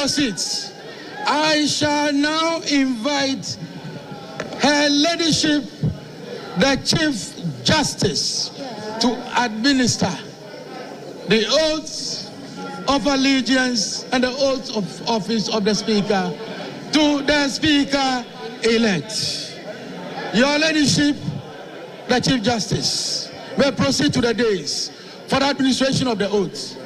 Speaker 17: your seats. I shall now invite Her Ladyship, the Chief Justice, to administer the oaths of allegiance and the oath of office of the Speaker to the Speaker-elect. Your Ladyship, the Chief Justice, may proceed to the dais for the administration of the oaths.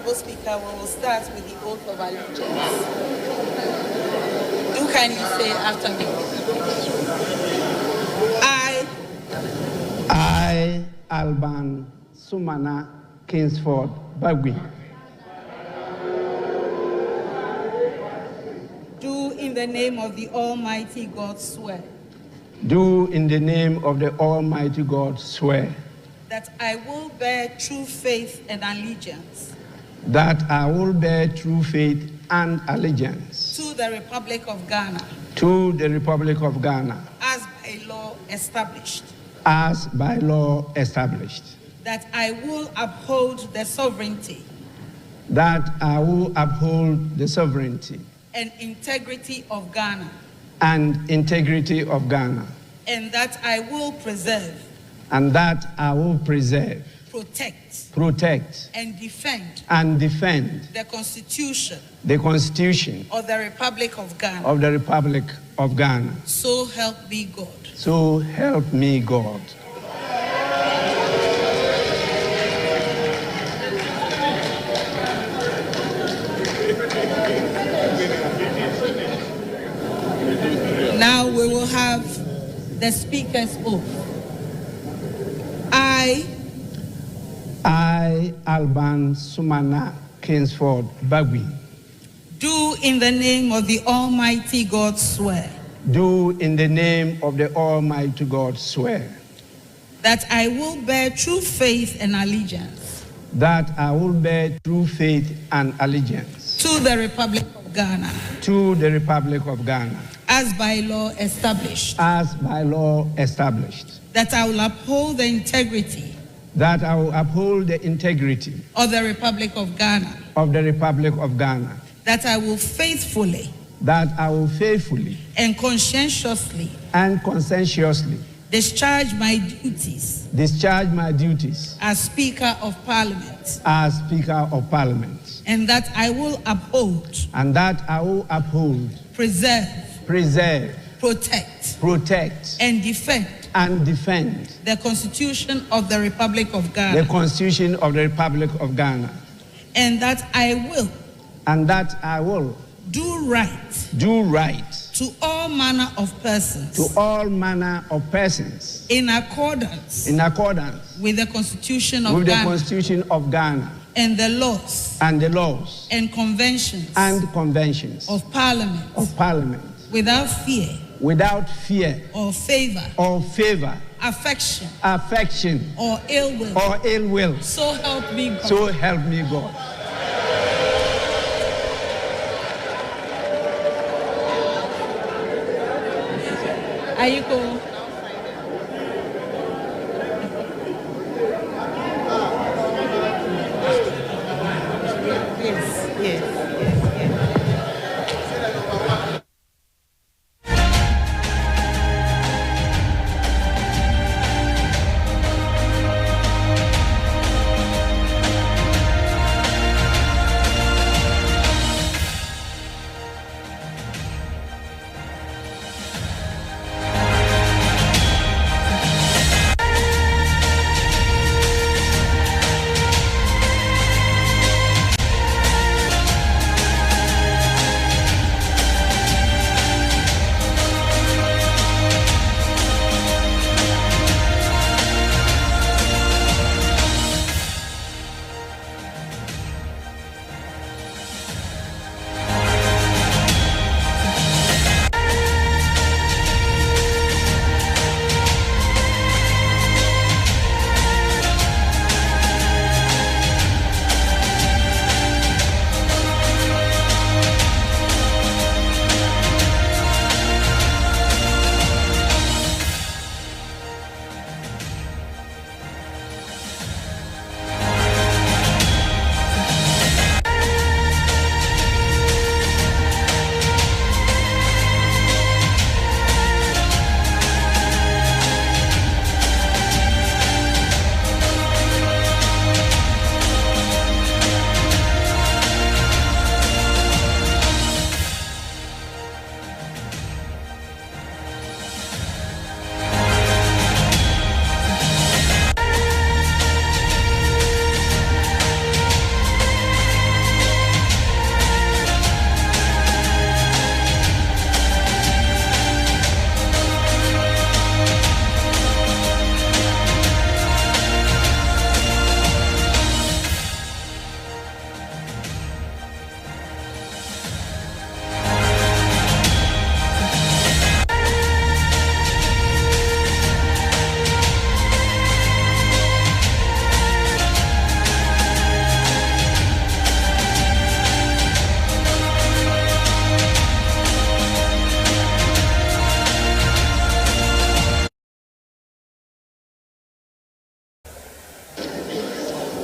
Speaker 20: Speaker, we will start with the oath of allegiance. Do kindly say after me.
Speaker 10: I, Alban Sumana Kingsford Bagui,
Speaker 20: do in the name of the Almighty God swear.
Speaker 10: Do in the name of the Almighty God swear.
Speaker 20: That I will bear true faith and allegiance.
Speaker 10: That I will bear true faith and allegiance.
Speaker 20: To the Republic of Ghana.
Speaker 10: To the Republic of Ghana.
Speaker 20: As by law established.
Speaker 10: As by law established.
Speaker 20: That I will uphold the sovereignty.
Speaker 10: That I will uphold the sovereignty.
Speaker 20: And integrity of Ghana.
Speaker 10: And integrity of Ghana.
Speaker 20: And that I will preserve.
Speaker 10: And that I will preserve.
Speaker 20: Protect. And defend.
Speaker 10: And defend.
Speaker 20: The Constitution.
Speaker 10: The Constitution.
Speaker 20: Of the Republic of Ghana.
Speaker 10: Of the Republic of Ghana.
Speaker 20: So help me God.
Speaker 10: So help me God.
Speaker 20: Now we will have the Speaker's oath.
Speaker 10: I, Alban Sumana Kingsford Bagui,
Speaker 20: do in the name of the Almighty God swear.
Speaker 10: Do in the name of the Almighty God swear.
Speaker 20: That I will bear true faith and allegiance.
Speaker 10: That I will bear true faith and allegiance.
Speaker 20: To the Republic of Ghana.
Speaker 10: To the Republic of Ghana.
Speaker 20: As by law established.
Speaker 10: As by law established.
Speaker 20: That I will uphold the integrity.
Speaker 10: That I will uphold the integrity.
Speaker 20: Of the Republic of Ghana.
Speaker 10: Of the Republic of Ghana.
Speaker 20: That I will faithfully.
Speaker 10: That I will faithfully.
Speaker 20: And conscientiously.
Speaker 10: And conscientiously.
Speaker 20: Discharge my duties.
Speaker 10: Discharge my duties.
Speaker 20: As Speaker of Parliament.
Speaker 10: As Speaker of Parliament.
Speaker 20: And that I will uphold.
Speaker 10: And that I will uphold.
Speaker 20: Preserve. Protect. And defend.
Speaker 10: And defend.
Speaker 20: The Constitution of the Republic of Ghana.
Speaker 10: The Constitution of the Republic of Ghana.
Speaker 20: And that I will.
Speaker 10: And that I will.
Speaker 20: Do right.
Speaker 10: To
Speaker 20: all manner of persons.
Speaker 10: To all manner of persons.
Speaker 20: In accordance.
Speaker 10: With
Speaker 20: the Constitution of Ghana.
Speaker 10: With the Constitution of Ghana.
Speaker 20: And the laws.
Speaker 10: And conventions.
Speaker 20: Of Parliament. Without fear. Or favor. Affection. Or ill will. So help me God. Ayiko. Yes.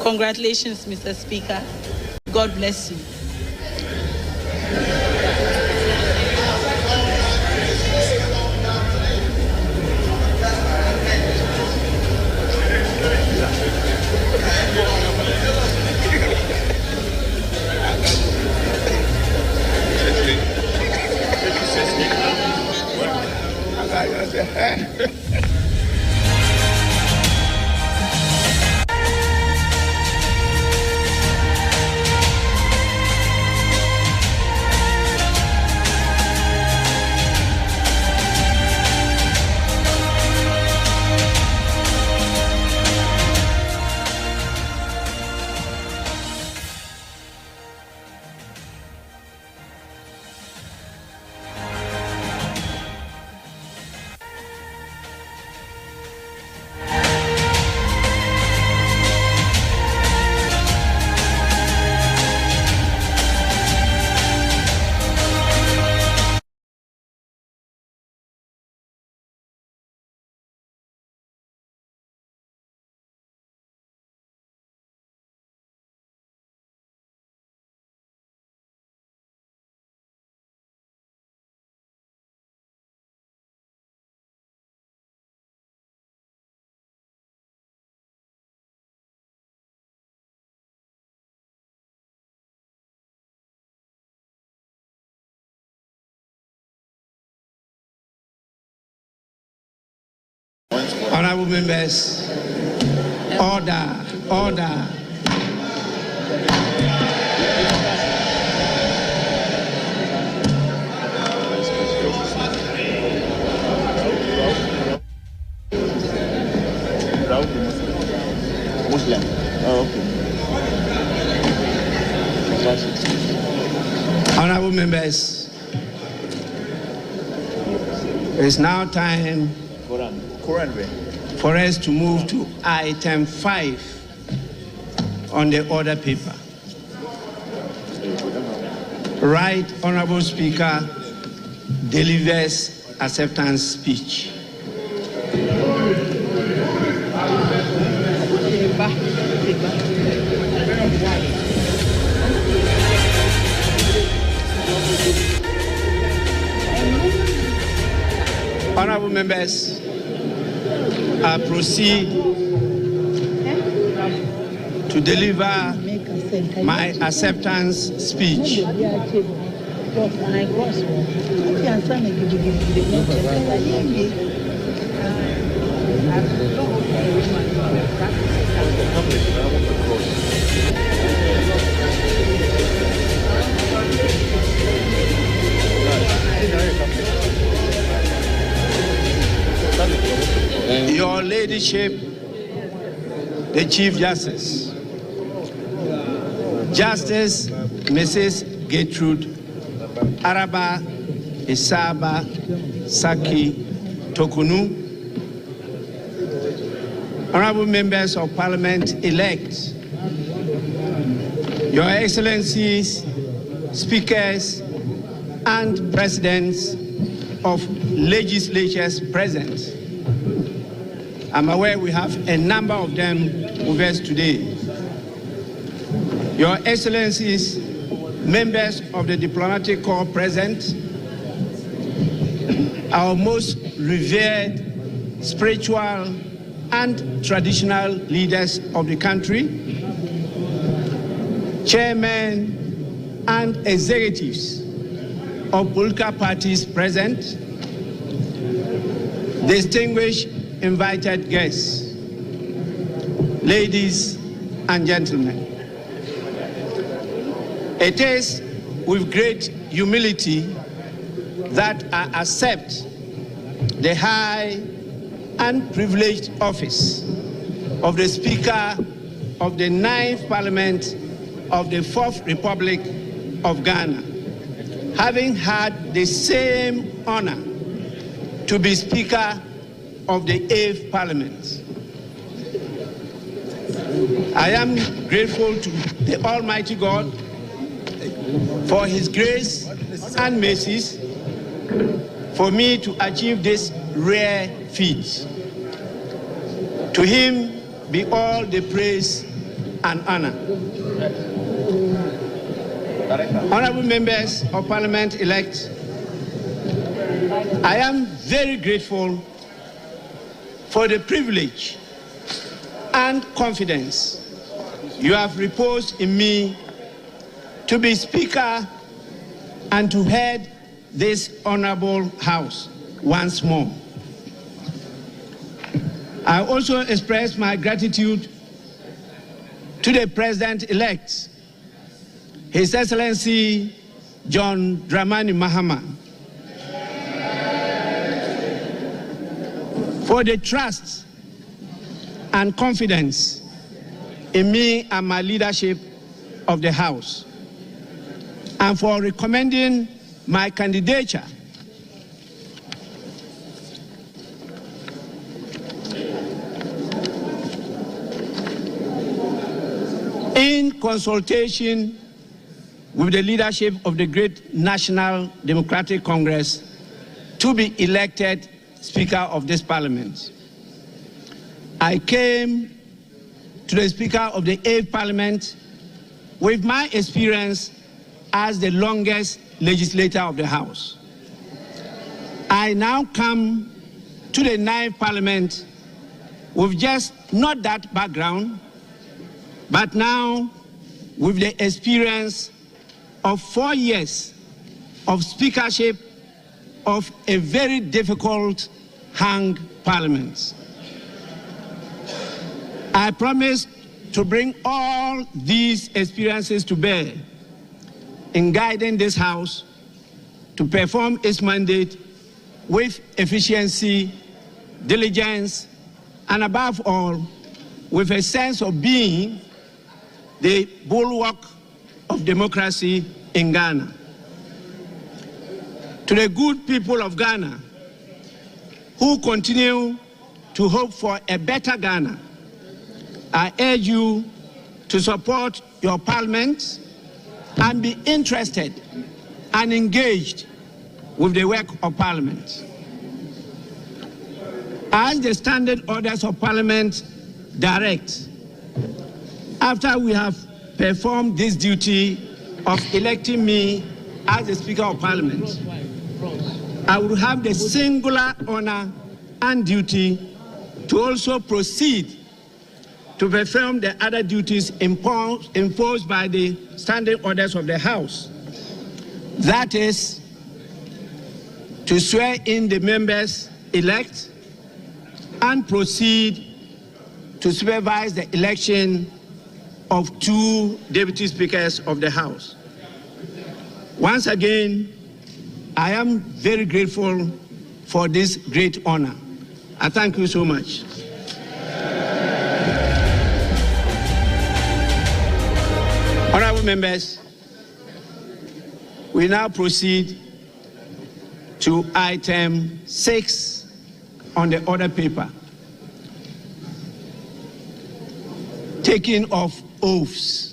Speaker 20: Congratulations, Mr. Speaker. God bless you.
Speaker 10: Honorable members, order.
Speaker 15: Muslim. Oh, okay.
Speaker 10: Honorable members, it's now time for us to move to item 5 on the order paper. Right Honorable Speaker delivers acceptance speech. Honorable members, I proceed to deliver my acceptance speech. Your Ladyship, the Chief Justice, Justice Mrs. Gertrude Araba Isaba Saki Tokunu, Honorable Members of Parliament elect, Your Excellencies, Speakers, and Presidents of legislatures present. I'm aware we have a number of them with us today. Your Excellencies, members of the diplomatic corps present, our most revered spiritual and traditional leaders of the country, chairmen and executives of political parties present, distinguished invited guests, ladies and gentlemen. It is with great humility that I accept the high and privileged office of the Speaker of the 9th Parliament of the 4th Republic of Ghana, having had the same honor to be Speaker of the 8th Parliament. I am grateful to the Almighty God for His grace and mercies for me to achieve this rare feat. To Him be all the praise and honor. Honorable members of Parliament elect, I am very grateful for the privilege and confidence you have reposed in me to be Speaker and to head this honorable House once more. I also express my gratitude to the President-elect, His Excellency John Dramani Mahama, for the trust and confidence in me and my leadership of the House, and for recommending my candidature in consultation with the leadership of the great National Democratic Congress to be elected Speaker of this Parliament. I came to the Speaker of the 8th Parliament with my experience as the longest legislator of the House. I now come to the 9th Parliament with just not that background, but now with the experience of 4 years of speakership of a very difficult hung parliament. I promise to bring all these experiences to bear in guiding this House to perform its mandate with efficiency, diligence, and above all, with a sense of being the bulwark of democracy in Ghana. To the good people of Ghana who continue to hope for a better Ghana, I urge you to support your parliament and be interested and engaged with the work of Parliament. as the standing orders of Parliament direct, after we have performed this duty of electing me as the Speaker of Parliament, I will have the singular honor and duty to also proceed to perform the other duties imposed by the standing orders of the House. That is, to swear in the members elect and proceed to supervise the election of 2 deputy speakers of the House. Once again, I am very grateful for this great honor. I thank you so much. Honorable members, we now proceed to item 6 on the order paper. Taking of oaths.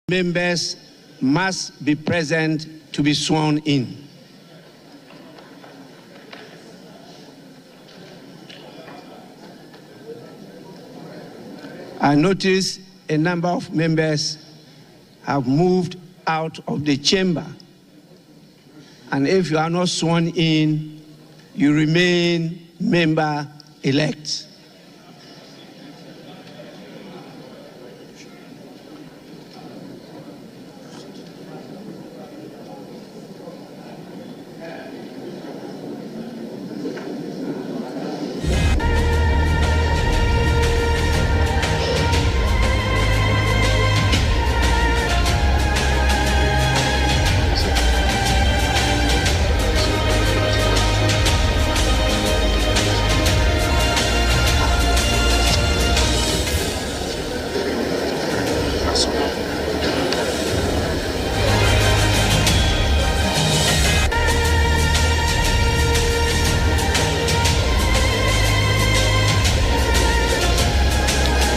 Speaker 10: members must be present to be sworn in. I notice a number of members have moved out of the chamber. And if you are not sworn in, you remain member-elect.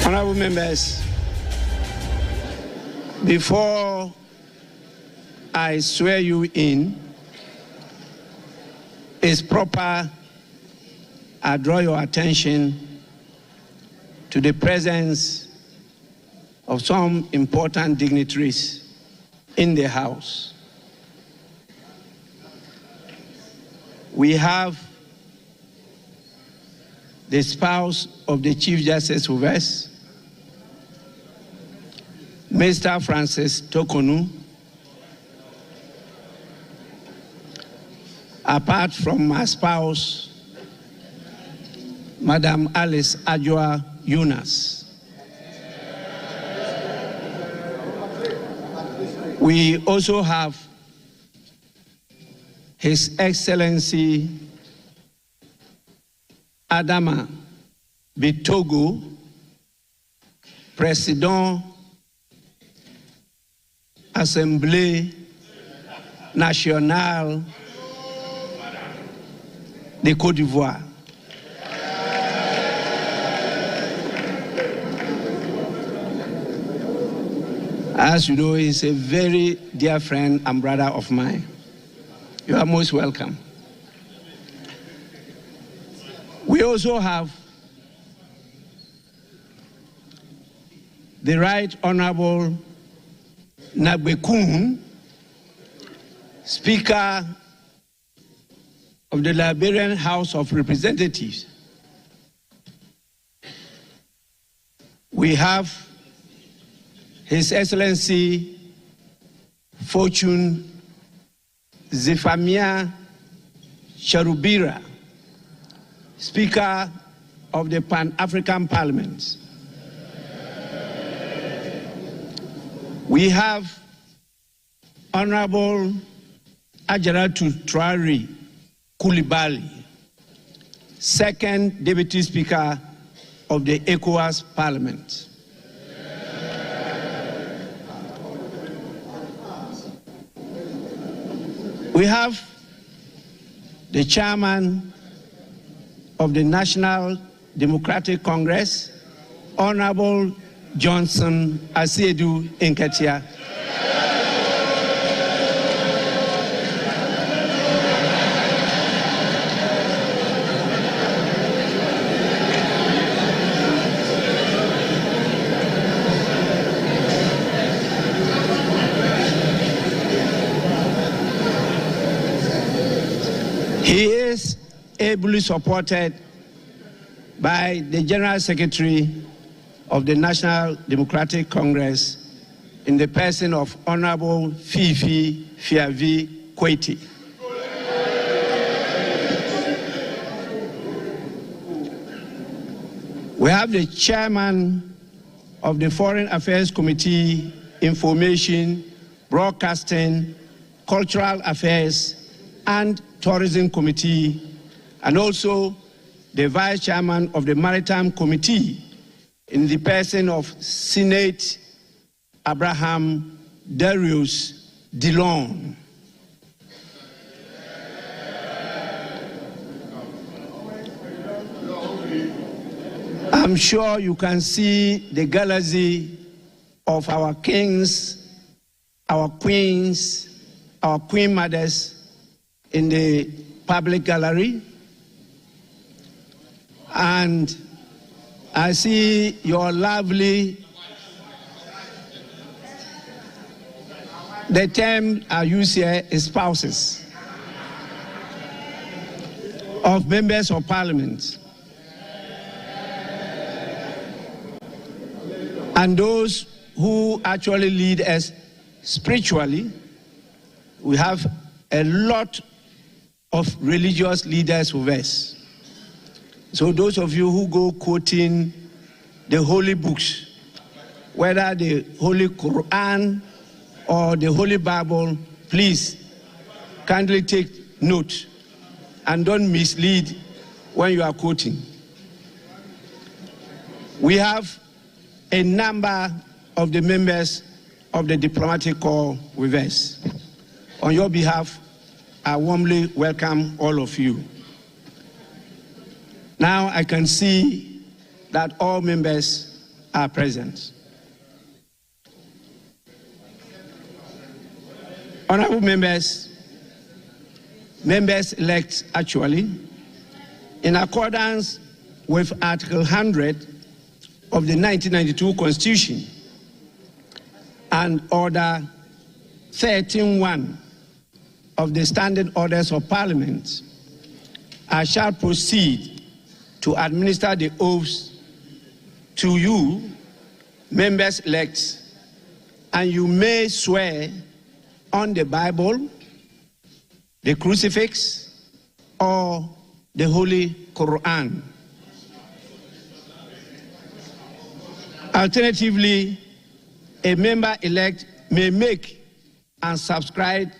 Speaker 10: Honorable members, before I swear you in, it's proper I draw your attention to the presence of some important dignitaries in the House. We have the spouse of the Chief Justice of us, Mr. Francis Tokonu. Apart from my spouse, Madam Alice Ajua Yunus. We also have His Excellency Adama Bitogo, Président Assemblée Nationale de Côte d'Ivoire. As you know, he's a very dear friend and brother of mine. You are most welcome. We also have the Right Honorable Nagbekun, Speaker of the Liberian House of Representatives. We have His Excellency Fortune Zefamia Cherubira, Speaker of the Pan-African Parliament. We have Honorable Ajaratu Traore Coulibaly, Second Deputy Speaker of the ECOWAS Parliament. We have the Chairman of the National Democratic Congress, Honorable Johnson Asiedu Nketia. He is ably supported by the General Secretary of the National Democratic Congress in the person of Honorable Fifi Fiavi Kweti. We have the Chairman of the Foreign Affairs Committee, Information, Broadcasting, Cultural Affairs, and Tourism Committee, and also the Vice Chairman of the Maritime Committee in the person of Senate Abraham Darius Dillon. I'm sure you can see the galaxy of our kings our queens, our queen mothers in the public gallery. And I see your lovely, the term I use here is spouses of members of parliament. And those who actually lead us spiritually. We have a lot of religious leaders with us. So those of you who go quoting the holy books, whether the Holy Quran or the Holy Bible, please kindly take note and don't mislead when you are quoting. We have a number of the members of the diplomatic corps with us. On your behalf, I warmly welcome all of you. Now I can see that all members are present. Honorable members, members-elect actually, in accordance with Article 100 of the 1992 Constitution and Order 13.1 of the Standing Orders of Parliament, I shall proceed to administer the oaths to you, members-elect, and you may swear on the Bible, the crucifix, or the Holy Quran. Alternatively, a member-elect may make and subscribe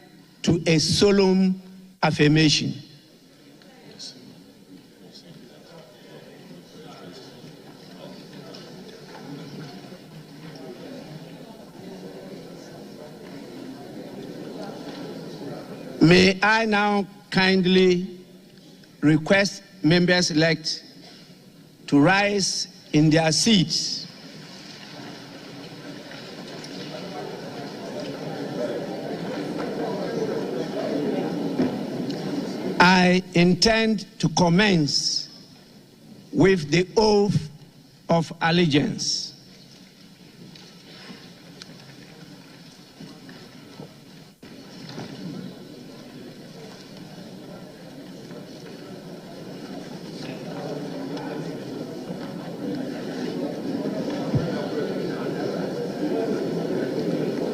Speaker 10: to a solemn affirmation. May I now kindly request members-elect to rise in their seats. I intend to commence with the oath of allegiance.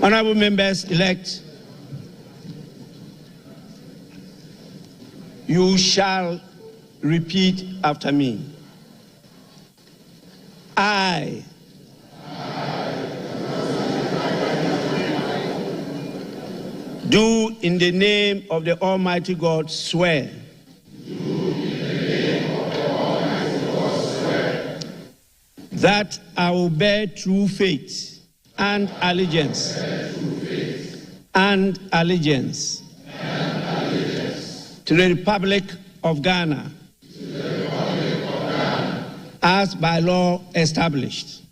Speaker 10: Honorable members-elect, you shall repeat after me. I do in the name of the Almighty God swear that I will bear true faith and allegiance to the Republic of Ghana as by law established,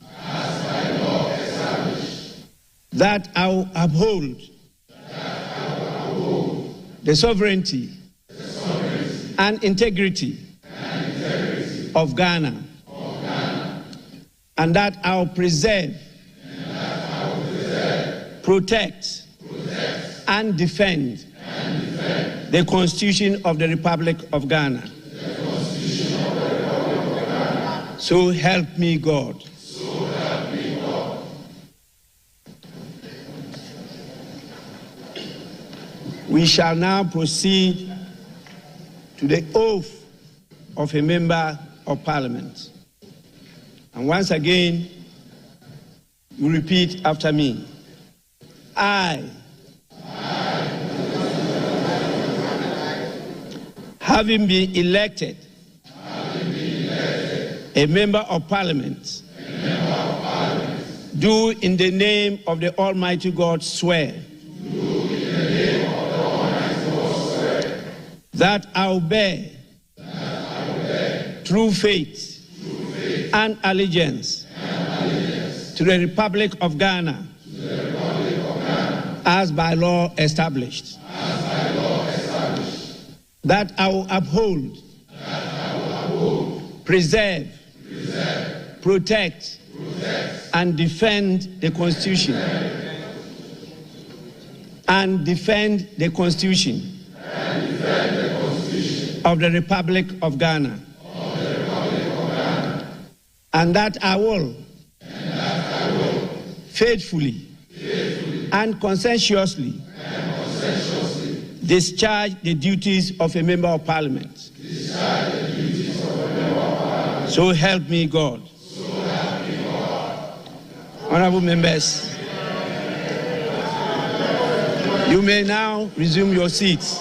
Speaker 10: that I will uphold the sovereignty and integrity of Ghana, and that I will preserve, protect, and defend the Constitution of the Republic of Ghana. So help me God. We shall now proceed to the oath of a member of Parliament. And once again, you repeat after me. I having been elected a member of Parliament, do in the name of the Almighty God swear that I will bear true faith and allegiance to the Republic of Ghana as by law established. That I will uphold, preserve, protect, and defend the Constitution. And defend the Constitution of the Republic of Ghana. And that I will faithfully and conscientiously discharge the duties of a member of Parliament. So help me God. Honorable members, you may now resume your seats.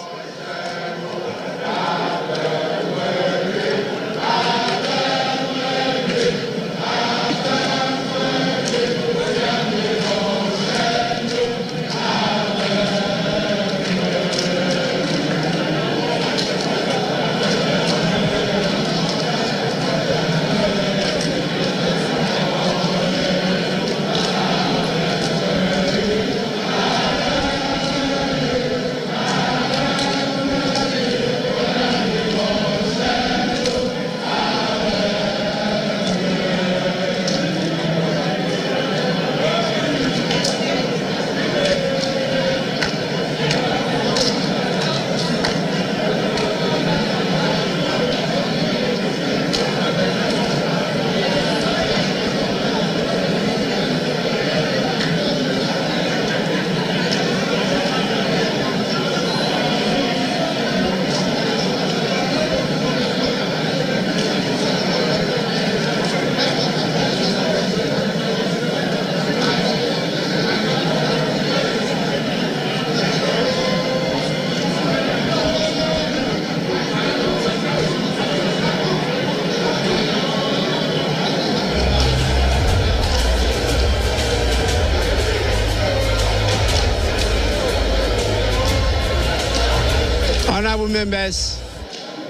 Speaker 10: Honorable members,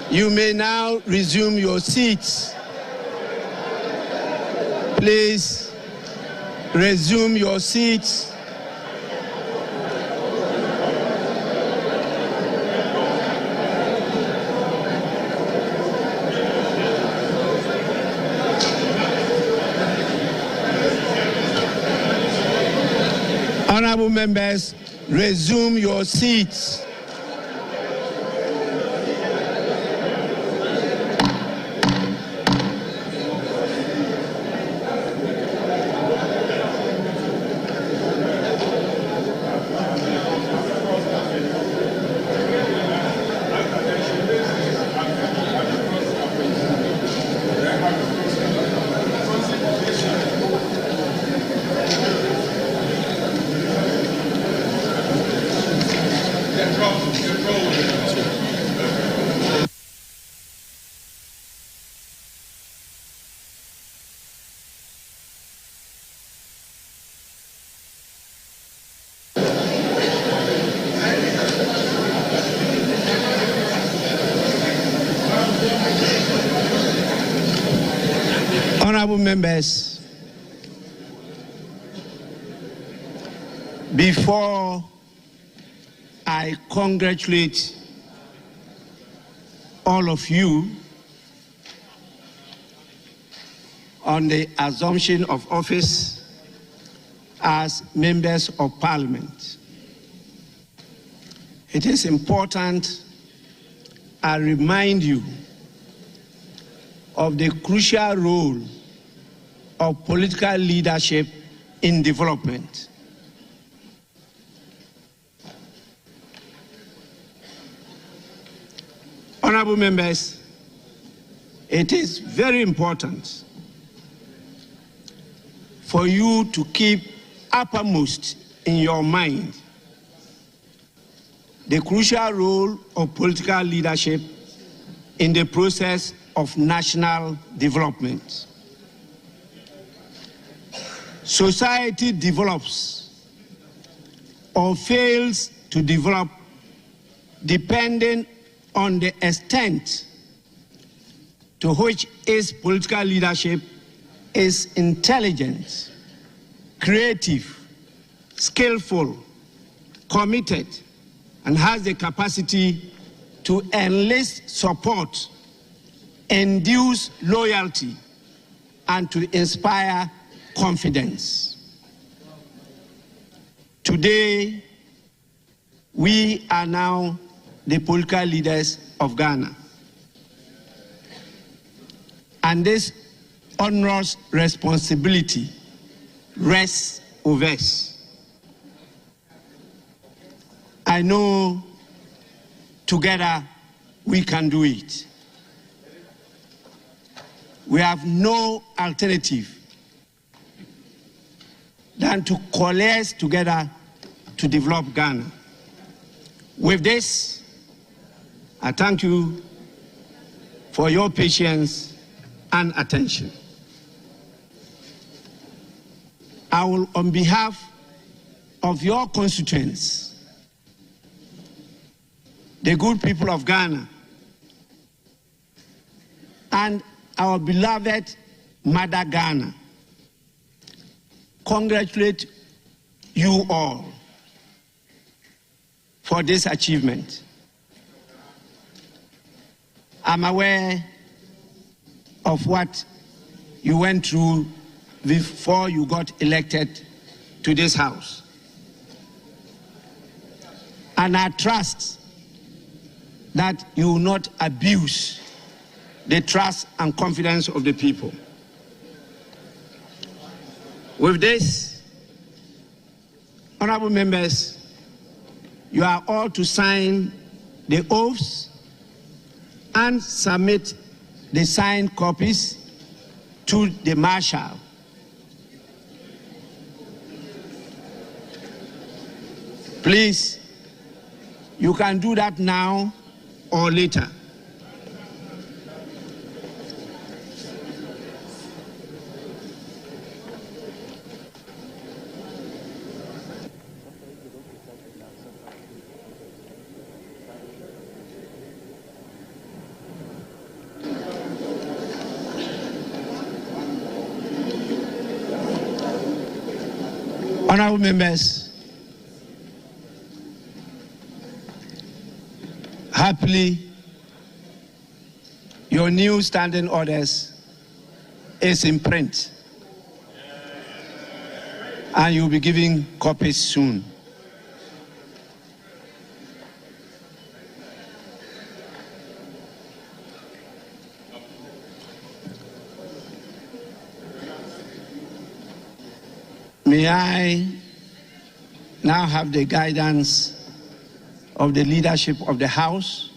Speaker 10: you may now resume your seats. Please resume your seats. Honorable members, resume your seats. Honorable members, before I congratulate all of you on the assumption of office as members of Parliament, it is important I remind you of the crucial role of political leadership in development. Honorable members, it is very important for you to keep uppermost in your mind the crucial role of political leadership in the process of national development. Society develops or fails to develop depending on the extent to which its political leadership is intelligent, creative, skillful, committed and has the capacity to enlist support, induce loyalty, and to inspire confidence. Today, we are now the political leaders of Ghana. And this onerous responsibility rests with us. I know together we can do it. We have no alternative than to coalesce together to develop Ghana. With this, I thank you for your patience and attention. I will, on behalf of your constituents, the good people of Ghana, and our beloved Mother Ghana, congratulate you all for this achievement. I'm aware of what you went through before you got elected to this house. And I trust that you will not abuse the trust and confidence of the people. With this, honorable members, you are all to sign the oaths and submit the signed copies to the marshal. Please, you can do that now or later. Honorable members, happily, your new standing orders is in print, and you'll be giving copies soon. May I now have the guidance of the leadership of the House,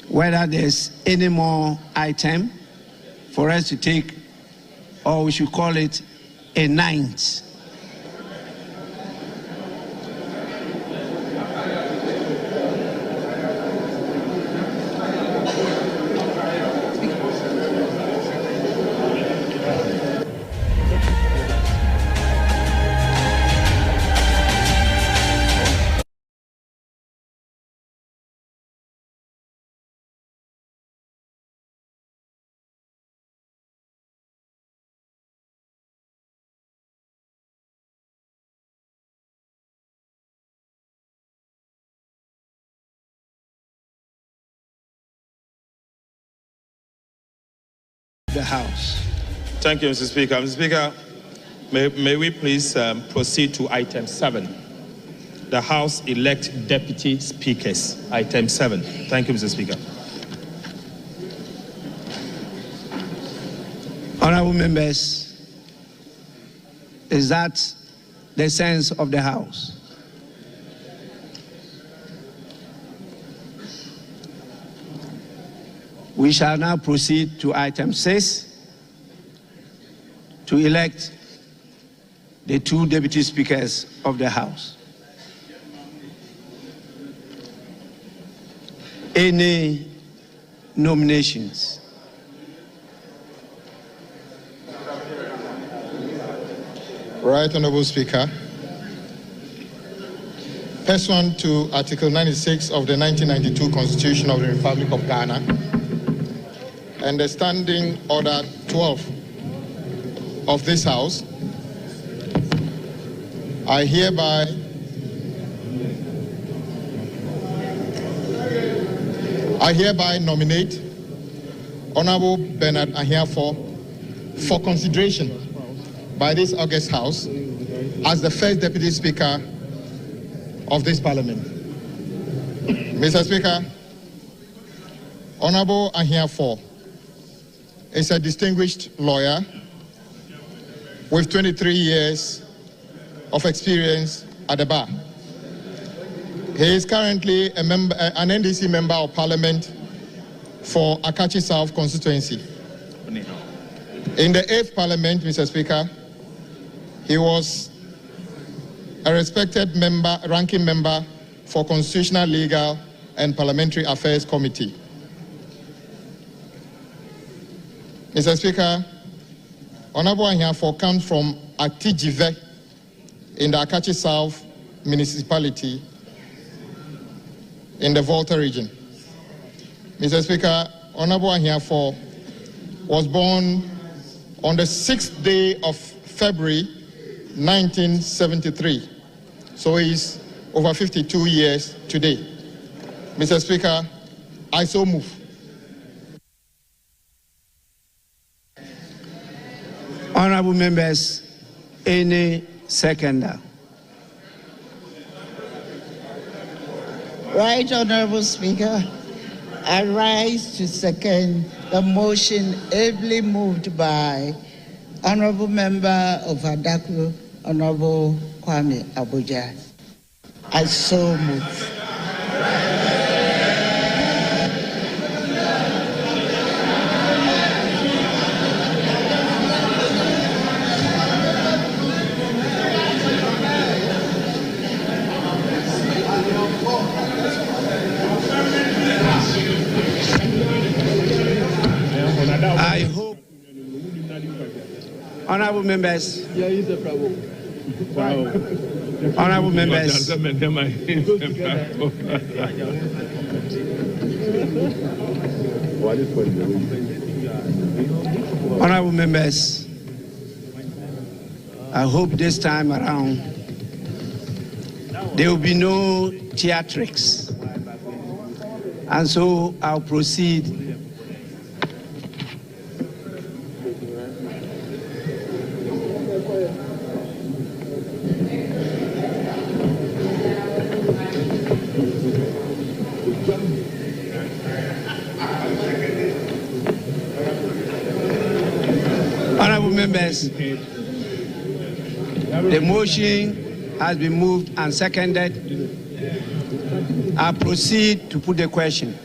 Speaker 10: whether there's any more item for us to take, or we should call it a ninth. The House.
Speaker 12: Thank you, Mr. Speaker. Mr. Speaker, may we please proceed to item 7. The House elect deputy speakers. Item 7. Thank you, Mr. Speaker.
Speaker 10: Honorable members, is that the sense of the House? We shall now proceed to item 6 to elect the 2 deputy speakers of the House. Any nominations?
Speaker 11: Right, Honorable Speaker. Pursuant to Article 96 of the 1992 Constitution of the Republic of Ghana, and the Standing Order 12 of this House, I hereby nominate Honorable Bernard Ahiafo for consideration by this August House as the first Deputy Speaker of this Parliament. Mr. Speaker, Honorable Ahiafo is a distinguished lawyer with 23 years of experience at the bar. He is currently an NDC Member of Parliament for Akachi South constituency. In the 8th Parliament, Mr. Speaker, he was a respected ranking member for Constitutional, Legal and Parliamentary Affairs Committee. Mr. Speaker, Honorable Ahiafo comes from Atijive in the Akachi South municipality in the Volta region. Mr. Speaker, Honorable Ahiafo was born on the 6th day of February 1973, so he's over 52 years today. Mr. Speaker, I so move.
Speaker 10: Honorable members, any seconder?
Speaker 21: Right, Honorable Speaker, I rise to second the motion ably moved by Honorable Member of Adaku, Honorable Kwame Abuja. I so move.
Speaker 10: I hope, honorable members, honorable members, honorable members, I hope this time around there will be no theatrics, and so I'll proceed. Honorable members, the motion has been moved and seconded. I proceed to put the question.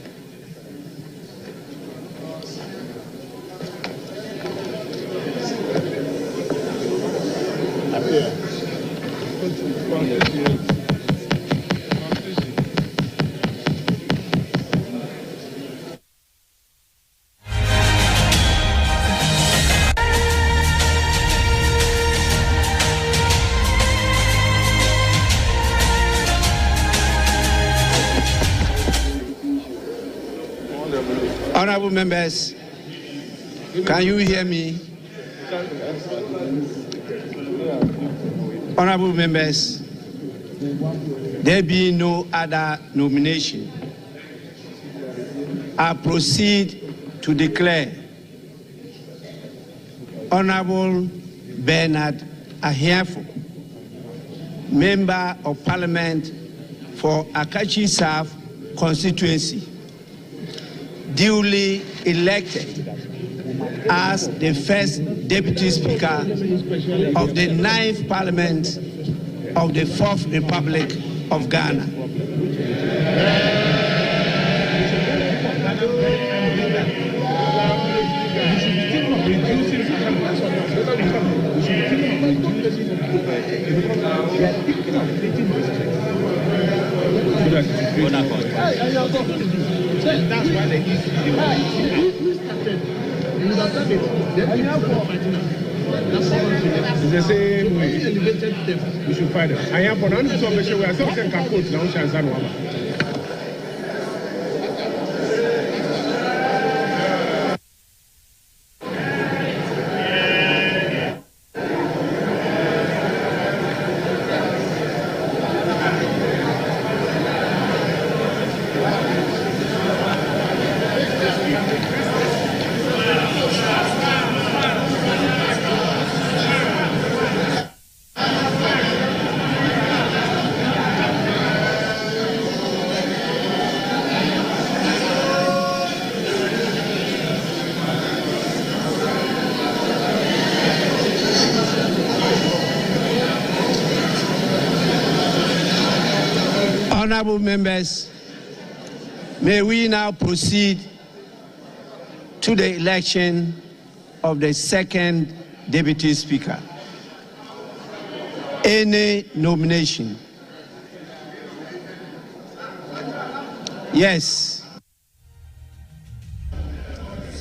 Speaker 10: Honorable members, can you hear me? Honorable members, there be no other nomination. I proceed to declare Honorable Bernard Ahiafo, Member of Parliament for Akachi South constituency, duly elected as the first Deputy Speaker of the 9th Parliament of the 4th Republic of Ghana.
Speaker 18: That's why they use it's the same way. We should find it. I am for none of the show where some can put now Shazan.
Speaker 10: Honorable members, may we now proceed to the election of the second Deputy Speaker. Any nomination? Yes.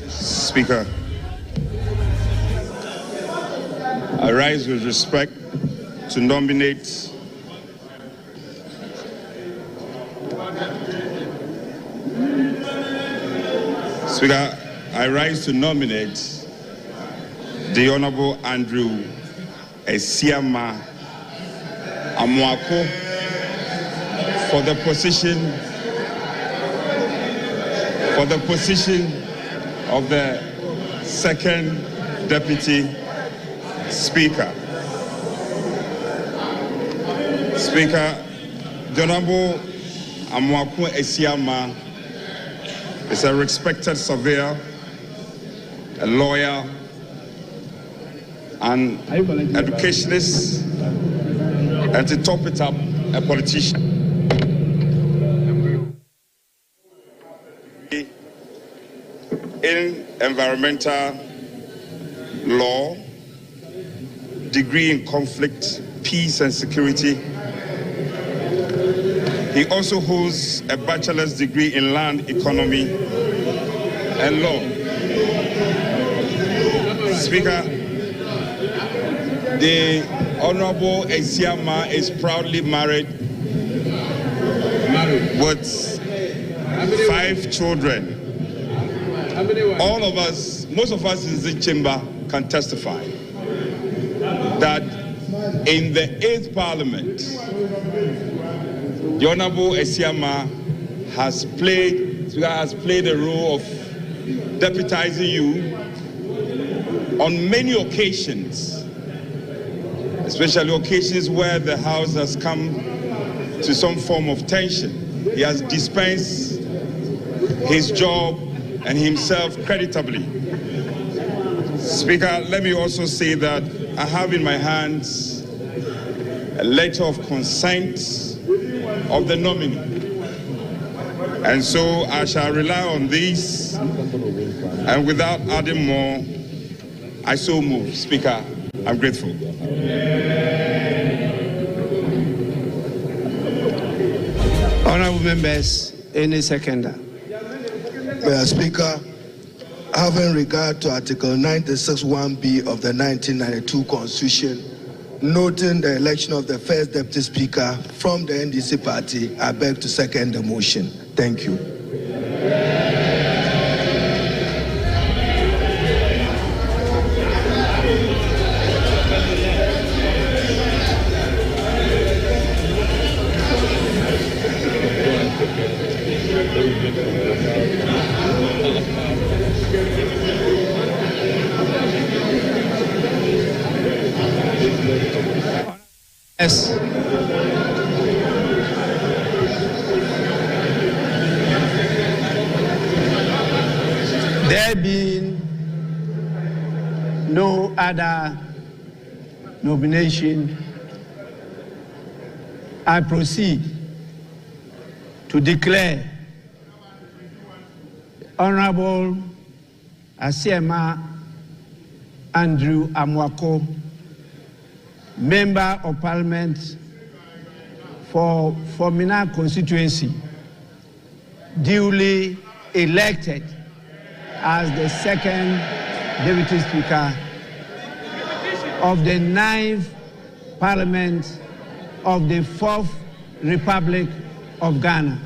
Speaker 15: Speaker, I rise with respect to nominate Speaker, I rise to nominate the Honorable Andrew Esiama Amoako for the position of the second Deputy Speaker. Speaker, the Honorable Amoako Esiama is a respected surveyor, a lawyer, an educationist, and to top it up, a politician. In environmental law, degree in conflict, peace and security. He also holds a bachelor's degree in land economy and law. Speaker, the Honorable Esiama is proudly married with 5 children. All of us, most of us in this chamber can testify that in the 8th Parliament, the Honorable Esiama has played the role of deputizing you on many occasions, especially occasions where the House has come to some form of tension. He has dispensed his job and himself creditably. Speaker, let me also say that I have in my hands a letter of consent of the nominee. And so I shall rely on these, and without adding more, I so move. Speaker, I'm grateful.
Speaker 10: Honorable members, any seconder?
Speaker 2: Mr. Speaker, having regard to Article 96(1)(b) of the 1992 Constitution, noting the election of the first Deputy Speaker from the NDC party, I beg to second the motion. Thank you.
Speaker 10: Yes. There being no other nomination, I proceed to declare Honorable Esiama Andrew Amoako, Member of Parliament for Formina constituency, duly elected as the second Deputy Speaker of the 9th Parliament of the 4th Republic of Ghana.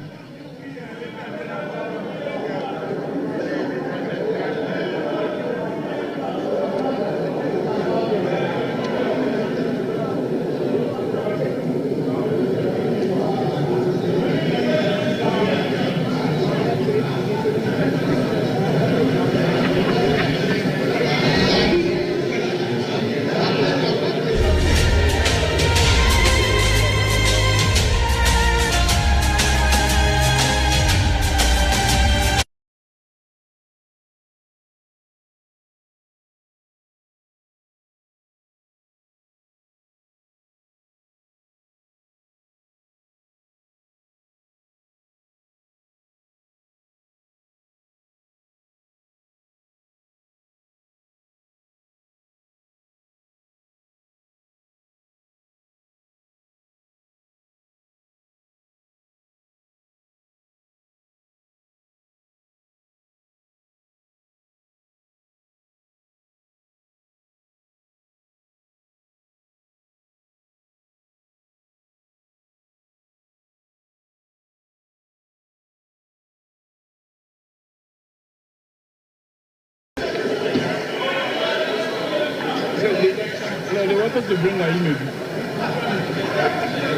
Speaker 18: supposed to bring an email.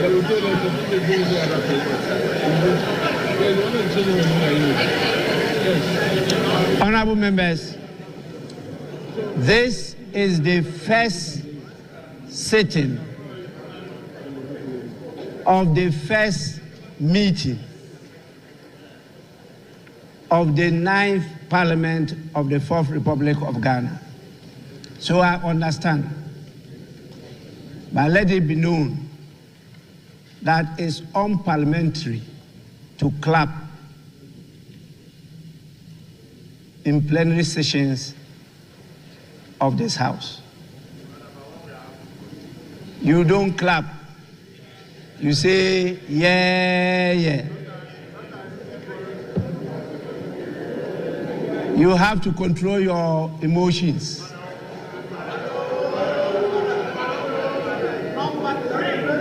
Speaker 18: But we told them to bring the other people.
Speaker 10: Honorable members, this is the first sitting of the first meeting of the 9th Parliament of the 4th Republic of Ghana. So I understand, but let it be known that it's unparliamentary to clap in plenary sessions of this House. You don't clap. You say, yeah, yeah. You have to control your emotions.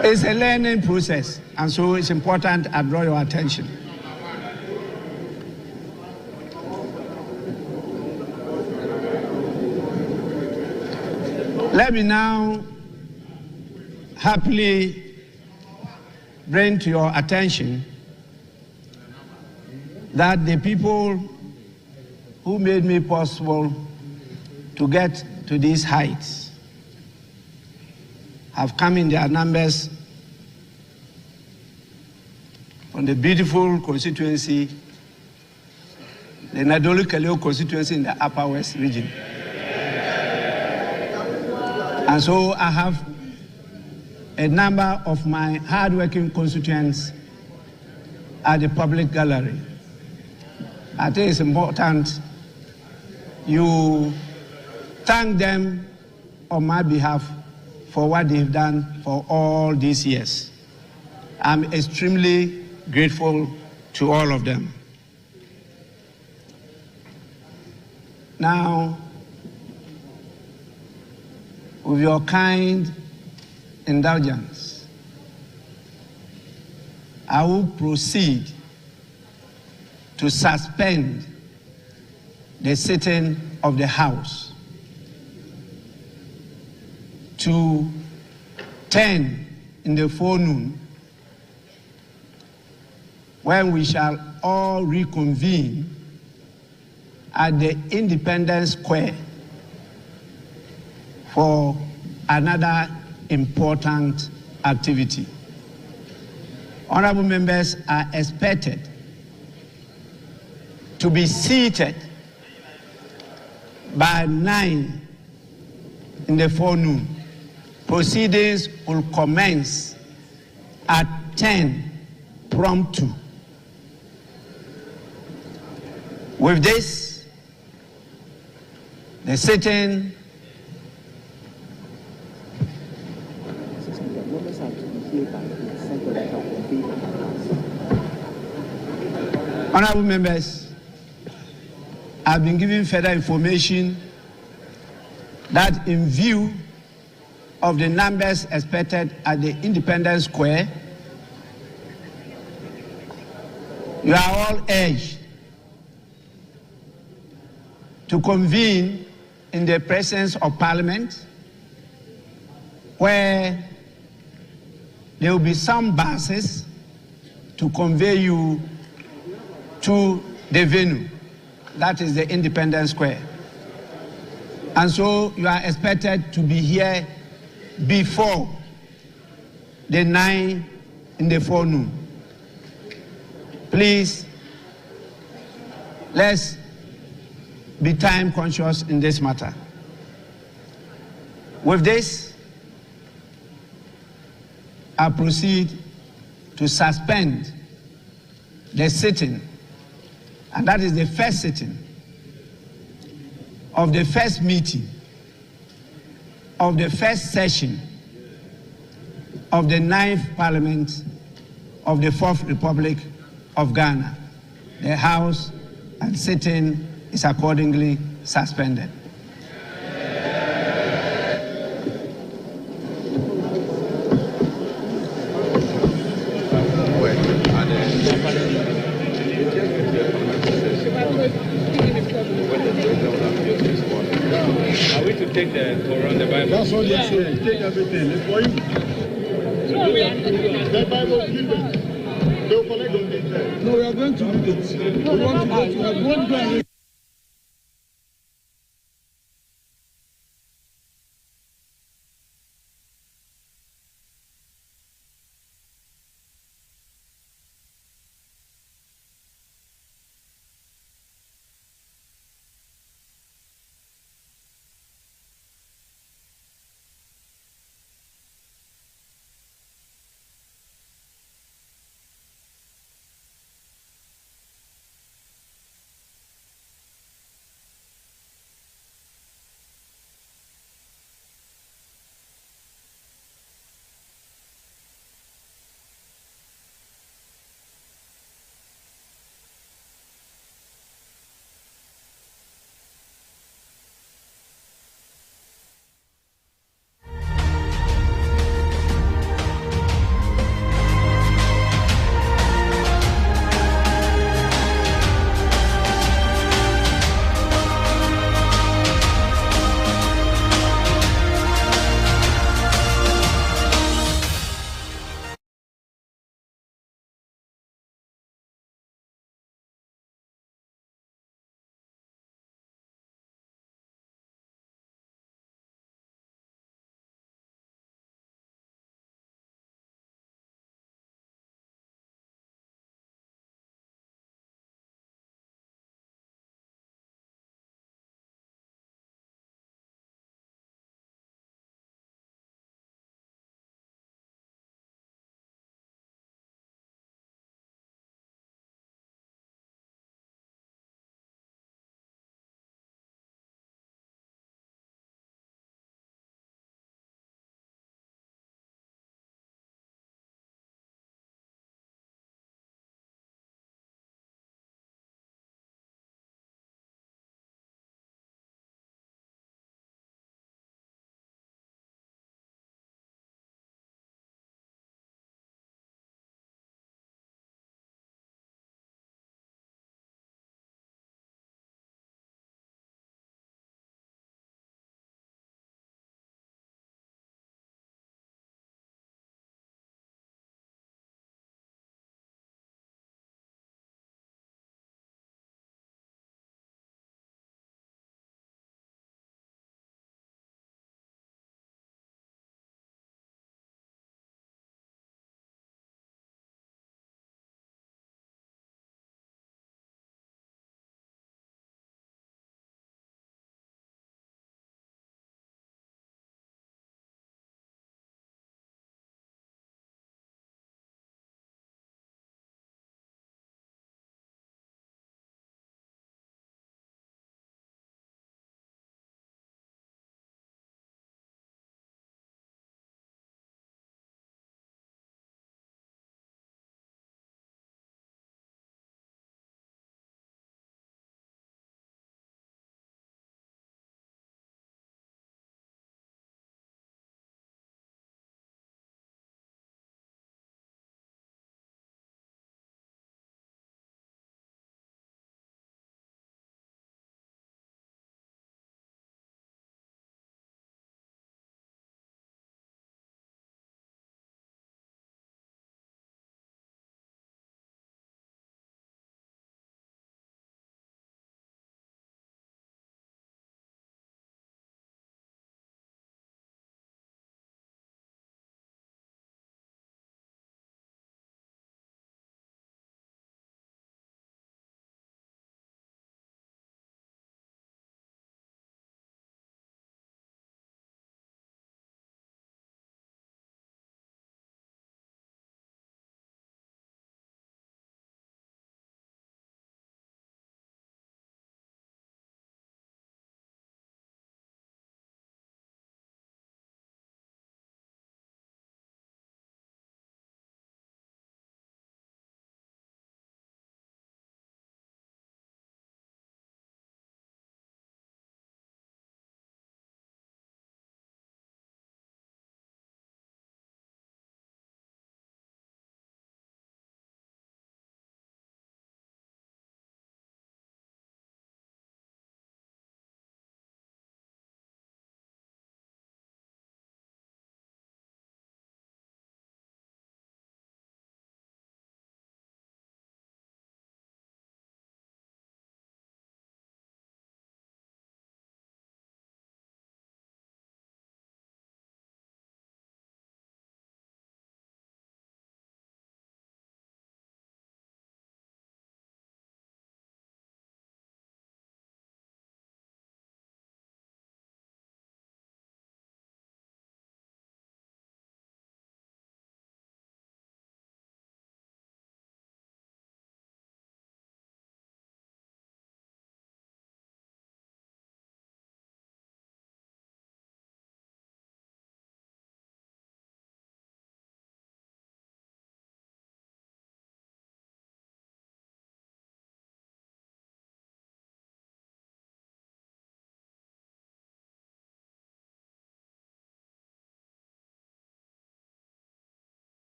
Speaker 10: It's a learning process, and so it's important I draw your attention. Let me now happily bring to your attention that the people who made me possible to get to these heights have come in their numbers from the beautiful constituency, the Nadolu-Kaleo constituency in the Upper West region. And so I have a number of my hard-working constituents at the public gallery. I think it's important you thank them on my behalf for what they've done for all these years. I'm extremely grateful to all of them. Now, with your kind indulgence, I will proceed to suspend the sitting of the House to 10 in the forenoon, when we shall all reconvene at the Independence Square for another important activity. Honorable members are expected to be seated by 9 in the forenoon. Proceedings will commence at 10 prompt. With this, the sitting Honorable members, I've been given further information that in view of the numbers expected at the Independence Square, you are all urged to convene in the presence of Parliament, where there will be some buses to convey you to the venue, that is the Independence Square. And so you are expected to be here before the 9 in the forenoon. Please, let's be time conscious in this matter. With this, I proceed to suspend the sitting, and that is the first sitting of the first meeting of the first session of the 9th Parliament of the 4th Republic of Ghana. The House and sitting is accordingly suspended.
Speaker 3: Are we to
Speaker 18: take the Quran, the Bible. That's all they're saying. Take everything. It's for you. The Bible, leave it. They'll collect on it. No, we are going to read it. We want to go to